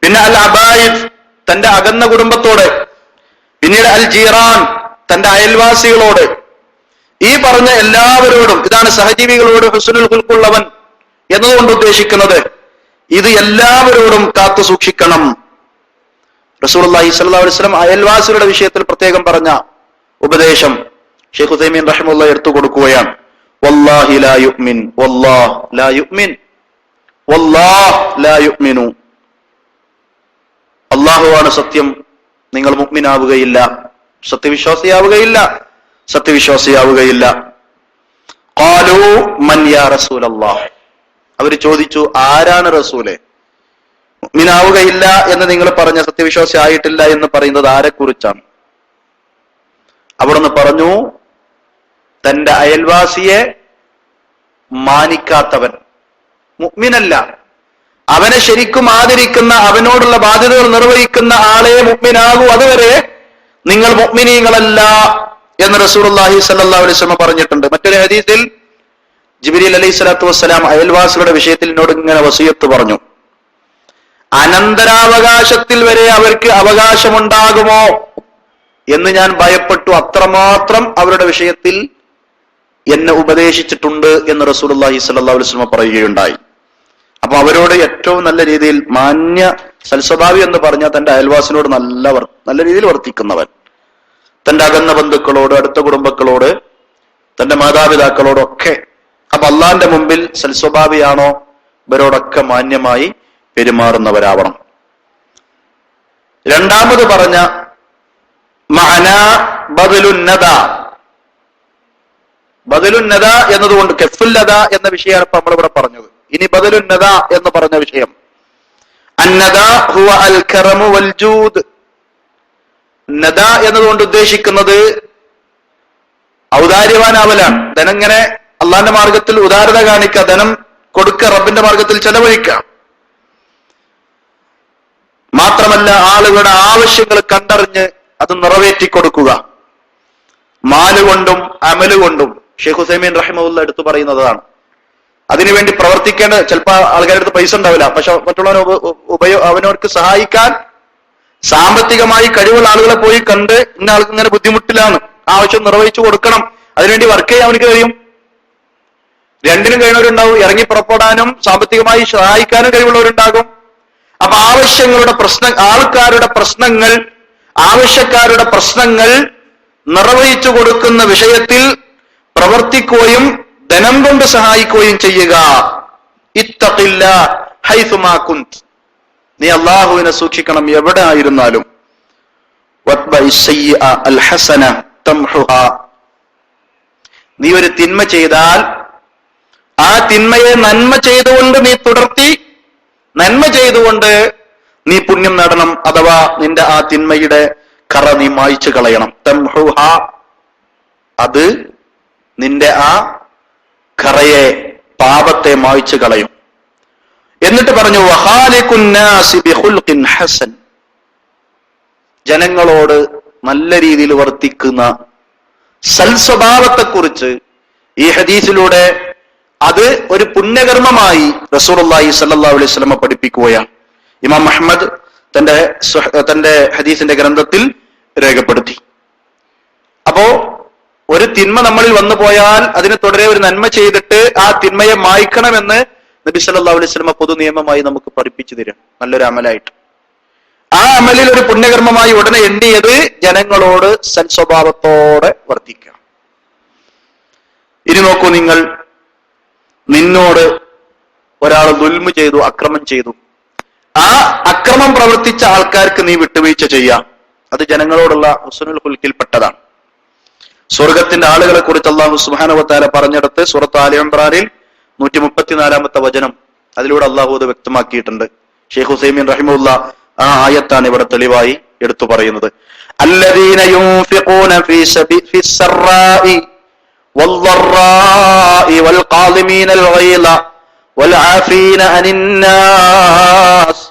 പിന്നെ അൽ അബായിദ്, തന്റെ അകന്ന കുടുംബത്തോട്. പിന്നീട് അൽ ജീറാൻ, തന്റെ അയൽവാസികളോട്. ഈ പറഞ്ഞ എല്ലാവരോടും, ഇതാണ് സഹജീവികളോട് ഹുസ്നുൽ ഖുൽഖുള്ളവൻ എന്നതുകൊണ്ട് ഉദ്ദേശിക്കുന്നത്. ഇത് എല്ലാവരോടും കാത്തു സൂക്ഷിക്കണം. റസൂലുള്ളാഹി സ്വല്ലല്ലാഹു അലൈഹി വസല്ലം അയൽവാസികളുടെ വിഷയത്തിൽ പ്രത്യേകം പറഞ്ഞ ഉപദേശം ഷെയ്ഖ് ഉസൈമീൻ റഹിമഹുല്ലാഹ് എടുത്തു കൊടുക്കുകയാണ്. വല്ലാഹി ലാ യുഅ്മിൻ, വല്ലാഹ് ലാ യുഅ്മിൻ, വല്ലാഹ് ലാ യുഅ്മിനു, അല്ലാഹുവാണ് സത്യം, നിങ്ങൾ മുഅ്മിനാവുകയില്ല, സത്യവിശ്വാസിയാവുകയില്ല, സത്യവിശ്വാസിയാവുകയില്ല. ഖാലൂ മൻ യാ റസൂലല്ലാഹ്, അവർ ചോദിച്ചു, ആരാണ് റസൂലെ? മുഅ്മിനാവുകയില്ല എന്ന് നിങ്ങൾ പറഞ്ഞ, സത്യവിശ്വാസി ആയിട്ടില്ല എന്ന് പറയുന്നത് ആരെക്കുറിച്ചാണ്? അവിടുന്ന് പറഞ്ഞു, തന്റെ അയൽവാസിയെ മാനിക്കാത്തവൻ മുഅ്മിനല്ല. അവനെ ശരിക്കും ആദരിക്കുന്ന, അവനോടുള്ള ബാധ്യതകൾ നിർവഹിക്കുന്ന ആളെ മുഅ്മിനാകൂ, അതുവരെ നിങ്ങൾ മുഅ്മിനീങ്ങളല്ല എന്ന് റസൂലുള്ളാഹി സ്വല്ലല്ലാഹു അലൈഹി വസല്ലം പറഞ്ഞിട്ടുണ്ട്. മറ്റൊരു ഹദീസിൽ ജിബ്രീൽ അലൈഹിസ്സലാത്തു വസ്സലാം അയൽവാസികളുടെ വിഷയത്തിൽ എന്നോട് ഇങ്ങനെ വസിയത്ത് പറഞ്ഞു, അനന്തരാവകാശത്തിൽ വരെ അവർക്ക് അവകാശമുണ്ടാകുമോ എന്ന് ഞാൻ ഭയപ്പെട്ടു, അത്രമാത്രം അവരുടെ വിഷയത്തിൽ എന്നെ ഉപദേശിച്ചിട്ടുണ്ട് എന്ന് റസൂലുള്ളാഹി സ്വല്ലല്ലാഹു അലൈഹി വസല്ലം പറയുകയുണ്ടായി. അപ്പൊ അവരോട് ഏറ്റവും നല്ല രീതിയിൽ, മാന്യ സൽസ്വഭാവി എന്ന് പറഞ്ഞാൽ തന്റെ അയൽവാസിനോട് നല്ല രീതിയിൽ വർത്തിക്കുന്നവൻ, തന്റെ അകന്ന ബന്ധുക്കളോട്, അടുത്ത കുടുംബക്കളോട്, തന്റെ മാതാപിതാക്കളോടൊക്കെ. അപ്പൊ അള്ളാന്റെ മുമ്പിൽ സൽസ്വഭാവിയാണോ, ഇവരോടൊക്കെ മാന്യമായി പെരുമാറുന്നവരാവണം. രണ്ടാമത് പറഞ്ഞ മഅന ബദലുന്നദ, ബദലുന്നദ എന്നതുകൊണ്ട് കഫുല്ലദ എന്ന വിഷയമാണ് ഇപ്പൊ നമ്മളിവിടെ പറഞ്ഞത്. ഇനി ബദലുന്നദ എന്ന് പറഞ്ഞ വിഷയം, അന്നദ ഹുവ അൽ കറമു വൽ ജൂദ്. നദ എന്നതുകൊണ്ട് ഉദ്ദേശിക്കുന്നത് ഔദാര്യവാനാവലാണ്. ധനം ഇങ്ങനെ അള്ളാന്റെ മാർഗത്തിൽ ഉദാരത കാണിക്കുക, ധനം കൊടുക്കുക, റബ്ബിന്റെ മാർഗത്തിൽ ചെലവഴിക്കുക. മാത്രമല്ല ആളുകളുടെ ആവശ്യങ്ങൾ കണ്ടറിഞ്ഞ് അത് നിറവേറ്റിക്കൊടുക്കുക. മാലുകൊണ്ടും അമലുകൊണ്ടും ഷെയ്ഖ് ഉസൈമീൻ റഹിമഹുല്ല എടുത്തു പറയുന്നതാണ്. അതിനുവേണ്ടി പ്രവർത്തിക്കേണ്ട ചിലപ്പോൾ ആൾക്കാരുടെ അടുത്ത് പൈസ ഉണ്ടാവില്ല, പക്ഷെ മറ്റുള്ളവരെ അവനവർക്ക് സഹായിക്കാൻ സാമ്പത്തികമായി കഴിവുള്ള ആളുകളെ പോയി കണ്ട് ഇന്ന ആൾക്ക് ഇങ്ങനെ ബുദ്ധിമുട്ടിലാണ്, ആവശ്യം നിർവഹിച്ചു കൊടുക്കണം, അതിനുവേണ്ടി വർക്ക് ചെയ്യാൻ അവനക്ക് കഴിയും. രണ്ടിനും കഴിയുന്നവരുണ്ടാവും. ഇറങ്ങി പുറപ്പെടാനും സാമ്പത്തികമായി സഹായിക്കാനും കഴിവുള്ളവരുണ്ടാകും. അപ്പൊ ആവശ്യക്കാരുടെ പ്രശ്നങ്ങൾ നിർവഹിച്ചു കൊടുക്കുന്ന വിഷയത്തിൽ പ്രവർത്തിക്കുകയും ധനം കൊണ്ട് സഹായിക്കുകയും ചെയ്യുക. ഇത്തഖില്ലാ ഹൈസുമാ കുന്ത്, നീ അള്ളാഹുവിനെ സൂക്ഷിക്കണം എവിടെ ആയിരുന്നാലും. നീ ഒരു തിന്മ ചെയ്താൽ ആ തിന്മയെ നന്മ ചെയ്തുകൊണ്ട് നീ തുടർത്തി, നന്മ ചെയ്തുകൊണ്ട് നീ പുണ്യം നേടണം. അഥവാ നിന്റെ ആ തിന്മയുടെ കറ നീ മായ്ച്ചു കളയണം. തംഹുഹ, അത് നിന്റെ ആ കറയെ, പാപത്തെ മായ്ച്ചു കളയും. എന്നിട്ട് പറഞ്ഞു വഖാലിഖുന്നാസി ബിഖുൽഖിൻ ഹസൻ, ജനങ്ങളോട് നല്ല രീതിയിൽ വർത്തിക്കുന്ന സൽസ്വഭാവത്തെക്കുറിച്ച് ഈ ഹദീസിലൂടെ അത് ഒരു പുണ്യകർമ്മമായി റസൂലുള്ളാഹി സ്വല്ലല്ലാഹു അലൈഹി വസല്ലം പഠിപ്പിക്കുകയാണ്. ഇമാം അഹ്മദ് തന്റെ ഹദീസിന്റെ ഗ്രന്ഥത്തിൽ രേഖപ്പെടുത്തി. അപ്പോ ഒരു തിന്മ നമ്മളിൽ വന്നു പോയാൽ അതിന് തുടരെ ഒരു നന്മ ചെയ്തിട്ട് ആ തിന്മയെ മായ്ക്കണമെന്ന് നബി സല്ലല്ലാഹു അലൈഹി വസല്ലം പൊതു നിയമമായി നമുക്ക് പഠിപ്പിച്ചു തരും, നല്ലൊരു അമലായിട്ട്. ആ അമലിൽ ഒരു പുണ്യകർമ്മമായി ഉടനെ എണ്ണിയത് ജനങ്ങളോട് സൽസ്വഭാവത്തോടെ വർത്തിക്കുക. ഇനി നോക്കൂ, നിന്നോട് ഒരാൾ ദുൽമ് ചെയ്തു, അക്രമം ചെയ്തു, ആ അക്രമം പ്രവർത്തിച്ച ആൾക്കാർക്ക് നീ വിട്ടുവീഴ്ച ചെയ്യാം. അത് ജനങ്ങളോടുള്ള ഹുസ്നുൽ ഖുൽഖിൽപ്പെട്ടതാണ്. സ്വർഗത്തിന്റെ ആളുകളെ കുറിച്ച് അല്ലാഹു സുബ്ഹാനഹു വ തആല പറഞ്ഞിടത്ത് സൂറത്ത് ആലി ഇംറാനിൽ 134-ാമത്തെ വചനം, അതിലൂടെ അല്ലാഹു അത് വ്യക്തമാക്കിയിട്ടുണ്ട്. ഷെയ്ഖ് ഉസൈമീൻ റഹിമഹുല്ലാ ആ ആയത്താണ് ഇവിടെ തെളിവായി എടുത്തു പറയുന്നത്. അല്ലദീന യുൻഫിഖൂന ഫിസ്സറാഇ വൽദറാഇ വൽഖാദിമീനൽ ഗൈള വൽആഫീന അനിന്നാസ്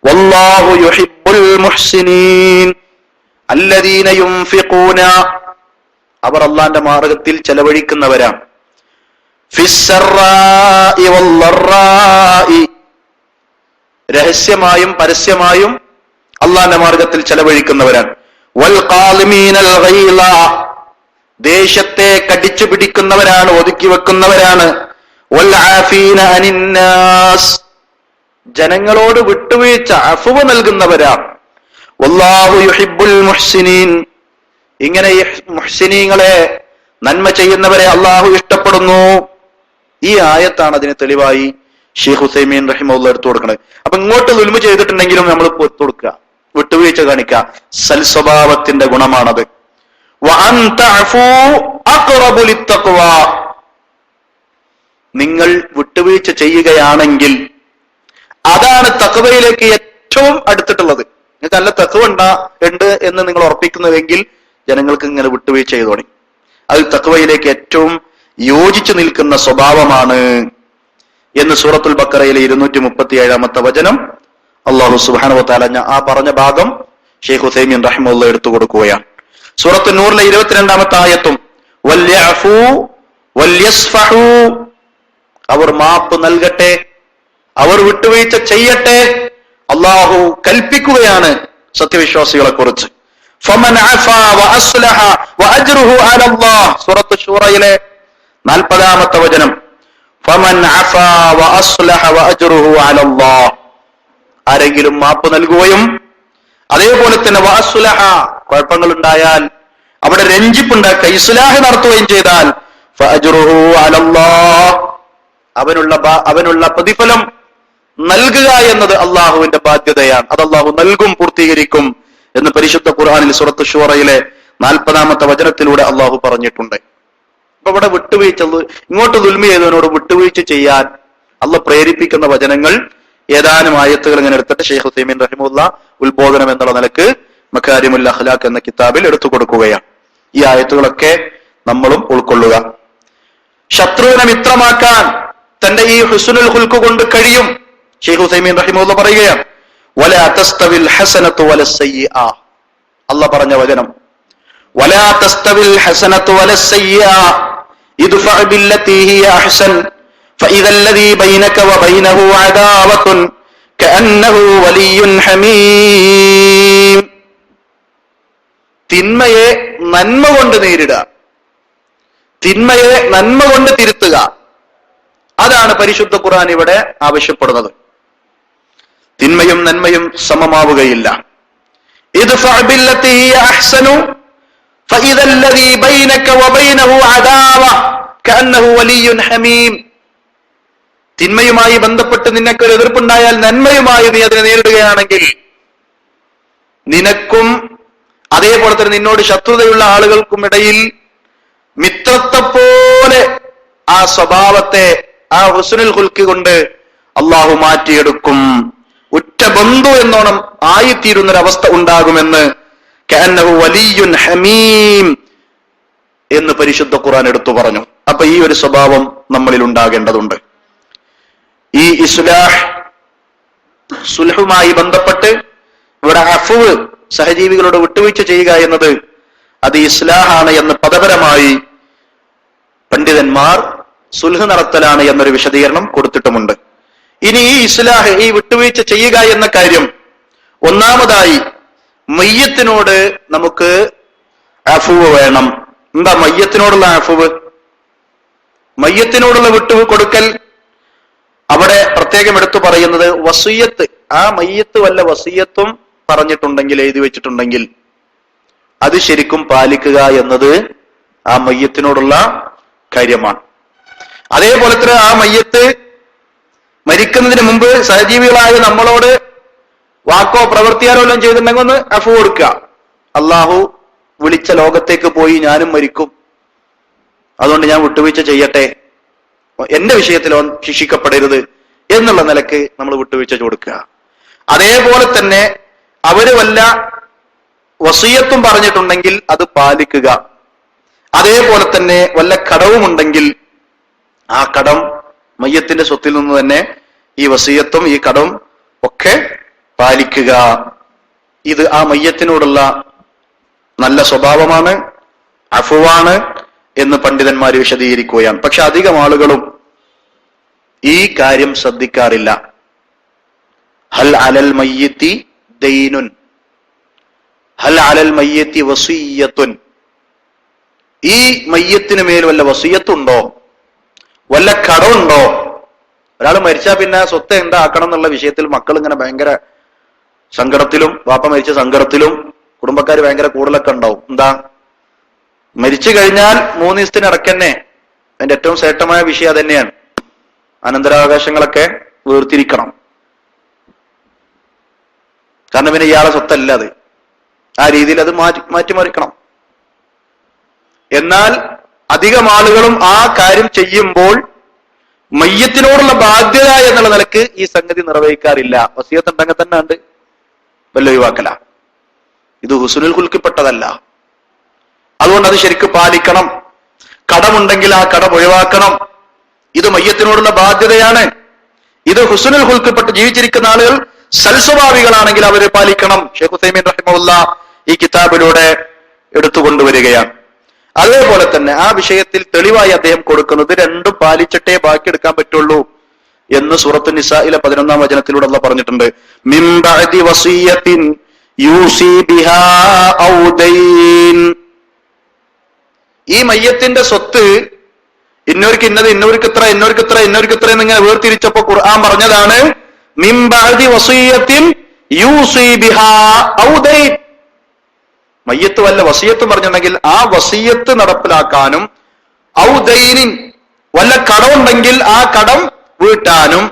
വല്ലാഹു യുഹിബ്ബുൽ മുഹ്സിനീൻ. അല്ലദീന യുൻഫിഖൂന, അവർ അല്ലാഹുവിന്റെ മാർഗ്ഗത്തിൽ ചെലവഴിക്കുന്നവരാണ്. ഫിസ്സറാഇ വൽദറാഇ, രഹസ്യമായും പരസ്യമായും അല്ലാഹുവിന്റെ മാർഗ്ഗത്തിൽ ചെലവഴിക്കുന്നവരാണ്. വൽഖാദിമീനൽ ഗൈള, ദേഷ്യത്തെ കടിച്ചു പിടിക്കുന്നവരാണ്, ഒതുക്കി വെക്കുന്നവരാണ്. വൽആഫീന അനിന്നാസ്, ജനങ്ങളോട് വിട്ടുവീഴ്ച അഫ്വ് നൽകുന്നവരാണ്. വല്ലാഹു യുഹിബ്ബുൽ മുഹ്സിനീൻ, ഇങ്ങനെ മുഹ്സിനീങ്ങളെ, നന്മ ചെയ്യുന്നവരെ അള്ളാഹു ഇഷ്ടപ്പെടുന്നു. ഈ ആയത്താണ് അതിന് തെളിവായി ഷെയ്ഖ് ഉസൈമീൻ റഹിമഹുല്ലാഹ് എടുത്തു കൊടുക്കുന്നത്. അപ്പൊ ഇങ്ങോട്ട് ദുൽമ ചെയ്തിട്ടുണ്ടെങ്കിലും നമ്മൾ പുറത്തു കൊടുക്കുക, വിട്ടുവീഴ്ച കാണിക്കുക, സൽസ്വഭാവത്തിന്റെ ഗുണമാണത്. വഅൻ തഅഫൂ അഖ്റബു ലിത്തഖ്വാ, നിങ്ങൾ വിട്ടുവീഴ്ച ചെയ്യുകയാണെങ്കിൽ അതാണ് തഖ്വയിലേക്ക് ഏറ്റവും അടുത്തിട്ടുള്ളത്. നിങ്ങൾക്ക് നല്ല തഖ്വ ഉണ്ട് എന്ന് നിങ്ങൾ ഉറപ്പിക്കുന്നുവെങ്കിൽ ജനങ്ങൾക്ക് ഇങ്ങനെ വിട്ടുവീഴ്ച ചെയ്തു തുടങ്ങി. അത് തഖ്വയിലേക്ക് ഏറ്റവും യോജിച്ചു നിൽക്കുന്ന സ്വഭാവമാണ് എന്ന് സൂറത്തുൽ ബഖറയിലെ 237-ാമത്തെ വചനം അല്ലാഹു സുബ്ഹാനഹു വ തആല ആ പറഞ്ഞ ഭാഗം ഷെയ്ഖ് ഉസൈമീൻ റഹിമഹുല്ലാഹ് എടുത്തു കൊടുക്കുകയാണ്. സൂറത്തു നൂറിലെ 22-ാമത്തെ ആയത്തും വൽയഅഫൂ വൽയസ്ഫഹൂ, അവർ മാപ്പ് നൽകട്ടെ, അവർ വിട്ടുവീഴ്ച ചെയ്യട്ടെ, അല്ലാഹു കൽപ്പിക്കുകയാണ് സത്യവിശ്വാസികളെ കുറിച്ച്. ഫമൻ അഫാ വഅസ്ലഹ വഅജ്റുഹു അലല്ലാഹ്, സൂറത്തു ശൂറയിലെ 40-ാമത്തെ വചനം. ഫമൻ അഫാ വഅസ്ലഹ വഅജ്റുഹു അലല്ലാഹ്, ആരെങ്കിലും മാപ്പ് നൽകുകയും അതേപോലെ തന്നെ വഅസ്ലഹ, കുഴപ്പങ്ങൾ ഉണ്ടായാൽ അവിടെ രഞ്ജിപ്പുണ്ടാക്കുക, ഇസ്ലാഹ് നടത്തുകയും ചെയ്താൽ ഫഅജ്റുഹു അലല്ലാഹ്, അവനുള്ള പ്രതിഫലം നൽകുക എന്നത് അള്ളാഹുവിന്റെ ബാധ്യതയാണ്. അത് അള്ളാഹു നൽകും, പൂർത്തീകരിക്കും എന്ന് പരിശുദ്ധ ഖുർആനിൽ സൂറത്ത് ശൂറയിലെ 40-ാമത്തെ വചനത്തിലൂടെ അള്ളാഹു പറഞ്ഞിട്ടുണ്ട്. അപ്പൊ ഇവിടെ വിട്ടുവീഴ്ച, ഇങ്ങോട്ട് ദുൽമ ചെയ്തവനോട് വിട്ടുവീഴ്ച ചെയ്യാൻ അള്ളാഹ് പ്രേരിപ്പിക്കുന്ന വചനങ്ങൾ ഏതാനും ആയത്തുകൾ ഇങ്ങനെ എടുത്തിട്ട് ഷെയ്ഖ് ഉസൈമീൻ റഹിമഹുല്ലാഹ് ഉത്ബോധനം എന്നുള്ള നിലക്ക് മകാരിമുൽ അഖ്ലാഖ് എന്ന കിതാബിൽ എടുത്തു കൊടുക്കുകയാണ്. ഈ ആയത്തുകളൊക്കെ നമ്മളും ഉൾക്കൊള്ളുക. ശത്രുവിനെ മിത്രമാക്കാൻ തന്റെ ഈ ഹുസ്നുൽ ഖുൽഖ് കൊണ്ട് കഴിയും. ഷെയ്ഖ് ഉസൈമീൻ റഹിമഹുല്ലാഹ് പറയുകയാണ്, വലാ തസ്തവിൽ ഹസനതു വലസ്സയ്യിഅ. അല്ലാഹ് പറഞ്ഞ വചനം വലാ തസ്തവിൽ ഹസനതു വലസ്സയ്യിഅ ഇദ്ഫഅ ബില്ലതി ഹിയ അഹ്സൻ ഫഇദ അല്ലദീ ബൈനക വബൈനഹു അദാവത്തുൻ കഅന്നഹു വലിയ്യുൻ ഹമീം. തിന്മയെ നന്മ കൊണ്ട് നേരിടുക, തിന്മയെ നന്മ കൊണ്ട് തിരുത്തുക. അതാണ് പരിശുദ്ധ ഖുർആൻ ഇവിടെ ആവശ്യപ്പെടുന്നത്. തിന്മയും നന്മയും സമമാവുകയില്ല. ഇദ്ഫഅ ബില്ലതി ഹിയ അഹ്സനു ഫഇദ അല്ലദീ ബൈനക വബൈനഹു അദാവ കഅന്നഹു വലിയ്യുൻ ഹമീം. തിന്മയുമായി ബന്ധപ്പെട്ട് നിനക്കൊരു എതിർപ്പുണ്ടായാൽ നന്മയുമായി നീ അതിനെ നേരിടുകയാണെങ്കിൽ നിനക്കും അതേപോലെ തന്നെ നിന്നോട് ശത്രുതയുള്ള ആളുകൾക്കും ഇടയിൽ മിത്രത്തെ പോലെ ആ സ്വഭാവത്തെ, ആ ഹുസ്നുൽ ഖുൽഖ് കൊണ്ട് അള്ളാഹു മാറ്റിയെടുക്കും. ഉറ്റ ബന്ധു എന്നോണം ആയിത്തീരുന്നൊരവസ്ഥ ഉണ്ടാകുമെന്ന് കഅന്നഹു വലിയ്യുൻ ഹമീം എന്ന് പരിശുദ്ധ ഖുർആൻ എടുത്തു പറഞ്ഞു. അപ്പൊ ഈ ഒരു സ്വഭാവം നമ്മളിൽ ഉണ്ടാകേണ്ടതുണ്ട്. ഈ ഇസ്ലാഹ്, സുൽഹുമായി ബന്ധപ്പെട്ട് ഇവിടെ അഫ്വ്, സഹജീവികളോട് വിട്ടുവീഴ്ച ചെയ്യുക എന്നത് അത് ഇസ്ലാഹാണ് എന്ന് പദപരമായി പണ്ഡിതന്മാർ സുൽഹ് നടത്തലാണ് എന്നൊരു വിശദീകരണം കൊടുത്തിട്ടുമുണ്ട്. ഇനി ഈ ഇസ്ലാഹ്, ഈ വിട്ടുവീഴ്ച ചെയ്യുക എന്ന കാര്യം, ഒന്നാമതായി മയ്യത്തിനോട് നമുക്ക് അഫ്വ് വേണം. എന്താ മയ്യത്തിനോടുള്ള അഫ്വ്? മയ്യത്തിനോടുള്ള വിട്ടു കൊടുക്കൽ അവിടെ പ്രത്യേകം എടുത്തു പറയുന്നത് വസിയ്യത്ത്. ആ മയ്യത്ത് വല്ല വസിയ്യത്തും പറഞ്ഞിട്ടുണ്ടെങ്കിൽ, എഴുതി വെച്ചിട്ടുണ്ടെങ്കിൽ അത് ശരിക്കും പാലിക്കുക എന്നത് ആ മയ്യത്തിനോടുള്ള കാര്യമാണ്. അതേപോലെ തന്നെ ആ മയ്യത്ത് മരിക്കുന്നതിന് മുമ്പ് സഹജീവികളായ നമ്മളോട് വാക്കോ പ്രവൃത്തിയാലോ എല്ലാം ചെയ്തിട്ടുണ്ടെങ്കിൽ ഒന്ന് അഫു കൊടുക്കുക. അള്ളാഹു വിളിച്ച ലോകത്തേക്ക് പോയി ഞാനും മരിക്കും, അതുകൊണ്ട് ഞാൻ വിട്ടുവീഴ്ച ചെയ്യട്ടെ, എന്റെ വിഷയത്തിൽ അവൻ ശിക്ഷിക്കപ്പെടരുത് എന്നുള്ള നിലക്ക് നമ്മൾ വിട്ടുവീഴ്ച കൊടുക്കുക. അതേപോലെ തന്നെ അവര് വല്ല വസിയത്തും പറഞ്ഞിട്ടുണ്ടെങ്കിൽ അത് പാലിക്കുക. അതേപോലെ തന്നെ വല്ല കടവുമുണ്ടെങ്കിൽ ആ കടം, മയ്യത്തിന്റെ സ്വത്തിൽ നിന്ന് തന്നെ ഈ വസിയത്തും ഈ കടവും ഒക്കെ പാലിക്കുക. ഇത് ആ മയ്യത്തിനോടുള്ള നല്ല സ്വഭാവമാണ്, അഫുവാണ് എന്ന് പണ്ഡിതന്മാർ വിശദീകരിക്കുകയാണ്. പക്ഷെ അധികം ആളുകളും ഈ കാര്യം ശ്രദ്ധിക്കാറില്ല. ഹൽ അലൽ മയ്യിത്തി ദൈനുൻ, ഹൽ അലൽ മയ്യിത്തി വസിയ്യത്തുൻ. ഈ മയ്യത്തിന് മേൽ വല്ല വസിയ്യത്തുണ്ടോ, വല്ല കടമുണ്ടോ? ഒരാൾ മരിച്ചാൽ പിന്നെ സ്വത്ത് എന്താക്കണം എന്നുള്ള വിഷയത്തിൽ മക്കൾ ഇങ്ങനെ ഭയങ്കര സങ്കടത്തിലും, വാപ്പ മരിച്ച സങ്കടത്തിലും, കുടുംബക്കാർ ഭയങ്കര കൂടുതലൊക്കെ ഉണ്ടാവും. എന്താ, മരിച്ചു കഴിഞ്ഞാൽ 3 ദിവസത്തിന് ഇടയ്ക്കന്നെ അതിന്റെ ഏറ്റവും ശ്രേഷ്ഠമായ വിഷയം അത് തന്നെയാണ്. അനന്തരാവകാശങ്ങളൊക്കെ വേർതിരിക്കണം. കാരണം പിന്നെ ഇയാളെ സ്വത്തല്ല അത്, ആ രീതിയിൽ അത് മാറ്റിമറിക്കണം. എന്നാൽ അധികം ആളുകളും ആ കാര്യം ചെയ്യുമ്പോൾ മയ്യത്തിനോടുള്ള ബാധ്യത എന്നുള്ള നിലക്ക് ഈ സംഗതി നിർവഹിക്കാറില്ല. വസിയത്ത് ഉണ്ടെങ്കിൽ തന്നെ ഉണ്ട്, വല്ല ഒഴിവാക്കല. ഇത് ഹുസ്നുൽ ഖുൽഖിൽപ്പെട്ടതല്ല. അതുകൊണ്ട് അത് ശരിക്കും പാലിക്കണം. കടമുണ്ടെങ്കിൽ ആ കടം ഒഴിവാക്കണം. ഇത് മയ്യത്തിനോടുള്ള ബാധ്യതയാണ്. ഇത് ഹുസ്നുൽ ഖുൽഖിൽപ്പെട്ട് ജീവിച്ചിരിക്കുന്ന ആളുകൾ സൽസ്വഭാവികളാണെങ്കിൽ അവരെ പാലിക്കണം. ഷെയ്ഖ് ഉസൈമീൻ റഹിമഹുല്ലാഹ് ഈ കിതാബിലൂടെ എടുത്തുകൊണ്ടുവരികയാണ്. അതേപോലെ തന്നെ ആ വിഷയത്തിൽ തെളിവായി അദ്ദേഹം കൊടുക്കുന്നത് രണ്ടും പാലിച്ചിട്ടേ ബാക്കിയെടുക്കാൻ പറ്റുള്ളൂ എന്ന് സൂറത്തു നിസായിലെ 11-ാം വചനത്തിലൂടെ അല്ലാഹ് പറഞ്ഞിട്ടുണ്ട്. മിൻ ബഅദി വസിയ്യത്തിൻ യൂസി ബിഹാ ഔ ദൈൻ. ഈ മയ്യത്തിന്റെ സ്വത്ത് ഇന്നോർക്ക് ഇന്നത്, ഇന്നോർക്ക് ഇത്ര, ഇന്നോർക്ക് ഇത്ര, ഇന്നോർക്ക് ഇത്ര എന്നിങ്ങനെ വേർതിരിച്ചപ്പോ ഖുർആൻ പറഞ്ഞതാണ് മിൻ ബഅദി വസിയ്യത്തിൻ യൂസി ബിഹാ ഔ ദൈൻ. മയ്യത്ത് വല്ല വസിയത്തും പറഞ്ഞിട്ടുണ്ടെങ്കിൽ ആ വസിയത്ത് നടപ്പിലാക്കാനും, ഔ ദൈനിൻ വല്ല കടമുണ്ടെങ്കിൽ ആ കടം വീട്ടാനും,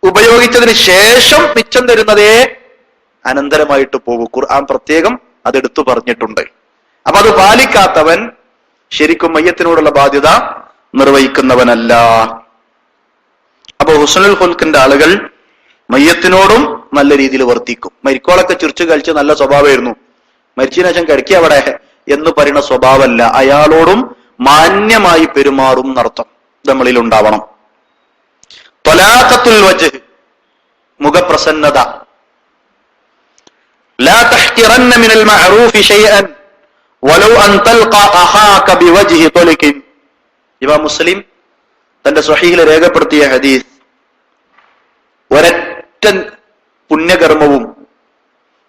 ഉപയോഗിച്ചതിന് ശേഷം മിച്ചം തരുന്നതേ അനന്തരമായിട്ട് പോകും. ഖുർആൻ പ്രത്യേകം അതെടുത്തു പറഞ്ഞിട്ടുണ്ട്. അപ്പൊ അത് പാലിക്കാത്തവൻ ശരിക്കും മയ്യത്തിനോടുള്ള ബാധ്യത നിർവഹിക്കുന്നവനല്ല. അപ്പൊ ഹുസ്നുൽ ഖുൽഖിന്റെ ആളുകൾ മയ്യത്തിനോടും നല്ല രീതിയിൽ വർത്തിക്കും. മരിക്കോളൊക്കെ ചിരിച്ചു കളിച്ച് നല്ല സ്വഭാവമായിരുന്നു, മരിച്ചതിന് ശേഷം കിടക്കി അവിടെ എന്ന് പറയുന്ന സ്വഭാവമല്ല. അയാളോടും മാന്യമായി പെരുമാറും എന്നർത്ഥം നമ്മളിൽ ഉണ്ടാവണം. ത്വലാഖത്തുൽ വജ്ഹ്, മുഖപ്രസന്നത, ലാ തഹ്കിറന്ന മിനൽ മഅറൂഫി ശൈഅൻ വലൗ അൻ തൽഖ അഖാക ബിവജ്ഹി തൽഖിൻ. ഇമാം മുസ്ലിം തന്റെ സ്വഹീഹിൽ രേഖപ്പെടുത്തിയ ഹദീസ്. ഒരൊറ്റ പുണ്യകർമ്മവും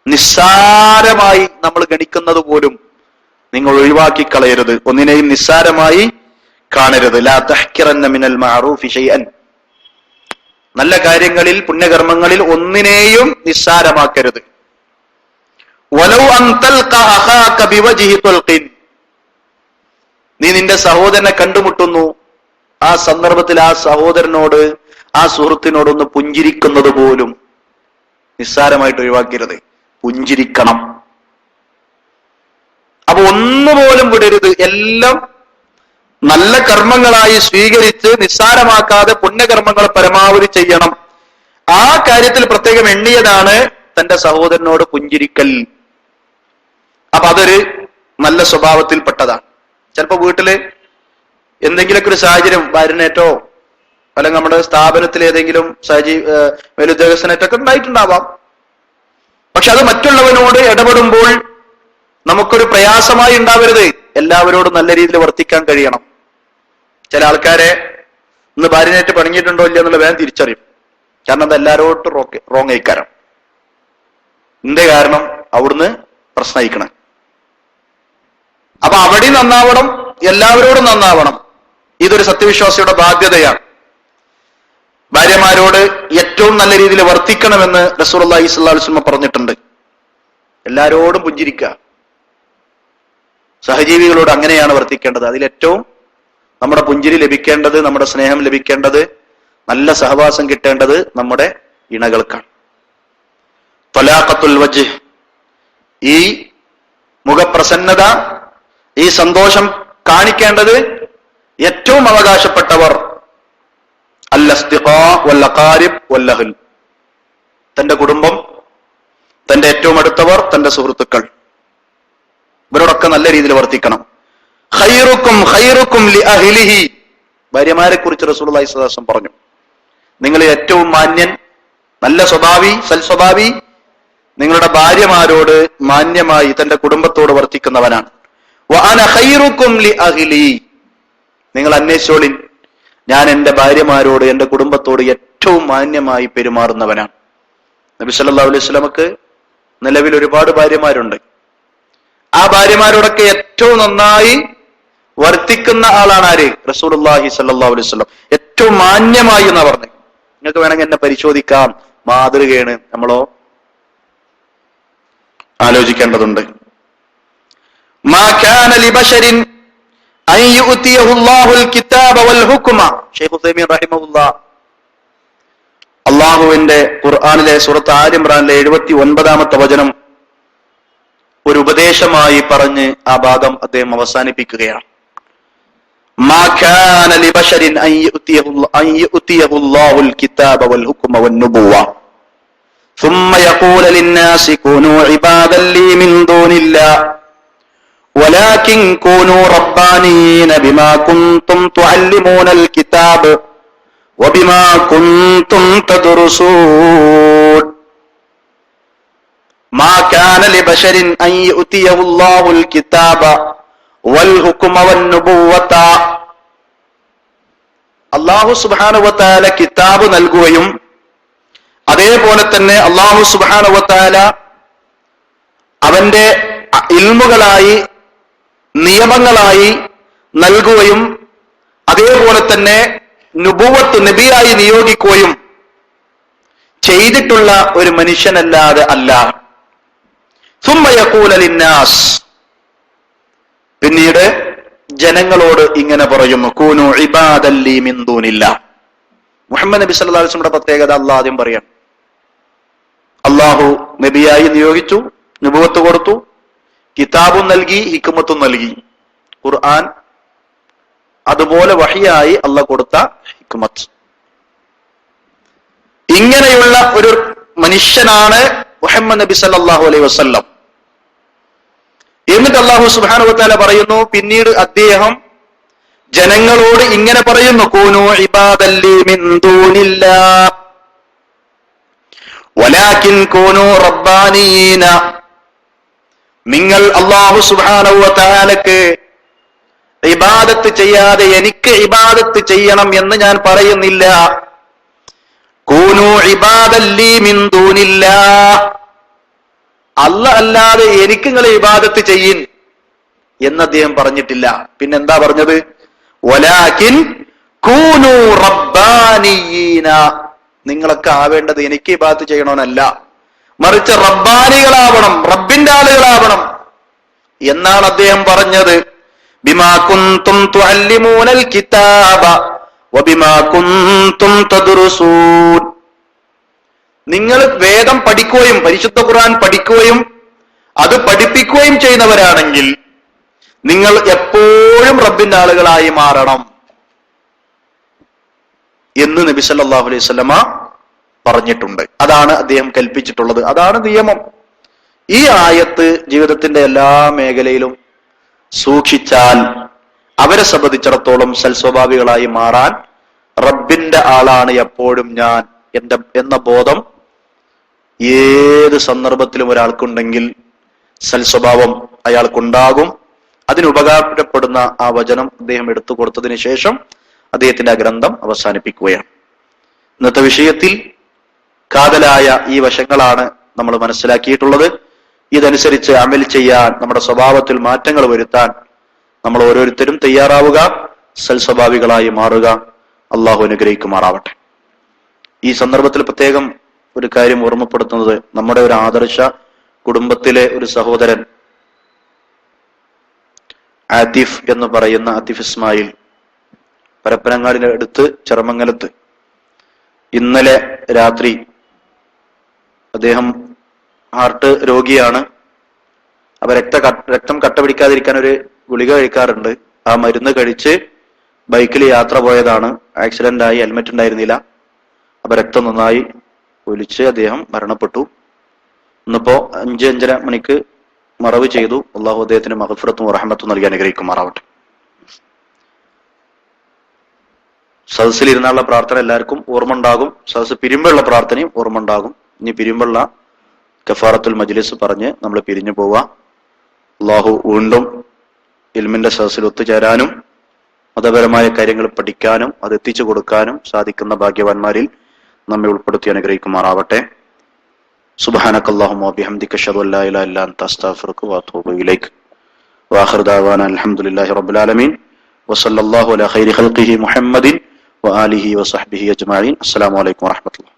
നിസ്സാരമായി നമ്മൾ ഗണിക്കുന്നത് പോലും നിങ്ങൾ ഒഴിവാക്കി കളയരുത്, ഒന്നിനെയും നിസ്സാരമായി കാണരുത്. ലാ തഹ്കിറന്ന മിനൽ മഅറൂഫി ശൈഅൻ. നല്ല കാര്യങ്ങളിൽ, പുണ്യകർമ്മങ്ങളിൽ ഒന്നിനെയും നിസ്സാരമാക്കരുത്. വലൗ അൻ തൽഖ അഖാക ബിവജ്ഹി തൽഖിൻ. നീ നിന്റെ സഹോദരനെ കണ്ടുമുട്ടുന്നു, ആ സന്ദർഭത്തിൽ ആ സഹോദരനോട്, ആ സുഹൃത്തിനോടൊന്ന് പുഞ്ചിരിക്കുന്നത് പോലും നിസ്സാരമായിട്ട് ഒഴിവാക്കരുത്. പുഞ്ചിരിക്കണം. അപ്പൊ ഒന്നുപോലും വിടരുത്. എല്ലാം നല്ല കർമ്മങ്ങളായി സ്വീകരിച്ച് നിസ്സാരമാക്കാതെ പുണ്യകർമ്മങ്ങൾ പരമാവധി ചെയ്യണം. ആ കാര്യത്തിൽ പ്രത്യേകം എണ്ണിയതാണ് തന്റെ സഹോദരനോട് പുഞ്ചിരിക്കൽ. അപ്പൊ അതൊരു നല്ല സ്വഭാവത്തിൽപ്പെട്ടതാണ്. ചിലപ്പോ വീട്ടില് എന്തെങ്കിലുമൊക്കെ ഒരു സാഹചര്യം, ഭാര്യനേറ്റോ അല്ലെങ്കിൽ നമ്മുടെ സ്ഥാപനത്തിൽ ഏതെങ്കിലും മേലുദ്യോഗസ്ഥനേറ്റൊക്കെ ഉണ്ടായിട്ടുണ്ടാവാം. പക്ഷെ അത് മറ്റുള്ളവനോട് ഇടപെടുമ്പോൾ നമുക്കൊരു പ്രയാസമായി ഉണ്ടാവരുത്. എല്ലാവരോടും നല്ല രീതിയിൽ വർത്തിക്കാൻ കഴിയണം. ചില ആൾക്കാരെ ഇന്ന് ഭാര്യനേറ്റ് പണിഞ്ഞിട്ടുണ്ടോ ഇല്ല എന്നുള്ള വേഗം തിരിച്ചറിയും. കാരണം അത് എല്ലാവരോട്ടും റോങ് ആയിക്കാരം. എന്റെ കാരണം അവിടുന്ന് പ്രശ്നമായിക്കണം. അപ്പൊ അവിടെ നന്നാവണം, എല്ലാവരോടും നന്നാവണം. ഇതൊരു സത്യവിശ്വാസിയുടെ ബാധ്യതയാണ്. ഭാര്യമാരോട് ഏറ്റവും നല്ല രീതിയിൽ വർത്തിക്കണമെന്ന് റസൂലുള്ളാഹി സ്വല്ലല്ലാഹു അലൈഹി വസല്ലം പറഞ്ഞിട്ടുണ്ട്. എല്ലാരോടും പുഞ്ചിരിക്കുക. സഹജീവികളോട് അങ്ങനെയാണ് വർത്തിക്കേണ്ടത്. അതിലേറ്റവും നമ്മുടെ പുഞ്ചിരി ലഭിക്കേണ്ടത്, നമ്മുടെ സ്നേഹം ലഭിക്കേണ്ടത്, നല്ല സഹവാസം കിട്ടേണ്ടത് നമ്മുടെ ഇണകൾക്കാണ്. തലാഖത്തുൽ വജ്ഹ്, ഈ മുഖപ്രസന്നത, ഈ സന്തോഷം കാണിക്കേണ്ടത് ഏറ്റവും അവകാശപ്പെട്ടവർ അൽ-അസ്തിഖാ വൽ അഖാരിബ് വൽ അഹ്ൽ, തന്റെ കുടുംബം, തന്റെ ഏറ്റവും അടുത്തവർ, തന്റെ സുഹൃത്തുക്കൾ, ഇവരോടൊക്കെ നല്ല രീതിയിൽ വർത്തിക്കണം. ഖൈറുക്കും ഖൈറുക്കും ലി അഹ്ലിഹി, ഭാര്യമാരെ കുറിച്ച് റസൂലുള്ളാഹി സ്വല്ലല്ലാഹു അലൈഹി വസല്ലം പറഞ്ഞു, നിങ്ങൾ ഏറ്റവും മാന്യൻ, നല്ല സ്വഭാവി, സൽസ്വഭാവി നിങ്ങളുടെ ഭാര്യമാരോട് മാന്യമായി തന്റെ കുടുംബത്തോട് വർത്തിക്കുന്നവനാണ്. വഅന ഖൈറുക്കും ലി അഹ്ലി, നിങ്ങൾ അന്വേഷിച്ചോളിൻ, ഞാൻ എന്റെ ഭാര്യമാരോട്, എന്റെ കുടുംബത്തോട് ഏറ്റവും മാന്യമായി പെരുമാറുന്നവനാണ്. നബി സല്ലല്ലാഹു അലൈഹി വസല്ലമക്ക് നിലവിൽ ഒരുപാട് ഭാര്യമാരുണ്ട്. ആ ഭാര്യമാരോടൊക്കെ ഏറ്റവും നന്നായി വർത്തിക്കുന്ന ആളാണ് ആര്? റസൂലുള്ളാഹി സ്വല്ലല്ലാഹു അലൈഹി വസല്ലം. ഏറ്റവും മാന്യമായി എന്നാ പറഞ്ഞു. നിങ്ങൾക്ക് വേണമെങ്കിൽ എന്നെ പരിശോധിക്കാം, മാതൃകയാണ്. നമ്മളോ ആലോചിക്കേണ്ടതുണ്ട്. മാ കാന ലിബശരിൻ അൻ യുഅതിയഹു അല്ലാഹുൽ കിതാബ വൽ ഹുക്മ. ശൈഖ് ഉസൈമീൻ റഹിമഹുല്ലാഹ് അല്ലാഹുവിന്റെ ഖുർആനിലെ സൂറത്ത് ആൽ ഇംറാനിലെ 79-ാമത്തെ വചനം ഒരു ഉപദേശമായി പറഞ്ഞ് ആ ഭാഗം അദ്ദേഹം അവസാനിപ്പിക്കുകയാണ്. മാ കാന ലിബശരിൻ അൻ യുഅതിയഹു അല്ലാഹുൽ കിതാബ വൽ ഹുക്മ വൻ നുബുവ്വ ثم يقول للناس كونوا عبادا لي من دون الله ولكن كونوا ربانيين بما كنتم تعلمون الكتاب وبما كنتم تدرسون. ما كان لبشر أن يؤتيه الله الكتاب والحكم والنبوة. അല്ലാഹു സുബ്ഹാനഹു വ തആല കിതാബ് നൽകുകയും അതേപോലെ തന്നെ അല്ലാഹു സുബ്ഹാനഹു വ തആല അവന്റെ ഇൽമുകളായി, നിയമങ്ങളായി നൽകുകയും അതേപോലെ തന്നെ നുബുവത്ത്, നബിയായി നിയോഗിക്കുകയും ചെയ്തിട്ടുള്ള ഒരു മനുഷ്യനല്ലാതെ അല്ല. ثم يقول للناس, പിന്നീട് ജനങ്ങളോട് ഇങ്ങനെ പറയുന്നു, കൂനു ഇബാദൻ ലീ മിൻ ദൂനില്ലാ. മുഹമ്മദ് നബി സല്ലല്ലാഹു അലൈഹി വസല്ലമയുടെ പ്രത്യേകത അല്ലാഹു ആദ്യം പറയാം. അള്ളാഹു നബിയായി നിയോഗിച്ചു, നുബുവത്ത് കൊടുത്തു, കിതാബും നൽകി, ഹിക്മത്തും നൽകി. ഖുർആൻ അതുപോലെ വഹിയായി അള്ളാഹ് കൊടുത്ത ഹിക്മത്ത്. ഇങ്ങനെയുള്ള ഒരു മനുഷ്യനാണ് മുഹമ്മദ് നബി സല്ലല്ലാഹു അലൈഹി വസല്ലം. എന്നിട്ട് അല്ലാഹു സുബ്ഹാനഹു വ തആല പറയുന്നു, പിന്നീട് അദ്ദേഹം ജനങ്ങളോട് ഇങ്ങനെ പറയുന്നു, കൂനു ഇബാദൻ ലീ മിൻ ദൂനില്ലാ വലാകിൻ കൂനു റബ്ബാനീന നിങ്ങൾ അല്ലാഹു സുബ്ഹാനഹു വ തആലക്ക് ഇബാദത്ത് ചെയ്യാതെ എനിക്ക് ഇബാദത്ത് ചെയ്യണം എന്ന് ഞാൻ പറയുന്നില്ല. കൂനു ഇബാദൻ ലീ മിൻ ദൂനില്ലാഹ്, അല്ലാഹ് അല്ലാതെ എനിക്ക് നിങ്ങൾ ഇബാദത്ത് ചെയ്യിൻ എന്ന് അദ്ദേഹം പറഞ്ഞിട്ടില്ല. പിന്നെന്താ പറഞ്ഞത്? വലാകിൻ കൂനു റബ്ബാനിയീന, നിങ്ങളൊക്കെ ആവേണ്ടത് എനിക്ക് ഇബാദത്ത് ചെയ്യണമെന്നല്ല, മറിച്ച് റബ്ബാനികളാവണം, റബ്ബിന്റെ ആളുകളാവണം എന്നാണ് അദ്ദേഹം പറഞ്ഞത്. ബിമാ കുൻതും തുഅല്ലിമൂനൽ കിതാബ വബിമാ കുൻതും തദ്റുസൂൻ, നിങ്ങൾ വേദം പഠിക്കുകയും പരിശുദ്ധ ഖുർആൻ പഠിക്കുകയും അത് പഠിപ്പിക്കുകയും ചെയ്യുന്നവരാണെങ്കിൽ നിങ്ങൾ എപ്പോഴും റബ്ബിന്റെ ആളുകളായി മാറണം എന്ന് നബി സല്ലല്ലാഹു അലൈഹി വസല്ലമ പറഞ്ഞിട്ടുണ്ട്. അതാണ് അദ്ദേഹം കൽപ്പിച്ചിട്ടുള്ളത്, അതാണ് നിയമം. ഈ ആയത്ത് ജീവിതത്തിന്റെ എല്ലാ മേഖലയിലും സൂക്ഷിച്ചാൽ അവരെ സംബന്ധിച്ചിടത്തോളം സൽസ്വഭാവികളായി മാറാൻ റബ്ബിന്റെ ആളാണ് എപ്പോഴും ഞാൻ എന്ന ബോധം ഏത് സന്ദർഭത്തിലും ഒരാൾക്കുണ്ടെങ്കിൽ സൽസ്വഭാവം അയാൾക്കുണ്ടാകും. അതിനുപകാരപ്പെടുന്ന ആ വചനം അദ്ദേഹം എടുത്തു കൊടുത്തതിന് ശേഷം അദ്ദേഹത്തിന്റെ ആ ഗ്രന്ഥം അവസാനിപ്പിക്കുകയാണ്. ഇന്നത്തെ വിഷയത്തിൽ കാതലായ ഈ വശങ്ങളാണ് നമ്മൾ മനസ്സിലാക്കിയിട്ടുള്ളത്. ഇതനുസരിച്ച് അമൽ ചെയ്യാൻ, നമ്മുടെ സ്വഭാവത്തിൽ മാറ്റങ്ങൾ വരുത്താൻ നമ്മൾ ഓരോരുത്തരും തയ്യാറാവുക, സൽസ്വഭാവികളായി മാറുക. അള്ളാഹു അനുഗ്രഹിക്കുമാറാവട്ടെ. ഈ സന്ദർഭത്തിൽ പ്രത്യേകം ഒരു കാര്യം ഓർമ്മപ്പെടുത്തുന്നത്, നമ്മുടെ ഒരു ആദർശ കുടുംബത്തിലെ ഒരു സഹോദരൻ ആതിഫ് എന്ന് പറയുന്ന ആതിഫ് ഇസ്മായിൽ, പരപ്പനങ്ങാടിന്റെ അടുത്ത് ചെറമംഗലത്ത്, ഇന്നലെ രാത്രി അദ്ദേഹം ഹാർട്ട് രോഗിയാണ്. അപ്പൊ രക്തം കട്ട പിടിക്കാതിരിക്കാൻ ഒരു ഗുളിക കഴിക്കാറുണ്ട്. ആ മരുന്ന് കഴിച്ച് ബൈക്കിൽ യാത്ര പോയതാണ്. ആക്സിഡന്റ് ആയി, ഹെൽമെറ്റ് ഉണ്ടായിരുന്നില്ല. അപ്പൊ രക്തം നന്നായി ഒലിച്ച് അദ്ദേഹം മരണപ്പെട്ടു. ഇന്നിപ്പോ 5-5:30 മണിക്ക് മറവ് ചെയ്തു. അള്ളാഹു അദ്ദേഹത്തിന് മഗ്ഫിറത്തും റഹ്മത്തും നൽകി അനുഗ്രഹിക്കുമാറാവട്ടെ. സദസ്സിലിരുന്നുള്ള പ്രാർത്ഥന എല്ലാവർക്കും ഓർമ്മ ഉണ്ടാകും. സദസ്സ് പിരിമ്പുള്ള പ്രാർത്ഥനയും ഓർമ്മ ഉണ്ടാകും. ഇനി പിരിമ്പുള്ള കഫാറത്തുൽ മജ്ലിസ് പറഞ്ഞ് നമ്മൾ പിരിഞ്ഞു പോവുക. അള്ളാഹു വീണ്ടും ഇൽമിന്റെ സദസ്സിൽ ഒത്തുചേരാനും മതപരമായ കാര്യങ്ങൾ പഠിക്കാനും അത് എത്തിച്ചു കൊടുക്കാനും സാധിക്കുന്ന ഭാഗ്യവാന്മാരിൽ നമ്മെ ഉൾപ്പെടുത്തി അനുഗ്രഹിക്കുമാറാവട്ടെ. സുബ്ഹാനകല്ലാഹുമ്മ വബിഹംദിക അശ്ഹദു അല്ലാ ഇലാഹ ഇല്ലാ അൻത അസ്തഗ്ഫിറുക വഅതൂബു ഇലൈക്. വആഖിറു ദഅവാനാ അൽഹംദുലില്ലാഹി റബ്ബിൽ ആലമീൻ വസല്ലല്ലാഹു അലാ ഖൈരി ഖൽഖിഹി മുഹമ്മദിൻ വആലിഹി വസഹ്ബിഹി അജ്മഈൻ. അസ്സലാമു അലൈക്കും വറഹ്മത്തുള്ളാഹി.